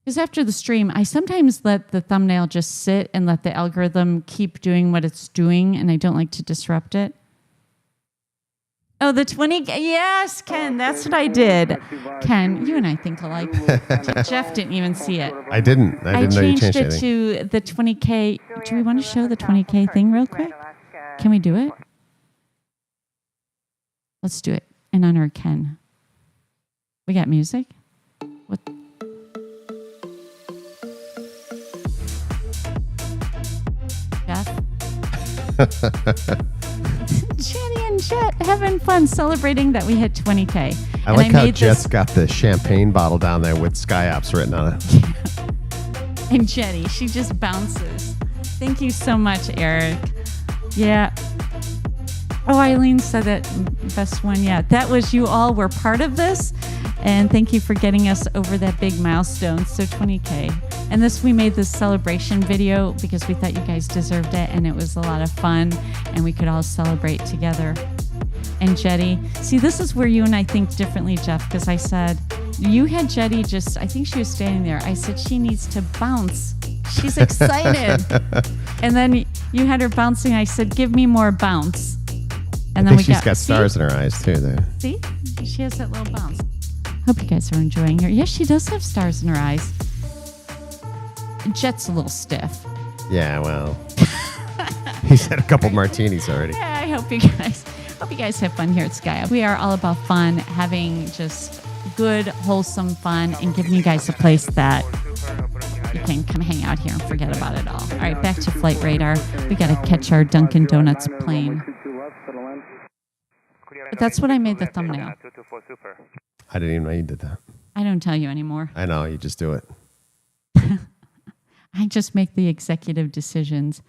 Because after the stream, I sometimes let the thumbnail just sit and let the algorithm keep doing what it's doing, and I don't like to disrupt it. Oh, the 20. Yes, Ken, that's what I did. Ken, you and I think alike. Jeff didn't even see it. I didn't know you changed it anything. to the 20K. Do we want to show the 20K thing real quick? Can we do it? Let's do it in honor of Ken. We got music? What? Jeff? Jenny and Jet having fun celebrating that we hit 20K. I like how Jet's got the champagne bottle down there with SkyOps written on it. And Jenny, she just bounces. Thank you so much, Eric. Yeah. Oh, Eileen said that best one. Yeah, that was you all were part of this. And thank you for getting us over that big milestone. So 20K. And we made this celebration video because we thought you guys deserved it. And it was a lot of fun. And we could all celebrate together. And Jetty, see, this is where you and I think differently, Jeff, because I said, you had Jetty just, I think she was standing there. I said, she needs to bounce. She's excited. And then you had her bouncing. I said, give me more bounce. And then she's got stars in her eyes, too, there. See? She has that little bounce. Hope you guys are enjoying her. Yes, she does have stars in her eyes. Jet's a little stiff. Yeah, well. He's had a couple martinis already. Yeah, I hope you guys have fun here at SkyOps. We are all about fun, having just good, wholesome fun, and giving you guys a place that you can come hang out here and forget about it all. All right, back to flight radar. We got to catch our Dunkin' Donuts plane. But that's what I made the thumbnail. I didn't even know you did that. I don't tell you anymore. I know, you just do it. I just make the executive decisions.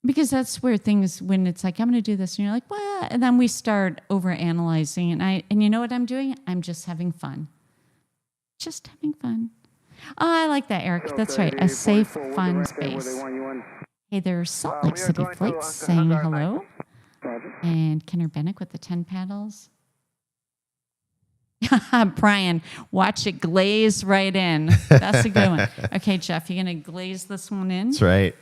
Because that's where things, when it's like, I'm going to do this, and you're like, well, and then we start over-analyzing, and you know what I'm doing? I'm just having fun. Just having fun. Oh, I like that, Eric. That's right. A safe, fun space. Hey, there's Salt Lake City Flights saying hello. And Kenner Bennick with the 10 paddles. Brian, watch it glaze right in. That's a good one. Okay, Jeff, you're going to glaze this one in? That's right.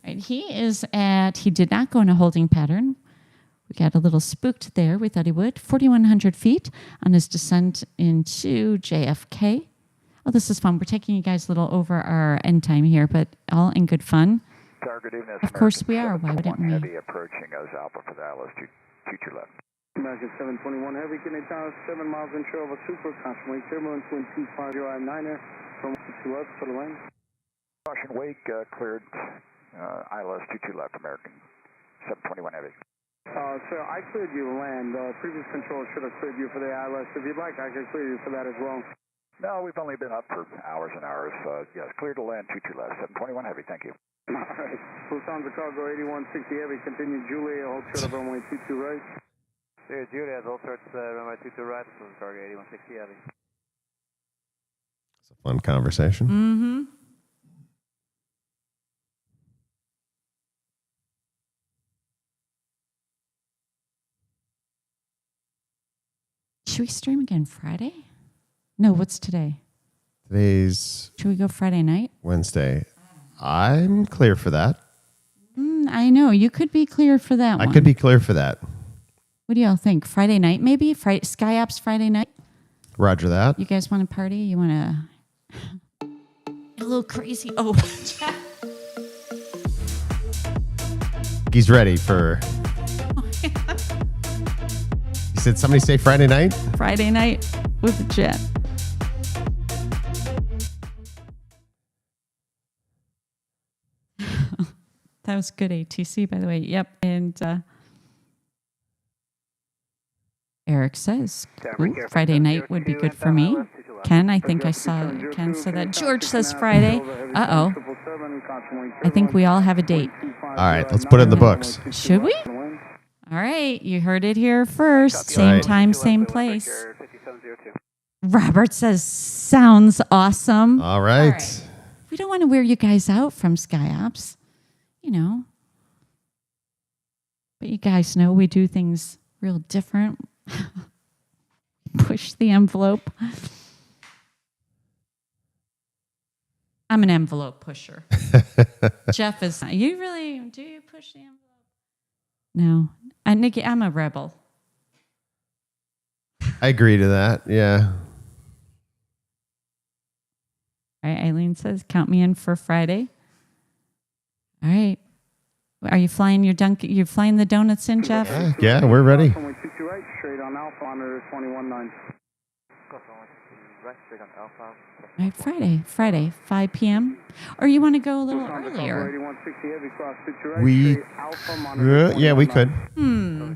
Right, he did not go in a holding pattern. We got a little spooked there. We thought he would. 4,100 feet on his descent into JFK. Oh, this is fun. We're taking you guys a little over our end time here, but all in good fun. Of course we are. Why wouldn't we? Heavy approaching as Alpha for the ILS 22 left. American 721 Heavy, Kennedy Tower, 7 miles inshore of a super, confirmation turbulence, wind 250 I-9er, from 2 left for the lane. Caution wake, cleared, ILS 22 left, American 721 Heavy. Sir, I cleared you to land. Previous control should have cleared you for the ILS. If you'd like, I can clear you for that as well. No, we've only been up for hours and hours. Yes, cleared to land 22 left, 721 Heavy, thank you. All right. Lufthansa Cargo 8160 Heavy, continue Juliet, hold short of runway 22 right. Juliet, hold short runway 22 right, Cargo 8160 Heavy. It's a fun conversation. Mm-hmm. Should we stream again Friday? No, what's today? Today's Should we go Friday night? Wednesday. I'm clear for that. I know. You could be clear for that one. I could be clear for that. What do y'all think? Friday night, maybe? SkyOps Friday night? Roger that. You guys want to party? You want to... a little crazy? Oh, He's ready for... You said somebody say Friday night? Friday night with Jet. That was good ATC, by the way. Yep. And Eric says, Friday night would be good for me. Ken, I think I saw Ken said that. George says Friday. Uh-oh. I think we all have a date. All right, let's put it in the books. Should we? All right, you heard it here first. Same time, same place. Robert says, sounds awesome. All right. We don't want to wear you guys out from SkyOps, you know. But you guys know we do things real different. Push the envelope. I'm an envelope pusher. Jeff is not. Do you push the envelope? No. Nikki, I'm a rebel. I agree to that. Yeah. All right, Eileen says, count me in for Friday. All right. Are you flying you're flying the donuts in, Jeff? Yeah, we're ready. Straight on Alpha, monitor 21.9. All right, Friday, 5 p.m. Or you want to go a little earlier? Yeah, we could.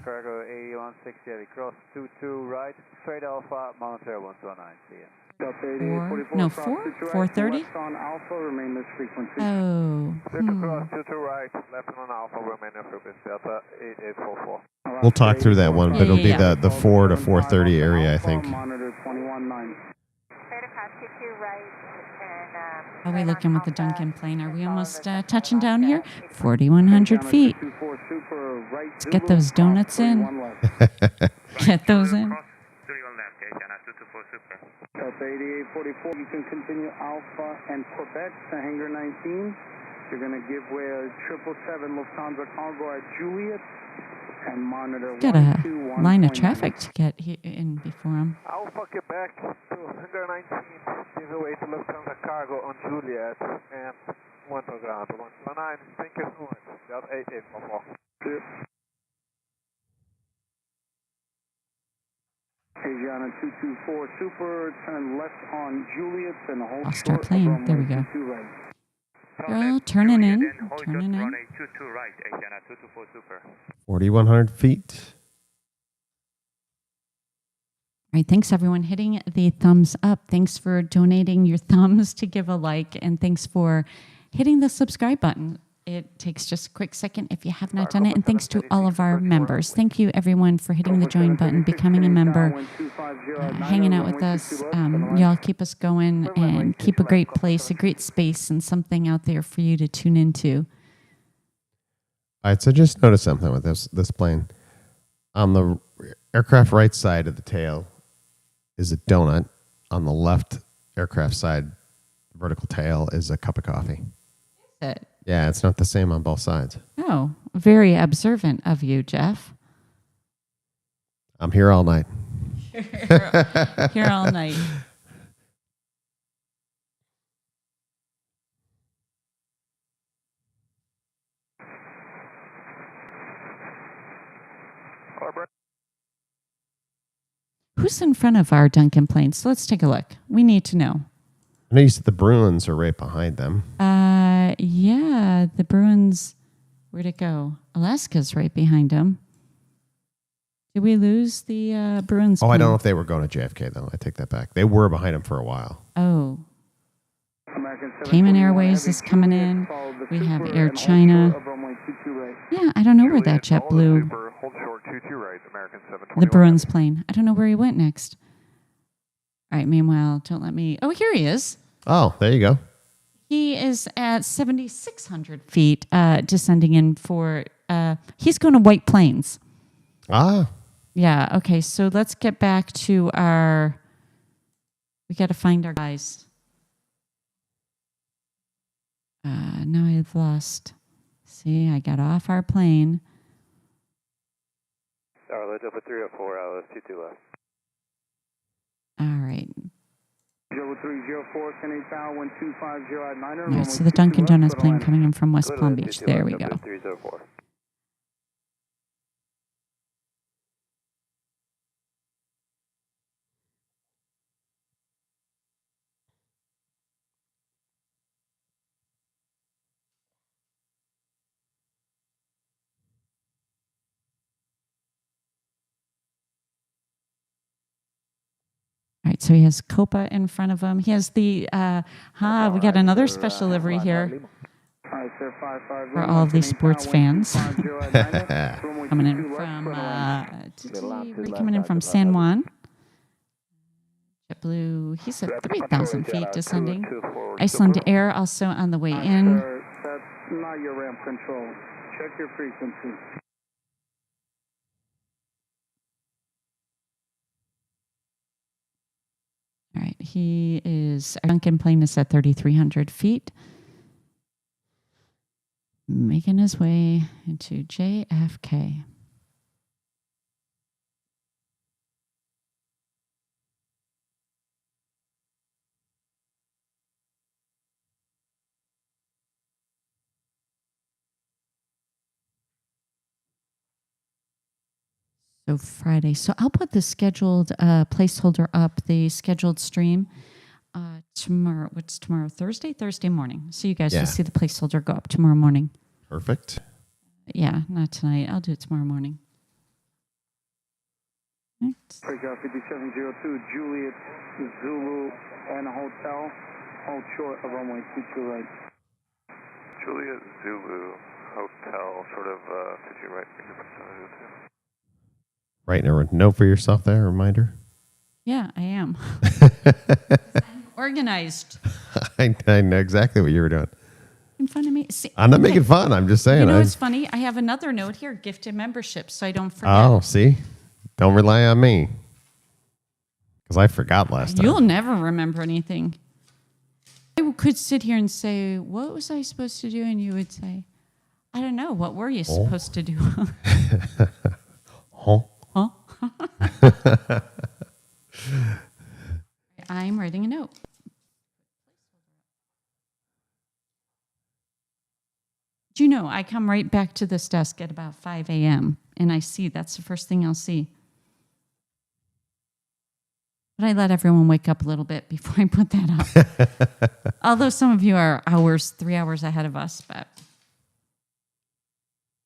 Cargo 8160 heavy cross 22 right, straight Alpha, monitor 129 CM. 4:30? On Alpha, remain this frequency. Oh. Cross 22 right, left on Alpha, remainder frequency Delta 8844. We'll talk through that one, but it'll be the 4 to 4:30 area, I think. Monitor 21.9. How are we looking with the Duncan plane? Are we almost touching down here? 4,100 feet. Let's get those donuts in. Get those in. Delta 8844, you can continue Alpha and Quebec to Hangar 19. You're going to give way a 777 Lufthansa Cargo at Juliet and monitor Got a line of traffic to get in before him. Alpha Quebec to Hangar 19, give away to Lufthansa Cargo on Juliet and 1 to ground 129. Thank you so much. Delta 8844. Asiana 224 Super, turn left on Juliet and hold Lost short our plane. of There we go. runway 22 right. Girl, turning in. 4,100 feet. All right, thanks everyone hitting the thumbs up. Thanks for donating your thumbs to give a like, and thanks for hitting the subscribe button. It takes just a quick second if you have not done it. And thanks to all of our members. Thank you everyone for hitting the join button, becoming a member, hanging out with us. Y'all keep us going and keep a great place, a great space, and something out there for you to tune into. All right, so just notice something with this plane. On the aircraft right side of the tail is a donut. On the left aircraft side, vertical tail is a cup of coffee. Yeah, it's not the same on both sides. Oh, very observant of you, Jeff. I'm here all night. Here all night. Who's in front of our Duncan plane? So let's take a look. We need to know. I know you said the Bruins are right behind them. Yeah, the Bruins. Where'd it go? Alaska's right behind them. Did we lose the Bruins? I don't know if they were going to JFK, though. I take that back. They were behind them for a while. Oh. Cayman Airways is coming in. We have Air China. Yeah, I don't know where that JetBlue, the Bruins plane. I don't know where he went next. All right, meanwhile, don't let me... Oh, here he is. Oh, there you go. He is at 7,600 feet, descending in for... he's going to White Plains. Ah. Yeah, okay, so let's get back to our... We got to find our guys. Now I've lost... See, I got off our plane. Charlotte, over 304, LS 22 left. All right. 0304, Kennedy Tower, 1250 at 9. All right, so the Dunkin' Donuts plane coming in from West Palm Beach. There we go. 304. right, so he has Copa in front of him. He has the, we got another special livery here for all of these sports fans. Coming in from, coming in from San Juan. JetBlue, he's at 3,000 feet descending. Iceland Air also on the way in. That's not your ramp control. Check your frequency. All right, our Duncan plane is at 3,300 feet. Making his way into JFK. So Friday. So I'll put the scheduled placeholder up, the scheduled stream tomorrow. What's tomorrow? Thursday? Thursday morning. So you guys will see the placeholder go up tomorrow morning. Perfect. Yeah, not tonight. I'll do it tomorrow morning. Right. Breakout 5702, Juliet, Zulu, and hotel. Hold short of runway 22 right. Juliet, Zulu, hotel, sort of 50 right. Writing a note for yourself there, a reminder? Yeah, I am. I'm organized. I know exactly what you were doing. In front of me. See, I'm not making fun. I'm just saying. You know what's funny? I have another note here, gifted membership, so I don't forget. Oh, see? Don't rely on me. Because I forgot last time. You'll never remember anything. I could sit here and say, what was I supposed to do? And you would say, I don't know. What were you supposed to do? Huh? Huh? I'm writing a note. Do you know, I come right back to this desk at about 5 a.m. and I see that's the first thing I'll see. But I let everyone wake up a little bit before I put that up. Although some of you are 3 hours ahead of us, but.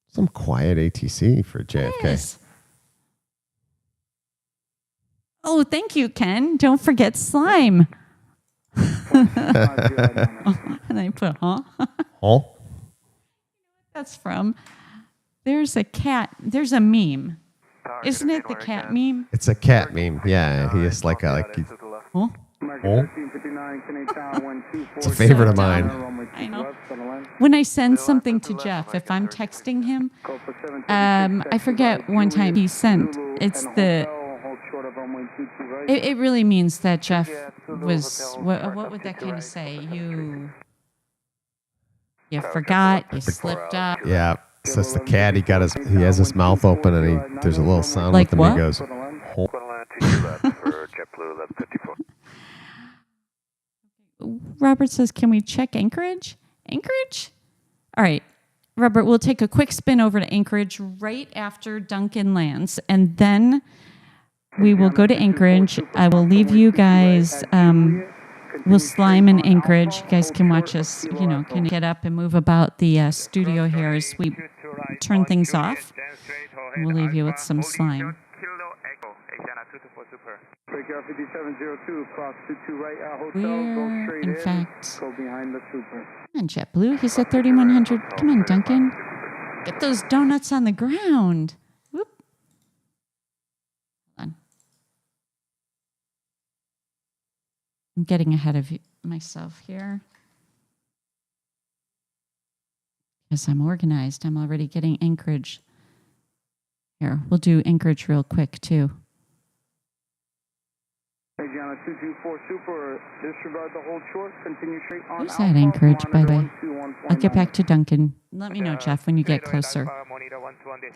Some quiet ATC for JFK. Yes. Oh, thank you, Ken. Don't forget slime. And I put, huh? Huh? That's from. There's a cat. There's a meme. Isn't it the cat meme? It's a cat meme. Yeah, he is like he's, Huh? oh. It's a favorite of mine. I know. When I send something to Jeff, if I'm texting him, I forget one time he sent. It's the. It really means that Jeff was. What would that kind of say? You forgot. You slipped up. Yeah. So it's the cat. He has his mouth open and there's a little sound Like with him. what? He goes. Robert says, can we check Anchorage? Anchorage? All right. Robert, we'll take a quick spin over to Anchorage right after Duncan lands, and then we will go to Anchorage. I will leave you guys. We'll slime in Anchorage. You guys can watch us, can get up and move about the studio here as we turn things off. We'll leave you with some slime. Breakout 5702, cross 22 right, hotel, We're, go straight in fact, go behind the Super. Come on, JetBlue. He's at 3,100. Come on, Duncan. Get those donuts on the ground. Whoop. Hold on. I'm getting ahead of myself here. Because I'm organized. I'm already getting Anchorage. Here, we'll do Anchorage real quick, too. Hey, Gianna, 224 Super, disregard the hold short, continue straight on. Who's that Anchorage, by the way? I'll get back to Duncan. Let me know, Jeff, when you get closer.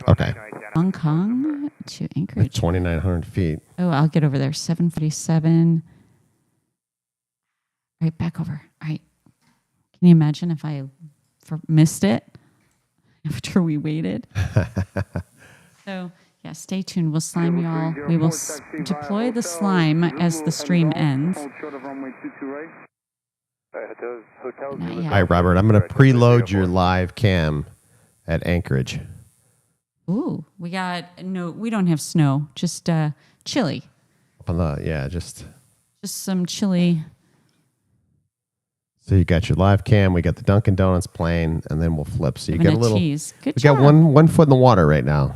Okay. Hong Kong to Anchorage. 2,900 feet. Oh, I'll get over there. 747. Right, back over. All right. Can you imagine if I missed it after we waited? So, yeah, stay tuned. We'll slime y'all. We will deploy the slime as the stream ends. All right, Robert, I'm going to preload your live cam at Anchorage. Ooh, we don't have snow, just chilly. Just Just some chili. So you got your live cam, we got the Dunkin' Donuts plane, and then we'll flip. So you Having get a little cheese. Good we job. got one foot in the water right now.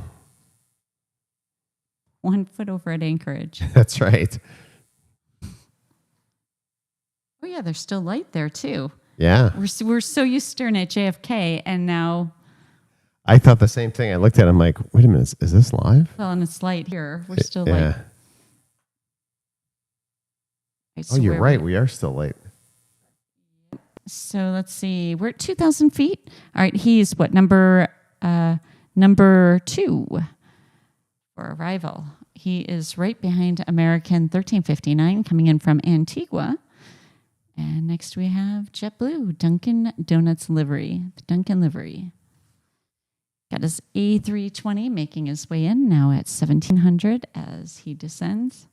1 foot over at Anchorage. That's right. Oh yeah, there's still light there too. Yeah. We're so used to staring at JFK, and now, I thought the same thing. I looked at it, I'm like, wait a minute, is this live? well, and it's light here. We're still Yeah. light. Right, Oh, so you're where right. We are still late. So let's see. We're at 2,000 feet. All right. He's what, number 2 for arrival. He is right behind American 1359 coming in from Antigua. And next we have JetBlue, Dunkin' Donuts livery, the Dunkin' livery. Got his A320 making his way in now at 1,700 as he descends.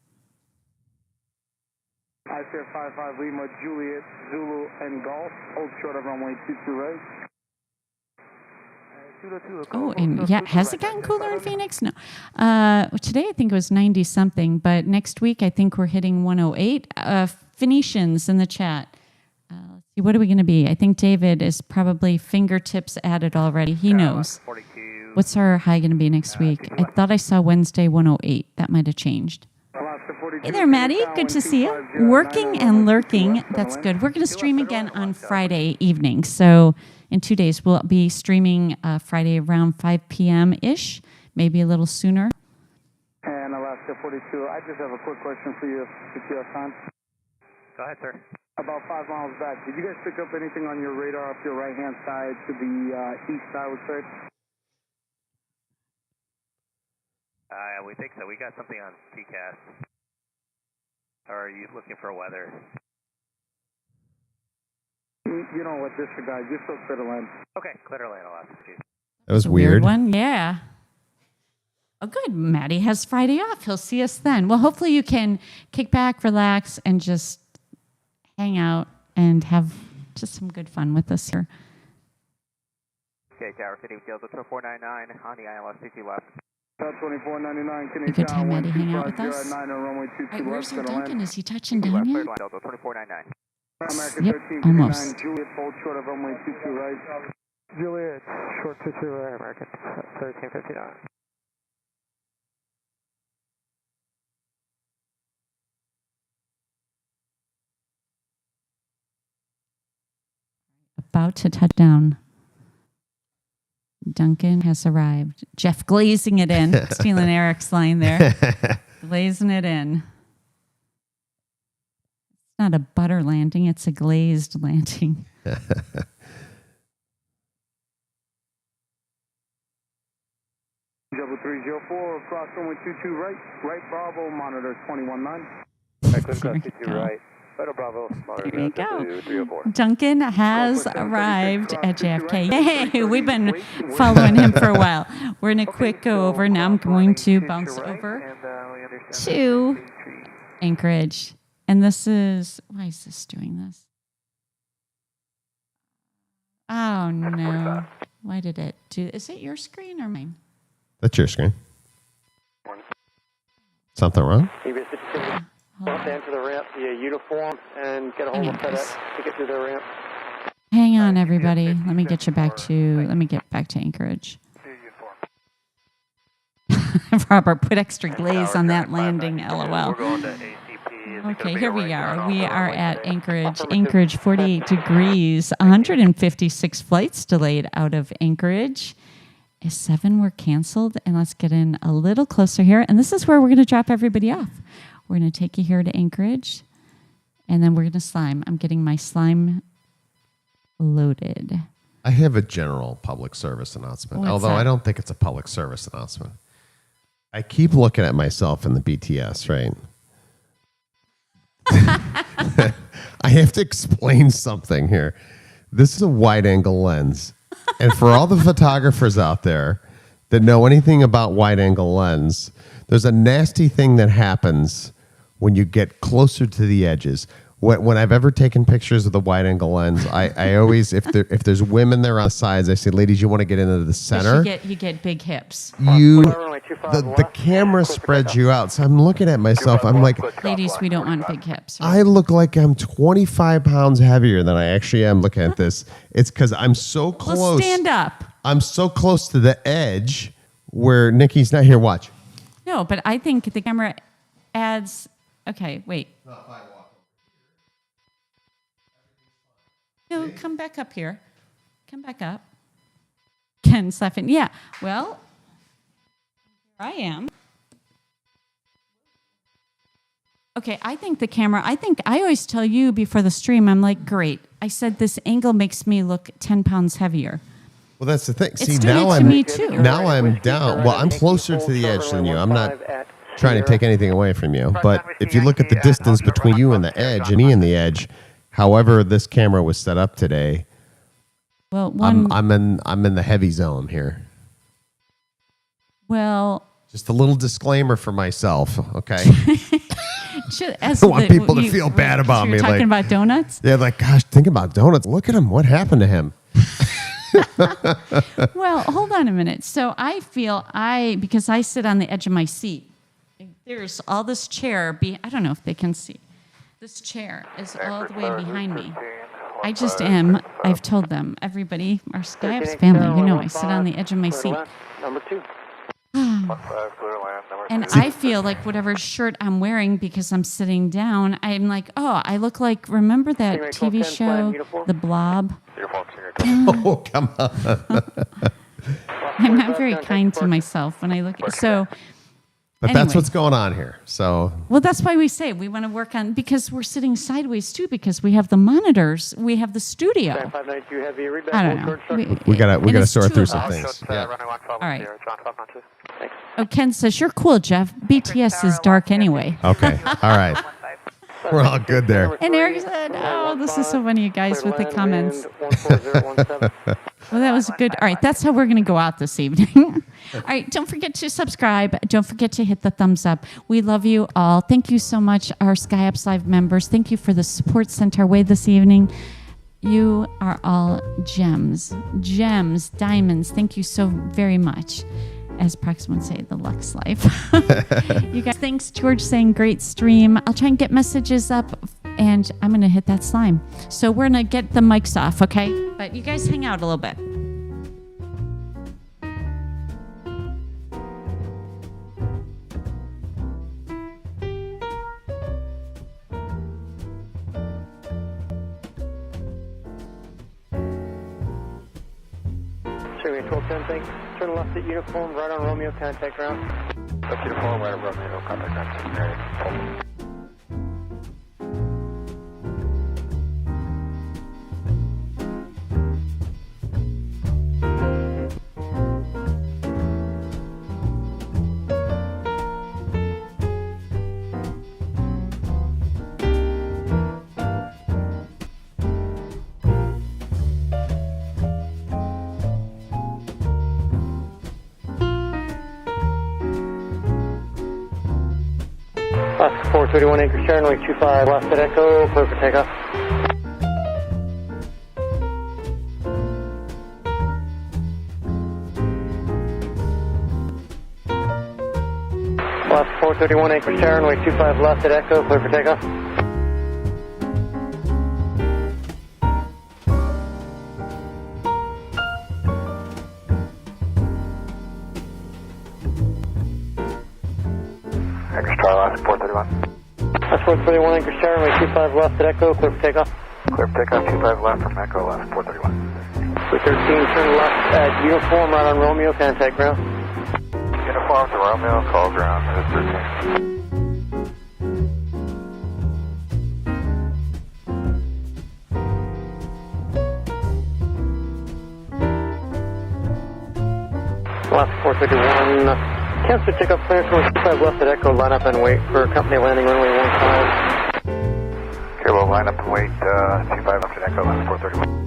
I Fair 55 Lima, Juliet, Zulu, and Golf. Hold short of runway 22 right. Oh, and yeah, has it gotten cooler in Phoenix? No. Today I think it was 90 something, but next week I think we're hitting 108. Phoenicians in the chat. Let's see, what are we going to be? I think David is probably fingertips at it already. He knows. What's our high going to be next week? I thought I saw Wednesday 108. That might have changed. Hey there, Maddie. Good to see you. Working and lurking. That's good. We're going to stream again on Friday evening. So in 2 days, we'll be streaming Friday around 5 p.m.-ish, maybe a little sooner. And Alaska 42, I just have a quick question for you, if you have time. Go ahead, sir. About 5 miles back, did you guys pick up anything on your radar off your right-hand side to the east, I would say? We think so. We got something on TCAS. Or are you looking for weather? You know what, disregard. You're so clear to land. Okay, clear to land, Alaska. That was A weird. one, yeah. Oh, good. Maddie has Friday off. He'll see us then. Well, hopefully you can kick back, relax, and just hang out and have just some good fun with us here. Okay, Tower City, Gills 2499 on the ILS CT left. 2499, A good time, Maddie, hang out with us. Runway All 22 right, where's our left, Duncan? Is he touching down Left, yet? cleared line, Delta 2499. American Yep, 1359, almost. Juliet, hold short of runway 22 right. Juliet, short 22 right, American 1359. About to touch down. Duncan has arrived. Jeff glazing it in. Stealing Eric's line there. Glazing it in. It's not a butter landing, it's a glazed landing. Double 304, across runway 22 right, right Bravo, monitor 219. Right. Right, Bravo. There you go. Duncan has arrived at JFK. Hey, we've been following him for a while. We're in a quick go over. Now I'm going to bounce over to Anchorage. And this is, why is this doing this? Oh, no. Why did it do, is it your screen or mine? That's your screen. Something wrong? Down to the ramp via uniform and get a hold of FedEx to get through their ramp. Hang on, everybody. Let me get back to Anchorage. Robert, put extra glaze on that landing, LOL. Okay, here we are. We are at Anchorage. Anchorage, 48 degrees, 156 flights delayed out of Anchorage. 7 were canceled, and let's get in a little closer here. And this is where we're going to drop everybody off. We're going to take you here to Anchorage, and then we're going to slime. I'm getting my slime loaded. I have a general public service announcement, What's although that? I don't think it's a public service announcement. I keep looking at myself in the BTS, right? I have to explain something here. This is a wide-angle lens. And for all the photographers out there that know anything about wide-angle lens, there's a nasty thing that happens when you get closer to the edges. when I've ever taken pictures with a wide angle lens, I always, if there's women there on the sides, I say, ladies, you want to get into the center. You get big hips. The camera spreads you out. So I'm looking at myself. I'm like, Ladies, we don't want big hips. I look like I'm 25 pounds heavier than I actually am looking at this. It's because I'm so close. Well, stand up. I'm so close to the edge where Nikki's not here. Watch. No, but I think the camera adds. Okay, wait. No, come back up here. Come back up. Ken's laughing. Yeah. Well, here I am. Okay, I think I always tell you before the stream, I'm like, great. I said this angle makes me look 10 pounds heavier. Well, that's the thing. It's See, doing now it to me too. Now I'm down. Well, I'm closer to the edge than you. I'm not trying to take anything away from you. But if you look at the distance between you and the edge and me and the edge, however this camera was set up today, well, I'm in the heavy zone here. Well, just a little disclaimer for myself, okay? I don't want people to feel bad about me. Talking about donuts? Yeah, like, gosh, think about donuts. Look at him. What happened to him? Well, hold on a minute. So I feel because I sit on the edge of my seat, there's all this chair. I don't know if they can see. This chair is all the way behind me. I just am. I've told them, everybody, our SkyOps family, I sit on the edge of my seat. Number 2. And I feel like whatever shirt I'm wearing, because I'm sitting down, I'm like, oh, I look like, remember that TV show, The Blob? Oh, come on. I'm not very kind to myself when I look at so. But anyway. That's what's going on here. So. Well, that's why we say we want to work on, because we're sitting sideways too, because we have the monitors, we have the studio. I don't know. We gotta sort through some things. Yeah. All right. Oh, Ken says you're cool, Jeff. BTS is dark anyway. Okay. All right. We're all good there. And Eric said, oh, this is so funny, you guys, with the comments. Well, that was good. All right, that's how we're going to go out this evening. All right, don't forget to subscribe. Don't forget to hit the thumbs up. We love you all. Thank you so much, our SkyOps Live members. Thank you for the support sent our way this evening. You are all gems, diamonds. Thank you so very much. As Proxima would say, the Lux Life. You guys, thanks, George, saying great stream. I'll try and get messages up, and I'm going to hit that slime. So we're going to get the mics off, okay? But you guys hang out a little bit. Survey 1210, thanks. Turn left at uniform, right on Romeo, contact ground. Left uniform, right on Romeo, contact ground. Oscar 431 acres, Sharon, runway 25, left at Echo, clear for takeoff. Oscar 431 acres, Sharon, runway 25, left at Echo, clear for takeoff. Last 431. That's 431 anchor Sharon, runway 25 left at Echo, clear for takeoff. Clear for takeoff, 25 left from Echo, last 431. 13, turn left at uniform, right on Romeo, contact ground. Uniform to Romeo, call ground, it is 13. Last 431. Cancel takeoff clearance, runway 25 left at Echo, line up and wait for company landing runway 15. Okay, we'll line up and wait, 25 left at Echo, line 431.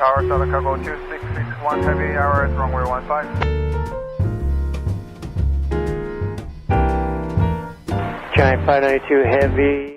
Tower, Southern Cargo 2661 Heavy, hour at runway 15. Giant 592 Heavy.